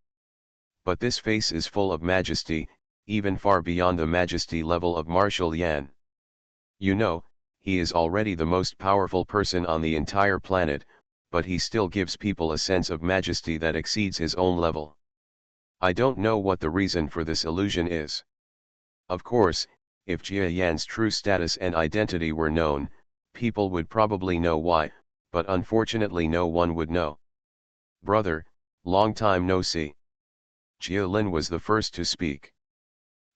But this face is full of majesty, even far beyond the majesty level of Marshal Yan. You know, he is already the most powerful person on the entire planet, but he still gives people a sense of majesty that exceeds his own level. I don't know what the reason for this illusion is. Of course, if Jia Yan's true status and identity were known, people would probably know why, but unfortunately no one would know. Brother, long time no see. Jia Lin was the first to speak.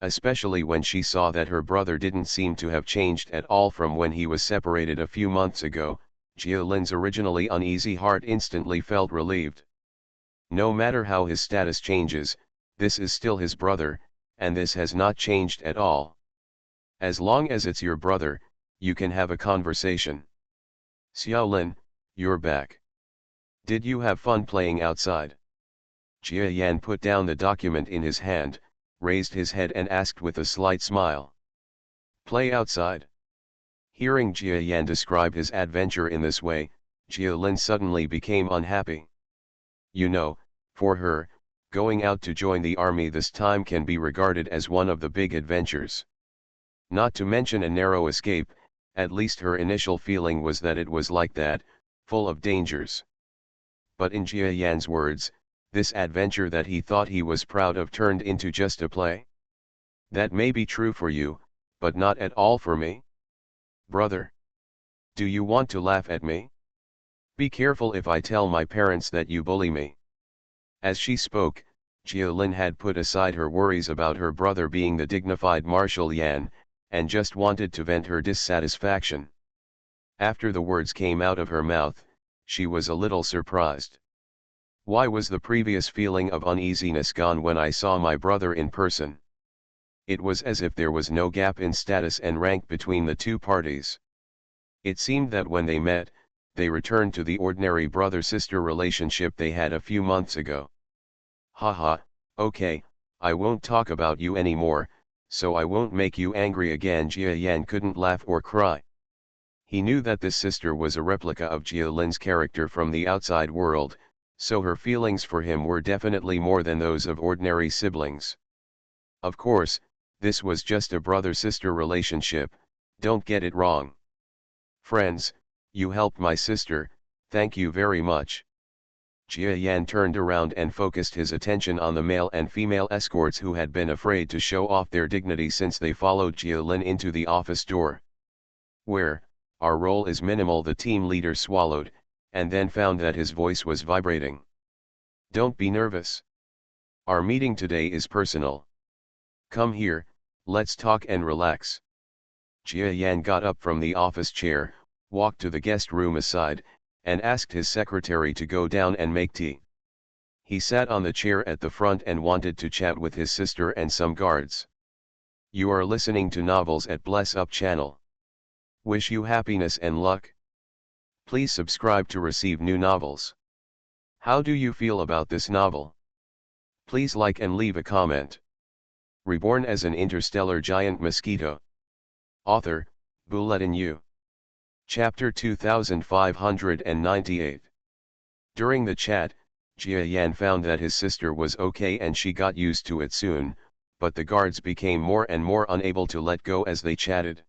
Especially when she saw that her brother didn't seem to have changed at all from when he was separated a few months ago, Jia Lin's originally uneasy heart instantly felt relieved. No matter how his status changes, this is still his brother, and this has not changed at all. As long as it's your brother, you can have a conversation. Xiao Lin, you're back. Did you have fun playing outside? Jia Yan put down the document in his hand, raised his head and asked with a slight smile. Play outside? Hearing Jia Yan describe his adventure in this way, Jia Lin suddenly became unhappy. You know, for her, going out to join the army this time can be regarded as one of the big adventures. Not to mention a narrow escape, at least her initial feeling was that it was like that, full of dangers. But in Jia Yan's words, this adventure that he thought he was proud of turned into just a play. That may be true for you, but not at all for me. Brother. Do you want to laugh at me? Be careful if I tell my parents that you bully me. As she spoke, Jia Lin had put aside her worries about her brother being the dignified Marshal Yan, and just wanted to vent her dissatisfaction. After the words came out of her mouth, she was a little surprised. Why was the previous feeling of uneasiness gone when I saw my brother in person? It was as if there was no gap in status and rank between the two parties. It seemed that when they met, they returned to the ordinary brother-sister relationship they had a few months ago. Haha, okay, I won't talk about you anymore, so I won't make you angry again. Jia Yan couldn't laugh or cry. He knew that this sister was a replica of Jia Lin's character from the outside world, so her feelings for him were definitely more than those of ordinary siblings. Of course, this was just a brother-sister relationship, don't get it wrong. Friends, you helped my sister, thank you very much. Jia Yan turned around and focused his attention on the male and female escorts who had been afraid to show off their dignity since they followed Jia Lin into the office door. Where, our role is minimal, the team leader swallowed, and then found that his voice was vibrating. Don't be nervous. Our meeting today is personal. Come here, let's talk and relax. Jia Yan got up from the office chair, walked to the guest room aside, and asked his secretary to go down and make tea. He sat on the chair at the front and wanted to chat with his sister and some guards. You are listening to Novels at Bless Up channel. Wish you happiness and luck. Please subscribe to receive new novels. How do you feel about this novel? Please like and leave a comment. Reborn as an interstellar giant mosquito. Author, Bulletin U. Chapter 2598. During the chat, Jia Yan found that his sister was okay and she got used to it soon, but the guards became more and more unable to let go as they chatted.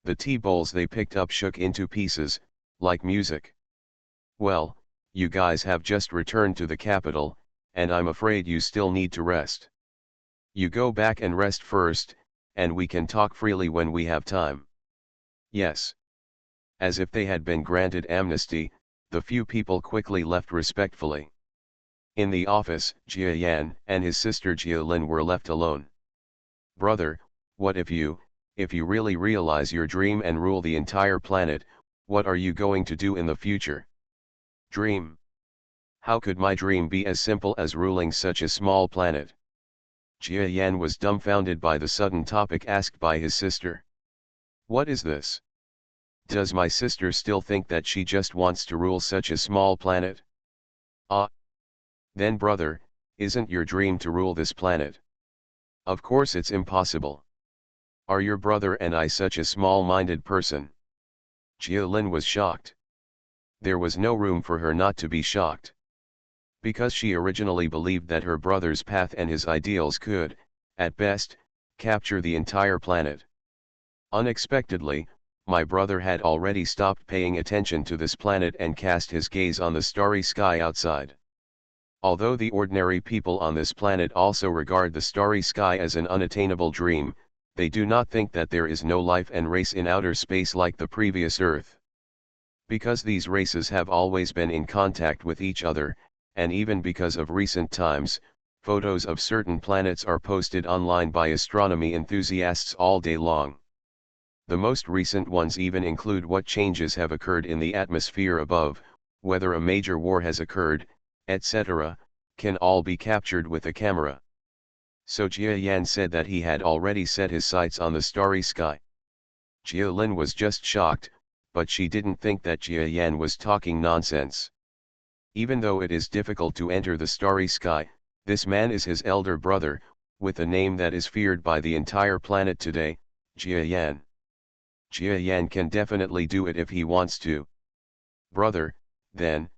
The tea bowls they picked up shook into pieces, like music. Well, you guys have just returned to the capital, and I'm afraid you still need to rest. You go back and rest first, and we can talk freely when we have time. Yes. As if they had been granted amnesty, the few people quickly left respectfully. In the office, Jia Yan and his sister Jia Lin were left alone. Brother, what if you really realize your dream and rule the entire planet, what are you going to do in the future? Dream? How could my dream be as simple as ruling such a small planet? Jia Yan was dumbfounded by the sudden topic asked by his sister. What is this? Does my sister still think that she just wants to rule such a small planet? Ah. Then brother, isn't your dream to rule this planet? Of course it's impossible. Are your brother and I such a small-minded person? Jia Lin was shocked. There was no room for her not to be shocked. Because she originally believed that her brother's path and his ideals could, at best, capture the entire planet. Unexpectedly, my brother had already stopped paying attention to this planet and cast his gaze on the starry sky outside. Although the ordinary people on this planet also regard the starry sky as an unattainable dream, they do not think that there is no life and race in outer space like the previous Earth. Because these races have always been in contact with each other, and even because of recent times, photos of certain planets are posted online by astronomy enthusiasts all day long. The most recent ones even include what changes have occurred in the atmosphere above, whether a major war has occurred, etc., can all be captured with a camera. So Jia Yan said that he had already set his sights on the starry sky. Jia Lin was just shocked, but she didn't think that Jia Yan was talking nonsense. Even though it is difficult to enter the starry sky, this man is his elder brother, with a name that is feared by the entire planet today, Jia Yan. Jia Yan can definitely do it if he wants to. Brother, then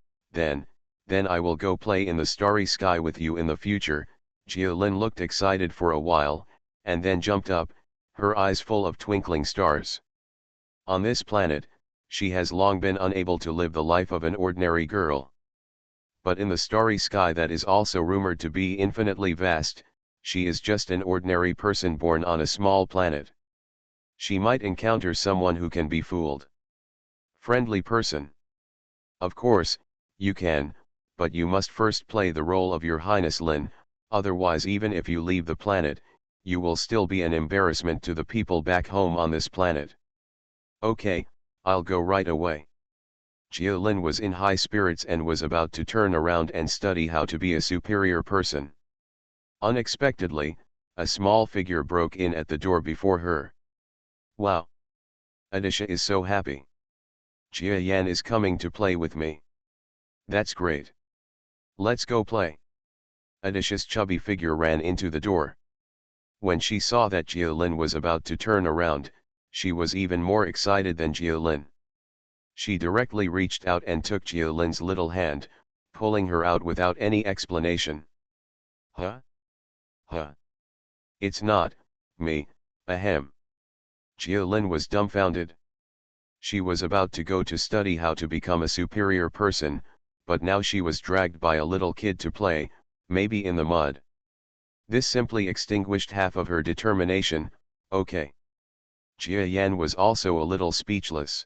I will go play in the starry sky with you in the future. Jia Lin looked excited for a while, and then jumped up, her eyes full of twinkling stars. On this planet, she has long been unable to live the life of an ordinary girl. But in the starry sky that is also rumored to be infinitely vast, she is just an ordinary person born on a small planet. She might encounter someone who can be fooled. Friendly person. Of course, you can, but you must first play the role of your Highness Lin, otherwise even if you leave the planet, you will still be an embarrassment to the people back home on this planet. Okay, I'll go right away. Jia Lin was in high spirits and was about to turn around and study how to be a superior person. Unexpectedly, a small figure broke in at the door before her. Wow! Adisha is so happy. Jia Yan is coming to play with me. That's great. Let's go play. Adisha's chubby figure ran into the door. When she saw that Jia Lin was about to turn around, she was even more excited than Jia Lin. She directly reached out and took Jia Lin's little hand, pulling her out without any explanation. Huh? Huh? It's not me, ahem. Jia Lin was dumbfounded. She was about to go to study how to become a superior person, but now she was dragged by a little kid to play, maybe in the mud. This simply extinguished half of her determination. Okay. Jia Yan was also a little speechless.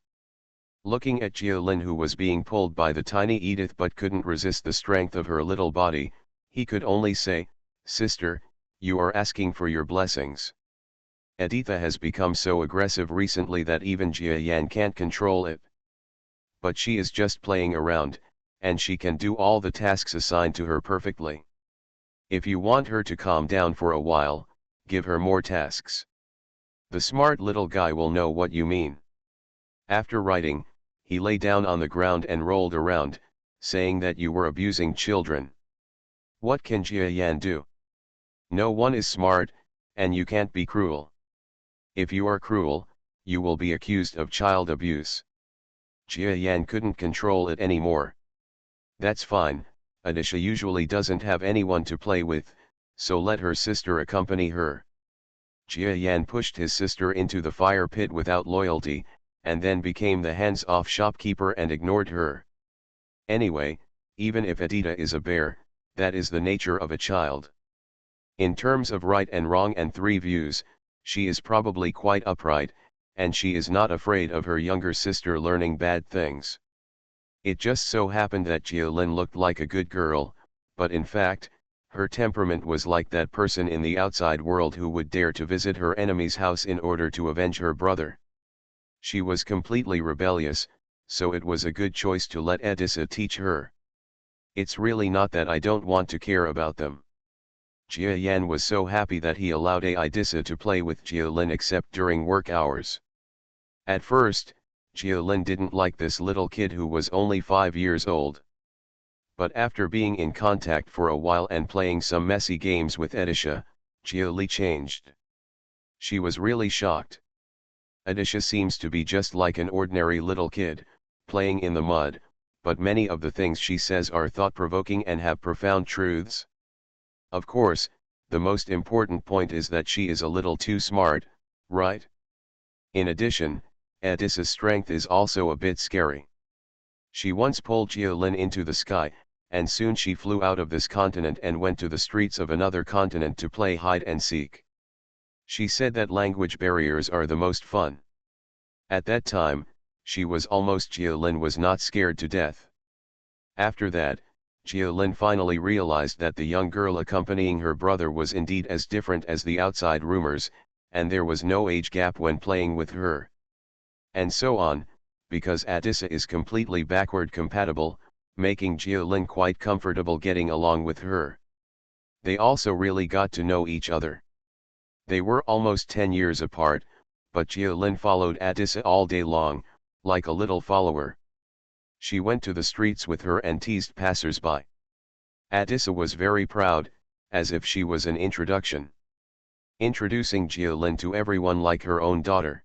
Looking at Jia Lin, who was being pulled by the tiny Edith but couldn't resist the strength of her little body, he could only say, "Sister, you are asking for your blessings." Editha has become so aggressive recently that even Jia Yan can't control it. But she is just playing around, and she can do all the tasks assigned to her perfectly. If you want her to calm down for a while, give her more tasks. The smart little guy will know what you mean. After writing, he lay down on the ground and rolled around, saying that you were abusing children. What can Jia Yan do? No one is smart, and you can't be cruel. If you are cruel, you will be accused of child abuse. Jia Yan couldn't control it anymore. That's fine, Adisha usually doesn't have anyone to play with, so let her sister accompany her. Jia Yan pushed his sister into the fire pit without loyalty, and then became the hands-off shopkeeper and ignored her. Anyway, even if Edita is a bear, that is the nature of a child. In terms of right and wrong and three views, she is probably quite upright, and she is not afraid of her younger sister learning bad things. It just so happened that Jialin looked like a good girl, but in fact, her temperament was like that person in the outside world who would dare to visit her enemy's house in order to avenge her brother. She was completely rebellious, so it was a good choice to let Edissa teach her. It's really not that I don't want to care about them. Jia Yan was so happy that he allowed Edissa to play with Jialin except during work hours. At first, Jialin didn't like this little kid who was only 5 years old. But after being in contact for a while and playing some messy games with Edissa, Jiali changed. She was really shocked. Edissa seems to be just like an ordinary little kid, playing in the mud, but many of the things she says are thought-provoking and have profound truths. Of course, the most important point is that she is a little too smart, right? In addition, Edissa's strength is also a bit scary. She once pulled Jialin into the sky, and soon she flew out of this continent and went to the streets of another continent to play hide and seek. She said that language barriers are the most fun. At that time, Jialin was not scared to death. After that, Jialin finally realized that the young girl accompanying her brother was indeed as different as the outside rumors, and there was no age gap when playing with her. And so on, because Edissa is completely backward compatible, making Jialin quite comfortable getting along with her. They also really got to know each other. They were almost 10 years apart, but Jialin followed Edissa all day long, like a little follower. She went to the streets with her and teased passers-by. Edissa was very proud, as if she was an introduction. Introducing Jialin to everyone like her own daughter.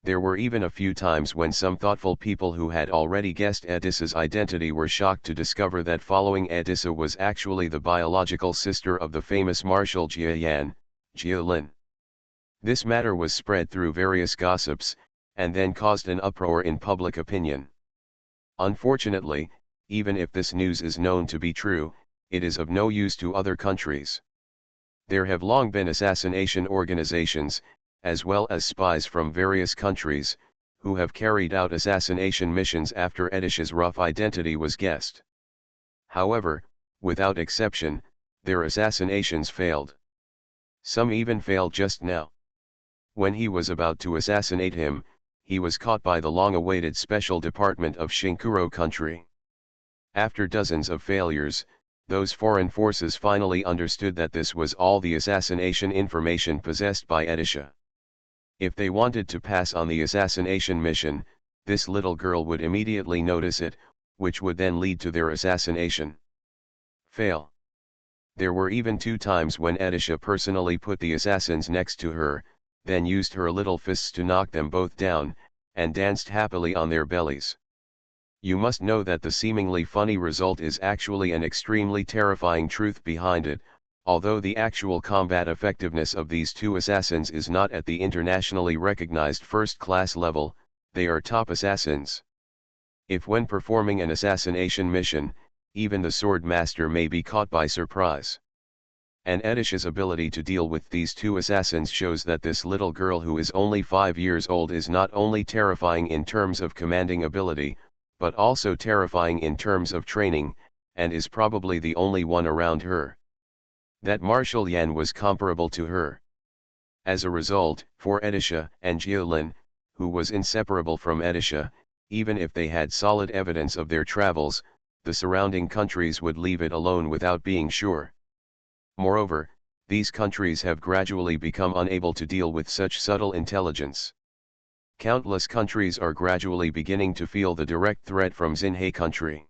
There were even a few times when some thoughtful people who had already guessed Edissa's identity were shocked to discover that following Edissa was actually the biological sister of the famous Marshal Jia Yan, Jialin. This matter was spread through various gossips, and then caused an uproar in public opinion. Unfortunately, even if this news is known to be true, it is of no use to other countries. There have long been assassination organizations, as well as spies from various countries, who have carried out assassination missions after Edissa's rough identity was guessed. However, without exception, their assassinations failed. Some even failed just now. When he was about to assassinate him, he was caught by the long-awaited Special Department of Shinkuro country. After dozens of failures, those foreign forces finally understood that this was all the assassination information possessed by Edissa. If they wanted to pass on the assassination mission, this little girl would immediately notice it, which would then lead to their assassination. Fail. There were even 2 times when Edissa personally put the assassins next to her, then used her little fists to knock them both down, and danced happily on their bellies. You must know that the seemingly funny result is actually an extremely terrifying truth behind it. Although the actual combat effectiveness of these 2 assassins is not at the internationally recognized first-class level, they are top assassins. If when performing an assassination mission, even the sword master may be caught by surprise. And Edissa's ability to deal with these 2 assassins shows that this little girl who is only 5 years old is not only terrifying in terms of commanding ability, but also terrifying in terms of training, and is probably the only one around her. That Marshal Yan was comparable to her. As a result, for Edissa and Jialin, who was inseparable from Edissa, even if they had solid evidence of their travels, the surrounding countries would leave it alone without being sure. Moreover, these countries have gradually become unable to deal with such subtle intelligence. Countless countries are gradually beginning to feel the direct threat from Xinhe country.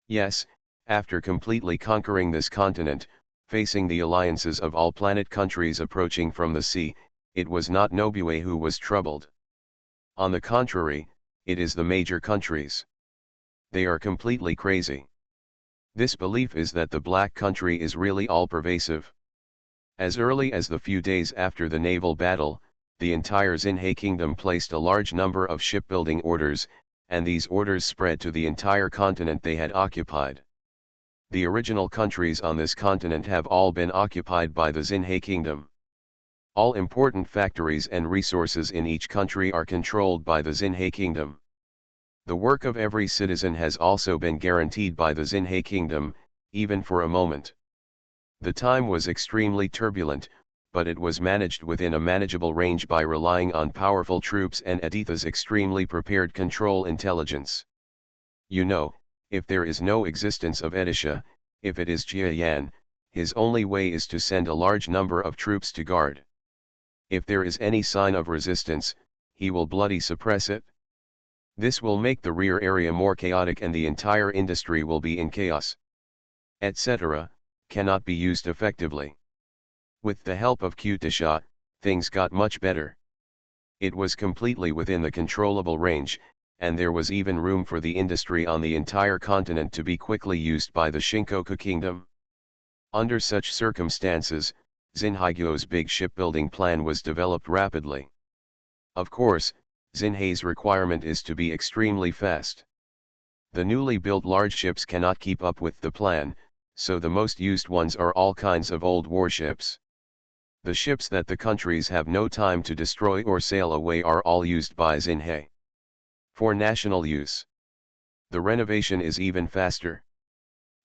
Yes, after completely conquering this continent, facing the alliances of all planet countries approaching from the sea, it was not Nobue who was troubled. On the contrary, it is the major countries. They are completely crazy. This belief is that the Black Country is really all-pervasive. As early as the few days after the naval battle, the entire Xinhe kingdom placed a large number of shipbuilding orders, and these orders spread to the entire continent they had occupied. The original countries on this continent have all been occupied by the Xinhe kingdom. All important factories and resources in each country are controlled by the Xinhe kingdom. The work of every citizen has also been guaranteed by the Xinhe kingdom, even for a moment. The time was extremely turbulent, but it was managed within a manageable range by relying on powerful troops and Aditha's extremely prepared control intelligence. You know, if there is no existence of Edisha, if it is Jia Yan, his only way is to send a large number of troops to guard. If there is any sign of resistance, he will bloody suppress it. This will make the rear area more chaotic and the entire industry will be in chaos, etc., cannot be used effectively. With the help of Kutisha, things got much better. It was completely within the controllable range, and there was even room for the industry on the entire continent to be quickly used by the Shinkoku kingdom. Under such circumstances, Xinhaigo's big shipbuilding plan was developed rapidly. Of course, Xinhe's requirement is to be extremely fast. The newly built large ships cannot keep up with the plan, so the most used ones are all kinds of old warships. The ships that the countries have no time to destroy or sail away are all used by Xinhe for national use. The renovation is even faster.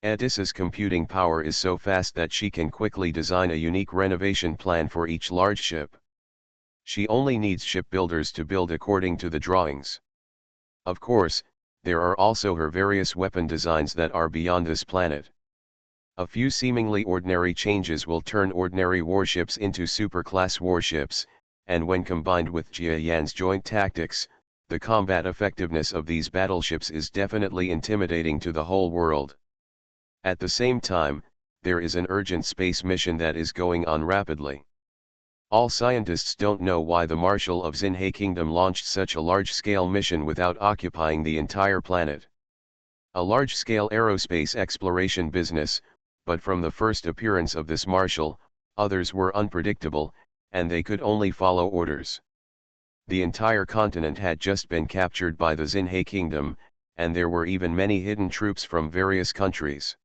Edissa's computing power is so fast that she can quickly design a unique renovation plan for each large ship. She only needs shipbuilders to build according to the drawings. Of course, there are also her various weapon designs that are beyond this planet. A few seemingly ordinary changes will turn ordinary warships into super-class warships, and when combined with Jia Yan's joint tactics, the combat effectiveness of these battleships is definitely intimidating to the whole world. At the same time, there is an urgent space mission that is going on rapidly. All scientists don't know why the Marshal of Xinhe Kingdom launched such a large-scale mission without occupying the entire planet. A large-scale aerospace exploration business, but from the first appearance of this Marshal, others were unpredictable, and they could only follow orders. The entire continent had just been captured by the Xinhe Kingdom, and there were even many hidden troops from various countries.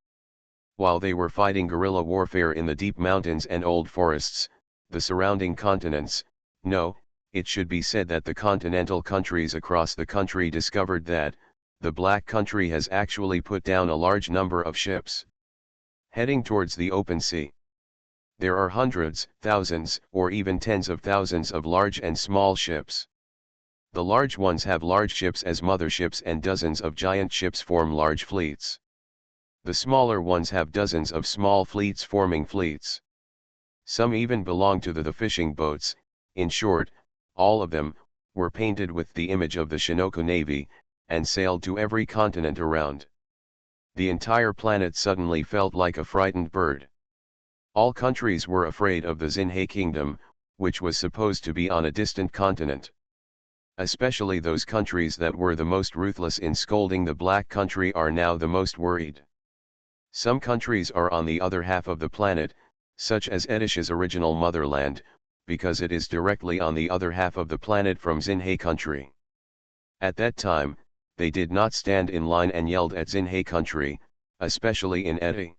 While they were fighting guerrilla warfare in the deep mountains and old forests, the surrounding continents, no, it should be said that the continental countries across the country discovered that, the Black Country has actually put down a large number of ships heading towards the open sea. There are hundreds, thousands, or even tens of thousands of large and small ships. The large ones have large ships as motherships and dozens of giant ships form large fleets. The smaller ones have dozens of small fleets forming fleets. Some even belong to the fishing boats. In short, all of them were painted with the image of the Shinoku Navy, and sailed to every continent around. The entire planet suddenly felt like a frightened bird. All countries were afraid of the Xinhe Kingdom, which was supposed to be on a distant continent. Especially those countries that were the most ruthless in scolding the Black Country are now the most worried. Some countries are on the other half of the planet, such as Edisha's original motherland, because it is directly on the other half of the planet from Xinhe Country. At that time, they did not stand in line and yelled at Xinhe Country, especially in Edi.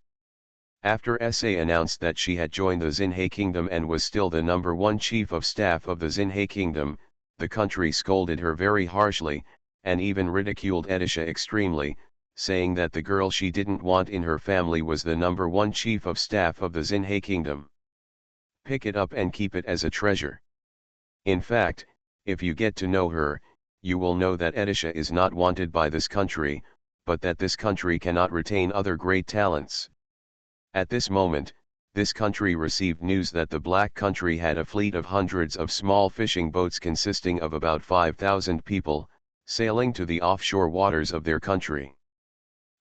After Sa announced that she had joined the Xinhe Kingdom and was still the #1 chief of staff of the Xinhe Kingdom, the country scolded her very harshly, and even ridiculed Edisha extremely, saying that the girl she didn't want in her family was the #1 chief of staff of the Xinhe Kingdom. Pick it up and keep it as a treasure. In fact, if you get to know her, you will know that Edisha is not wanted by this country, but that this country cannot retain other great talents. At this moment, this country received news that the Black Country had a fleet of hundreds of small fishing boats consisting of about 5,000 people, sailing to the offshore waters of their country.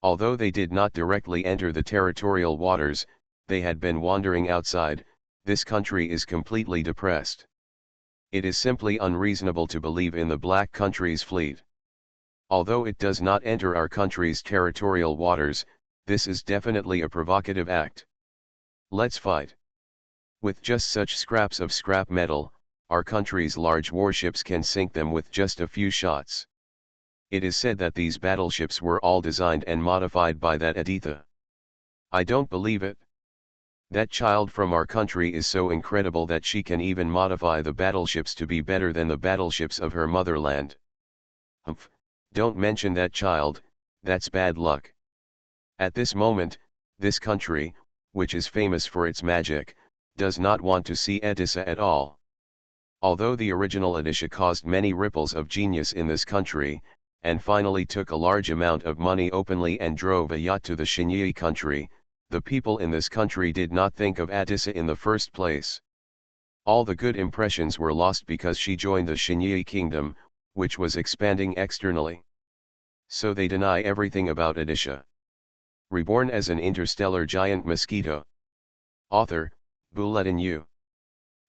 Although they did not directly enter the territorial waters, they had been wandering outside. This country is completely depressed. It is simply unreasonable to believe in the Black Country's fleet. Although it does not enter our country's territorial waters, this is definitely a provocative act. Let's fight. With just such scraps of scrap metal, our country's large warships can sink them with just a few shots. It is said that these battleships were all designed and modified by that Aditha. I don't believe it. That child from our country is so incredible that she can even modify the battleships to be better than the battleships of her motherland. Humph, don't mention that child, that's bad luck. At this moment, this country, which is famous for its magic, does not want to see Edessa at all. Although the original Edessa caused many ripples of genius in this country, and finally took a large amount of money openly and drove a yacht to the Shinyi country, the people in this country did not think of Edessa in the first place. All the good impressions were lost because she joined the Shinyi kingdom, which was expanding externally. So they deny everything about Edessa. Reborn as an interstellar giant mosquito. Author, Bulletin U.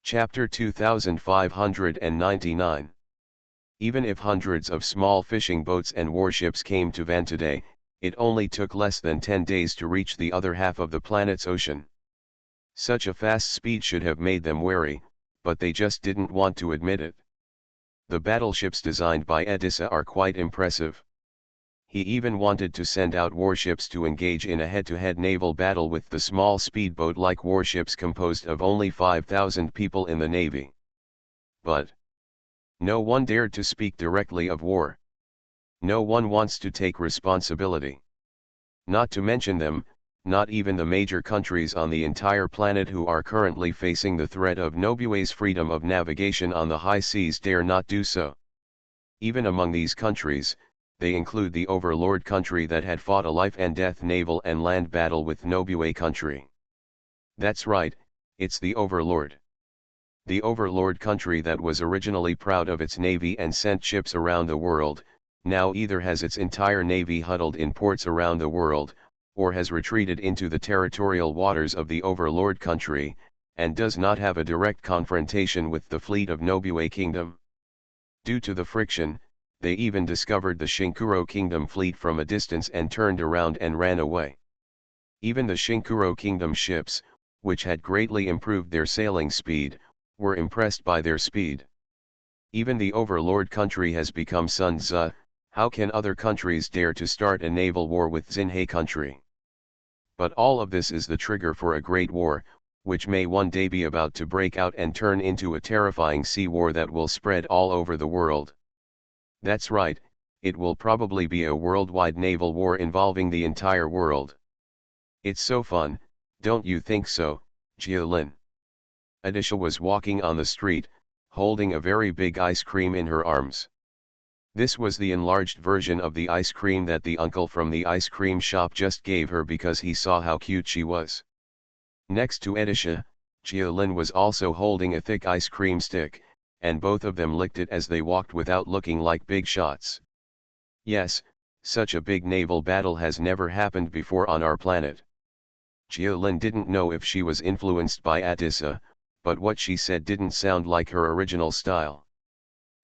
Chapter 2599. Even if hundreds of small fishing boats and warships came to Van today, it only took less than 10 days to reach the other half of the planet's ocean. Such a fast speed should have made them wary, but they just didn't want to admit it. The battleships designed by Edessa are quite impressive. He even wanted to send out warships to engage in a head-to-head naval battle with the small speedboat-like warships composed of only 5,000 people in the Navy. But no one dared to speak directly of war. No one wants to take responsibility. Not to mention them, not even the major countries on the entire planet who are currently facing the threat of Nobue's freedom of navigation on the high seas dare not do so. Even among these countries, they include the overlord country that had fought a life-and-death naval and land battle with Nobue country. That's right, it's the overlord. The overlord country that was originally proud of its navy and sent ships around the world, now either has its entire navy huddled in ports around the world, or has retreated into the territorial waters of the overlord country, and does not have a direct confrontation with the fleet of Nobue kingdom. Due to the friction, they even discovered the Shinkuro kingdom fleet from a distance and turned around and ran away. Even the Shinkuro kingdom ships, which had greatly improved their sailing speed, were impressed by their speed. Even the overlord country has become Sun Tzu. How can other countries dare to start a naval war with Xinhai country? But all of this is the trigger for a great war, which may one day be about to break out and turn into a terrifying sea war that will spread all over the world. That's right, it will probably be a worldwide naval war involving the entire world. It's so fun, don't you think so, Jialin? Edessa was walking on the street, holding a very big ice cream in her arms. This was the enlarged version of the ice cream that the uncle from the ice cream shop just gave her because he saw how cute she was. Next to Edessa, Jialin was also holding a thick ice cream stick, and both of them licked it as they walked without looking like big shots. Yes, such a big naval battle has never happened before on our planet. Jialin didn't know if she was influenced by Edessa, but what she said didn't sound like her original style.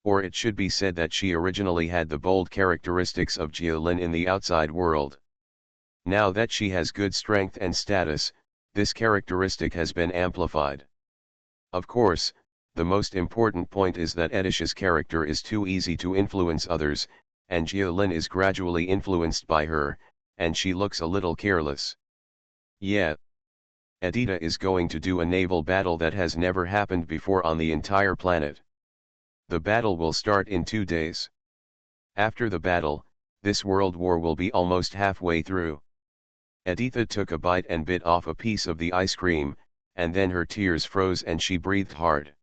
Or it should be said that she originally had the bold characteristics of Jialin in the outside world. Now that she has good strength and status, this characteristic has been amplified. Of course, the most important point is that Edessa's character is too easy to influence others, and Jialin is gradually influenced by her, and she looks a little careless. Yeah. Edessa is going to do a naval battle that has never happened before on the entire planet. The battle will start in 2 days. After the battle, this world war will be almost halfway through. Editha took a bite and bit off a piece of the ice cream, and then her tears froze and she breathed hard.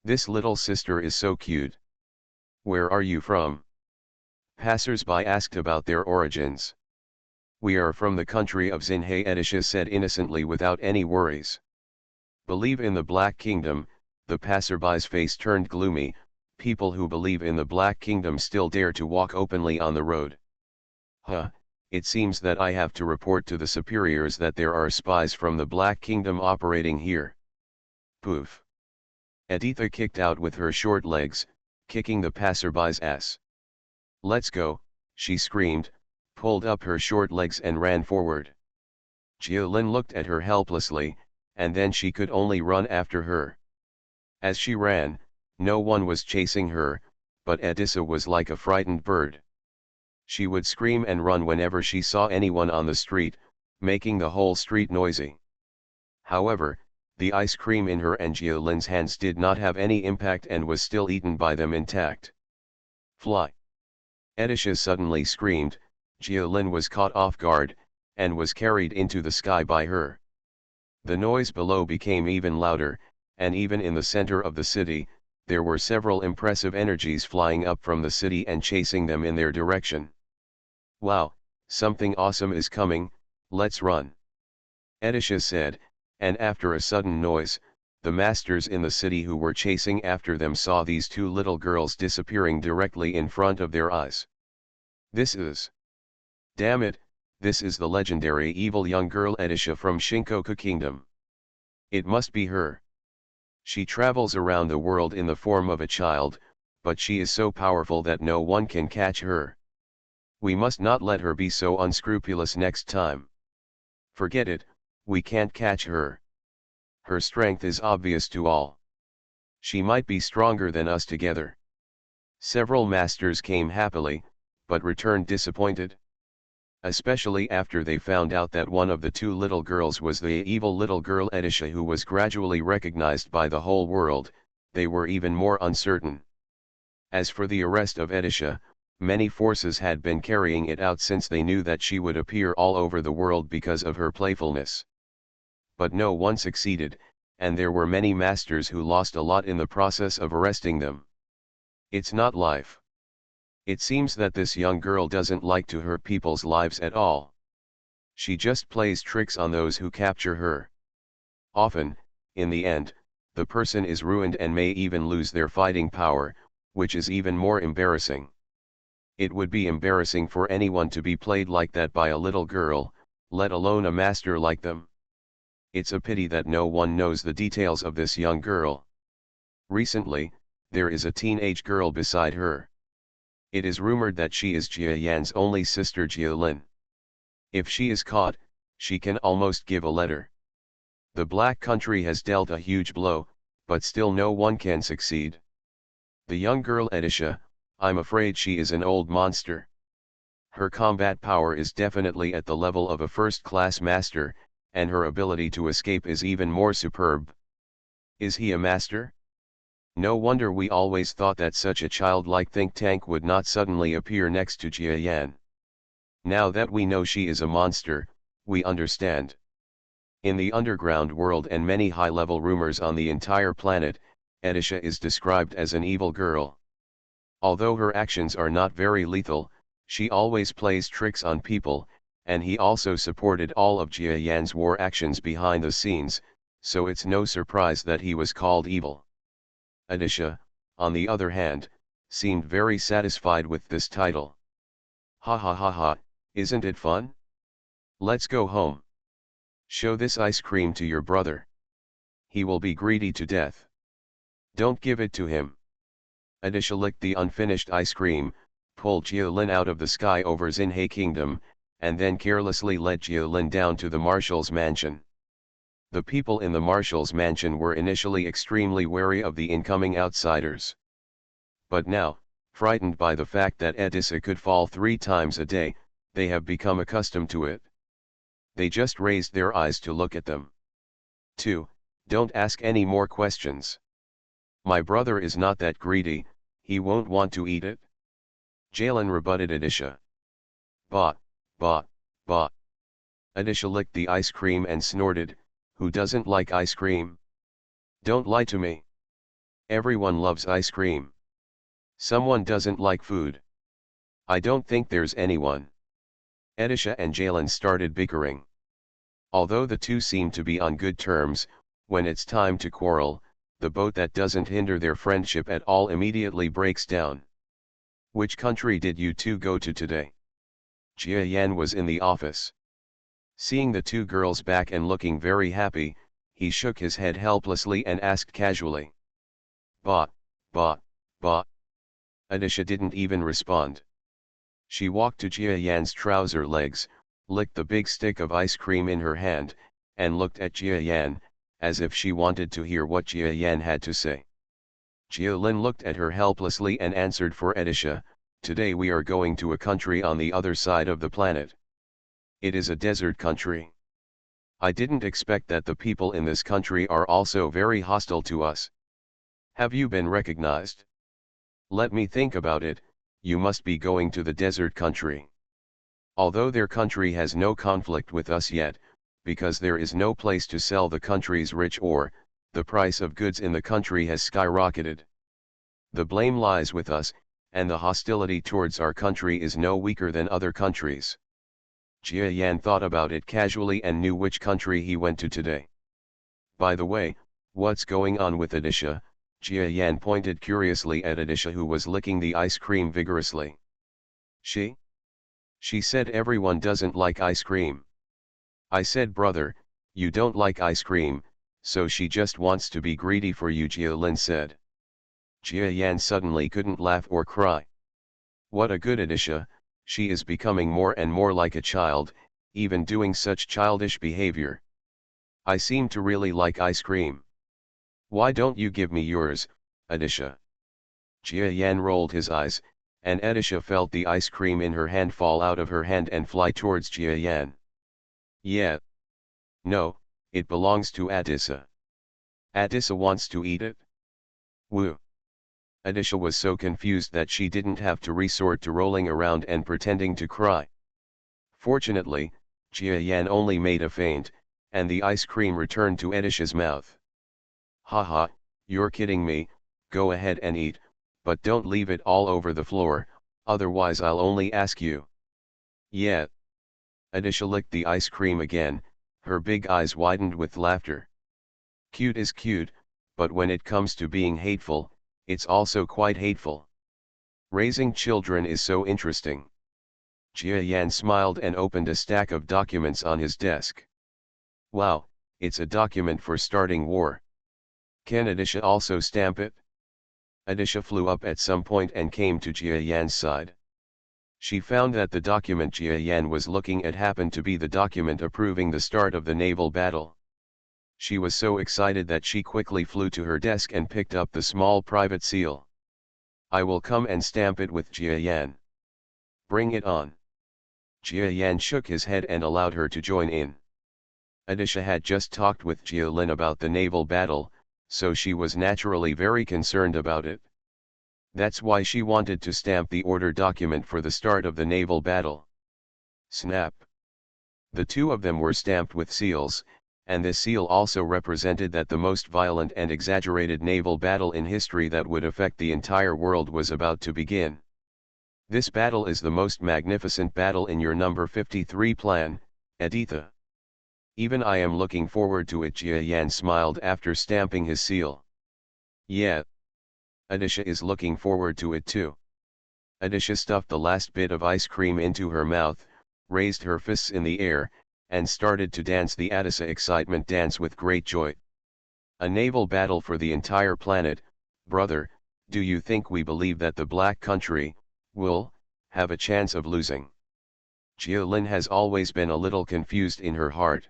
This little sister is so cute. Where are you from? Passers-by asked about their origins. We are from the country of Xinhai, Edessa said innocently without any worries. Believe in the Black Kingdom. The passerby's face turned gloomy. People who believe in the Black Kingdom still dare to walk openly on the road. Huh, it seems that I have to report to the superiors that there are spies from the Black Kingdom operating here. Poof. Editha kicked out with her short legs, kicking the passerby's ass. Let's go, she screamed, pulled up her short legs and ran forward. Jialin looked at her helplessly, and then she could only run after her. As she ran, no one was chasing her, but Edessa was like a frightened bird. She would scream and run whenever she saw anyone on the street, making the whole street noisy. However, the ice cream in her and Jiolin's hands did not have any impact and was still eaten by them intact. Fly! Edisha suddenly screamed. Jiolin was caught off guard, and was carried into the sky by her. The noise below became even louder, and even in the center of the city, there were several impressive energies flying up from the city and chasing them in their direction. Wow, something awesome is coming, let's run. Edisha said, and after a sudden noise, the masters in the city who were chasing after them saw these two little girls disappearing directly in front of their eyes. This is... Damn it, this is the legendary evil young girl Edisha from Shinkoku Kingdom. It must be her. She travels around the world in the form of a child, but she is so powerful that no one can catch her. We must not let her be so unscrupulous next time. Forget it, we can't catch her. Her strength is obvious to all. She might be stronger than us together. Several masters came happily, but returned disappointed. Especially after they found out that one of the two little girls was the evil little girl Edisha who was gradually recognized by the whole world, they were even more uncertain. As for the arrest of Edisha, many forces had been carrying it out since they knew that she would appear all over the world because of her playfulness. But no one succeeded, and there were many masters who lost a lot in the process of arresting them. It's not life. It seems that this young girl doesn't like to hurt people's lives at all. She just plays tricks on those who capture her. Often, in the end, the person is ruined and may even lose their fighting power, which is even more embarrassing. It would be embarrassing for anyone to be played like that by a little girl, let alone a master like them. It's a pity that no one knows the details of this young girl. Recently, there is a teenage girl beside her. It is rumored that she is Jia Yan's only sister Jiolin. If she is caught, she can almost give a letter. The Black Country has dealt a huge blow, but still no one can succeed. The young girl Edisha, I'm afraid she is an old monster. Her combat power is definitely at the level of a first-class master, and her ability to escape is even more superb. Is he a master? No wonder we always thought that such a childlike think tank would not suddenly appear next to Jia Yan. Now that we know she is a monster, we understand. In the underground world and many high-level rumors on the entire planet, Edisha is described as an evil girl. Although her actions are not very lethal, she always plays tricks on people, and he also supported all of Jia Yan's war actions behind the scenes, so it's no surprise that he was called evil. Edisha, on the other hand, seemed very satisfied with this title. Ha ha ha ha, isn't it fun? Let's go home. Show this ice cream to your brother. He will be greedy to death. Don't give it to him. Edisha licked the unfinished ice cream, pulled Jiolin out of the sky over Xinhai Kingdom, and then carelessly led Jiolin down to the marshal's mansion. The people in the marshal's mansion were initially extremely wary of the incoming outsiders. But now, frightened by the fact that Edisha could fall 3 times a day, they have become accustomed to it. They just raised their eyes to look at them. 2. Don't ask any more questions. My brother is not that greedy, he won't want to eat it. Jalen rebutted Edisha. Bah, bah, bah. Edisha licked the ice cream and snorted, who doesn't like ice cream? Don't lie to me. Everyone loves ice cream. Someone doesn't like food. I don't think there's anyone. Edisha and Jalen started bickering. Although the two seem to be on good terms, when it's time to quarrel, the boat that doesn't hinder their friendship at all immediately breaks down. Which country did you two go to today? Jia Yan was in the office. Seeing the two girls back and looking very happy, he shook his head helplessly and asked casually. Bah, bah, bah. Edisha didn't even respond. She walked to Jia Yan's trouser legs, licked the big stick of ice cream in her hand, and looked at Jia Yan, as if she wanted to hear what Jia Yan had to say. Jia Lin looked at her helplessly and answered for Edisha, today we are going to a country on the other side of the planet. It is a desert country. I didn't expect that the people in this country are also very hostile to us. Have you been recognized? Let me think about it. You must be going to the desert country. Although their country has no conflict with us yet, because there is no place to sell the country's rich ore, the price of goods in the country has skyrocketed. The blame lies with us, and the hostility towards our country is no weaker than other countries. Jia Yan thought about it casually and knew which country he went to today. By the way, what's going on with Adisha? Jia Yan pointed curiously at Adisha, who was licking the ice cream vigorously. She said everyone doesn't like ice cream. I said, brother, you don't like ice cream, so she just wants to be greedy for you, Jia Lin said. Jia Yan suddenly couldn't laugh or cry. What a good Adisha, she is becoming more and more like a child, even doing such childish behavior. I seem to really like ice cream. Why don't you give me yours, Adisha? Jia Yan rolled his eyes, and Adisha felt the ice cream in her hand fall out of her hand and fly towards Jia Yan. Yeah. No, it belongs to Adisha. Adisha wants to eat it? Woo. Adisha was so confused that she didn't have to resort to rolling around and pretending to cry. Fortunately, Jia Yan only made a feint, and the ice cream returned to Adisha's mouth. Haha, you're kidding me, go ahead and eat, but don't leave it all over the floor, otherwise I'll only ask you. Yeah. Adisha licked the ice cream again, her big eyes widened with laughter. Cute is cute, but when it comes to being hateful, it's also quite hateful. Raising children is so interesting. Jia Yan smiled and opened a stack of documents on his desk. Wow, it's a document for starting war. Can Adisha also stamp it? Adisha flew up at some point and came to Jia Yan's side. She found that the document Jia Yan was looking at happened to be the document approving the start of the naval battle. She was so excited that she quickly flew to her desk and picked up the small private seal. I will come and stamp it with Jia Yan. Bring it on. Jia Yan shook his head and allowed her to join in. Adisha had just talked with Jia Lin about the naval battle, so she was naturally very concerned about it. That's why she wanted to stamp the order document for the start of the naval battle. Snap. The two of them were stamped with seals, and this seal also represented that the most violent and exaggerated naval battle in history that would affect the entire world was about to begin. This battle is the most magnificent battle in your number 53 plan, Aditha. Even I am looking forward to it, Jia Yan smiled after stamping his seal. Yeah. Adisha is looking forward to it too. Adisha stuffed the last bit of ice cream into her mouth, raised her fists in the air, and started to dance the Adisha excitement dance with great joy. A naval battle for the entire planet, brother, do you think we believe that the black country will have a chance of losing? Jia Lin has always been a little confused in her heart.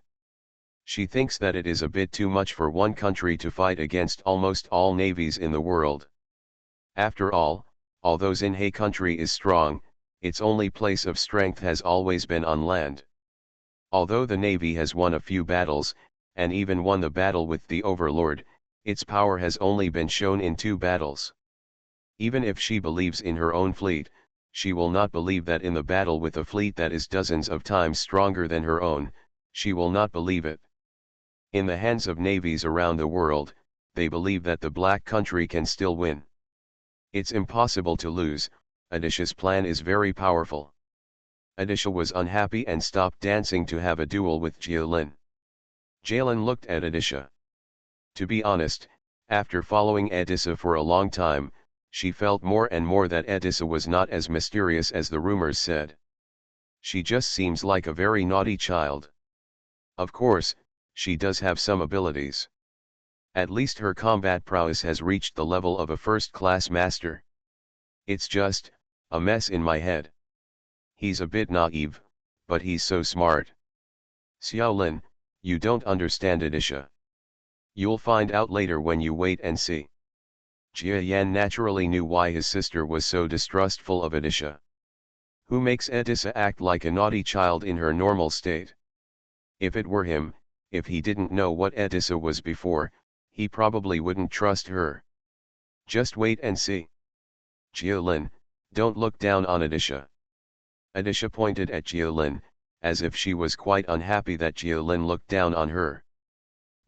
She thinks that it is a bit too much for one country to fight against almost all navies in the world. After all, although Xinhe country is strong, its only place of strength has always been on land. Although the navy has won a few battles, and even won the battle with the Overlord, its power has only been shown in 2 battles. Even if she believes in her own fleet, she will not believe that in the battle with a fleet that is dozens of times stronger than her own, she will not believe it. In the hands of navies around the world, they believe that the black country can still win. It's impossible to lose. Adisha's plan is very powerful. Adisha was unhappy and stopped dancing to have a duel with Jia Lin. Jia Lin looked at Adisha. To be honest, after following Adisha for a long time, she felt more and more that Adisha was not as mysterious as the rumors said. She just seems like a very naughty child. Of course, she does have some abilities. At least her combat prowess has reached the level of a first-class master. It's just a mess in my head. He's a bit naive, but he's so smart. Xiaolin, you don't understand Adisha. You'll find out later when you wait and see. Jia Yan naturally knew why his sister was so distrustful of Adisha. Who makes Edessa act like a naughty child in her normal state? If it were him, if he didn't know what Edessa was before, he probably wouldn't trust her. Just wait and see. Jiolin, don't look down on Edessa. Edessa pointed at Jiolin, as if she was quite unhappy that Jiolin looked down on her.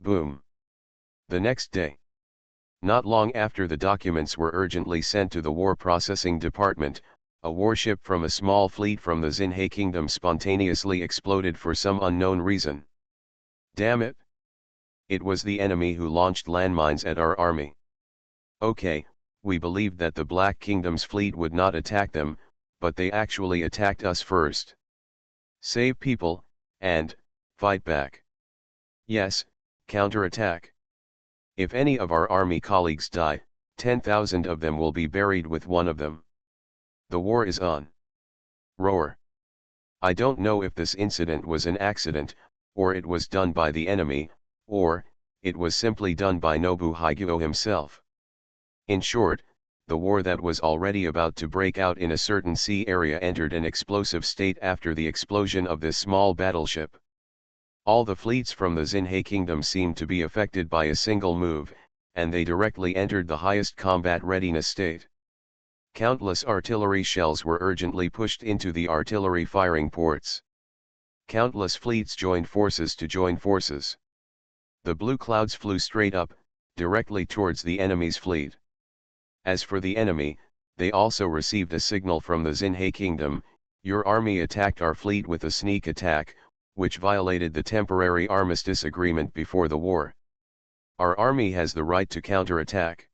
Boom. The next day. Not long after the documents were urgently sent to the War Processing Department, a warship from a small fleet from the Xinhe Kingdom spontaneously exploded for some unknown reason. Damn it! It was the enemy who launched landmines at our army. Okay, we believed that the Black Kingdom's fleet would not attack them, but they actually attacked us first. Save people, and fight back. Yes, counterattack. If any of our army colleagues die, 10,000 of them will be buried with one of them. The war is on. Roar. I don't know if this incident was an accident, or it was done by the enemy, or it was simply done by Nobu Higuo himself. In short, the war that was already about to break out in a certain sea area entered an explosive state after the explosion of this small battleship. All the fleets from the Xinhe Kingdom seemed to be affected by a single move, and they directly entered the highest combat readiness state. Countless artillery shells were urgently pushed into the artillery firing ports. Countless fleets joined forces to join forces. The blue clouds flew straight up, directly towards the enemy's fleet. As for the enemy, they also received a signal from the Xinhe Kingdom: your army attacked our fleet with a sneak attack, which violated the temporary armistice agreement before the war. Our army has the right to counterattack.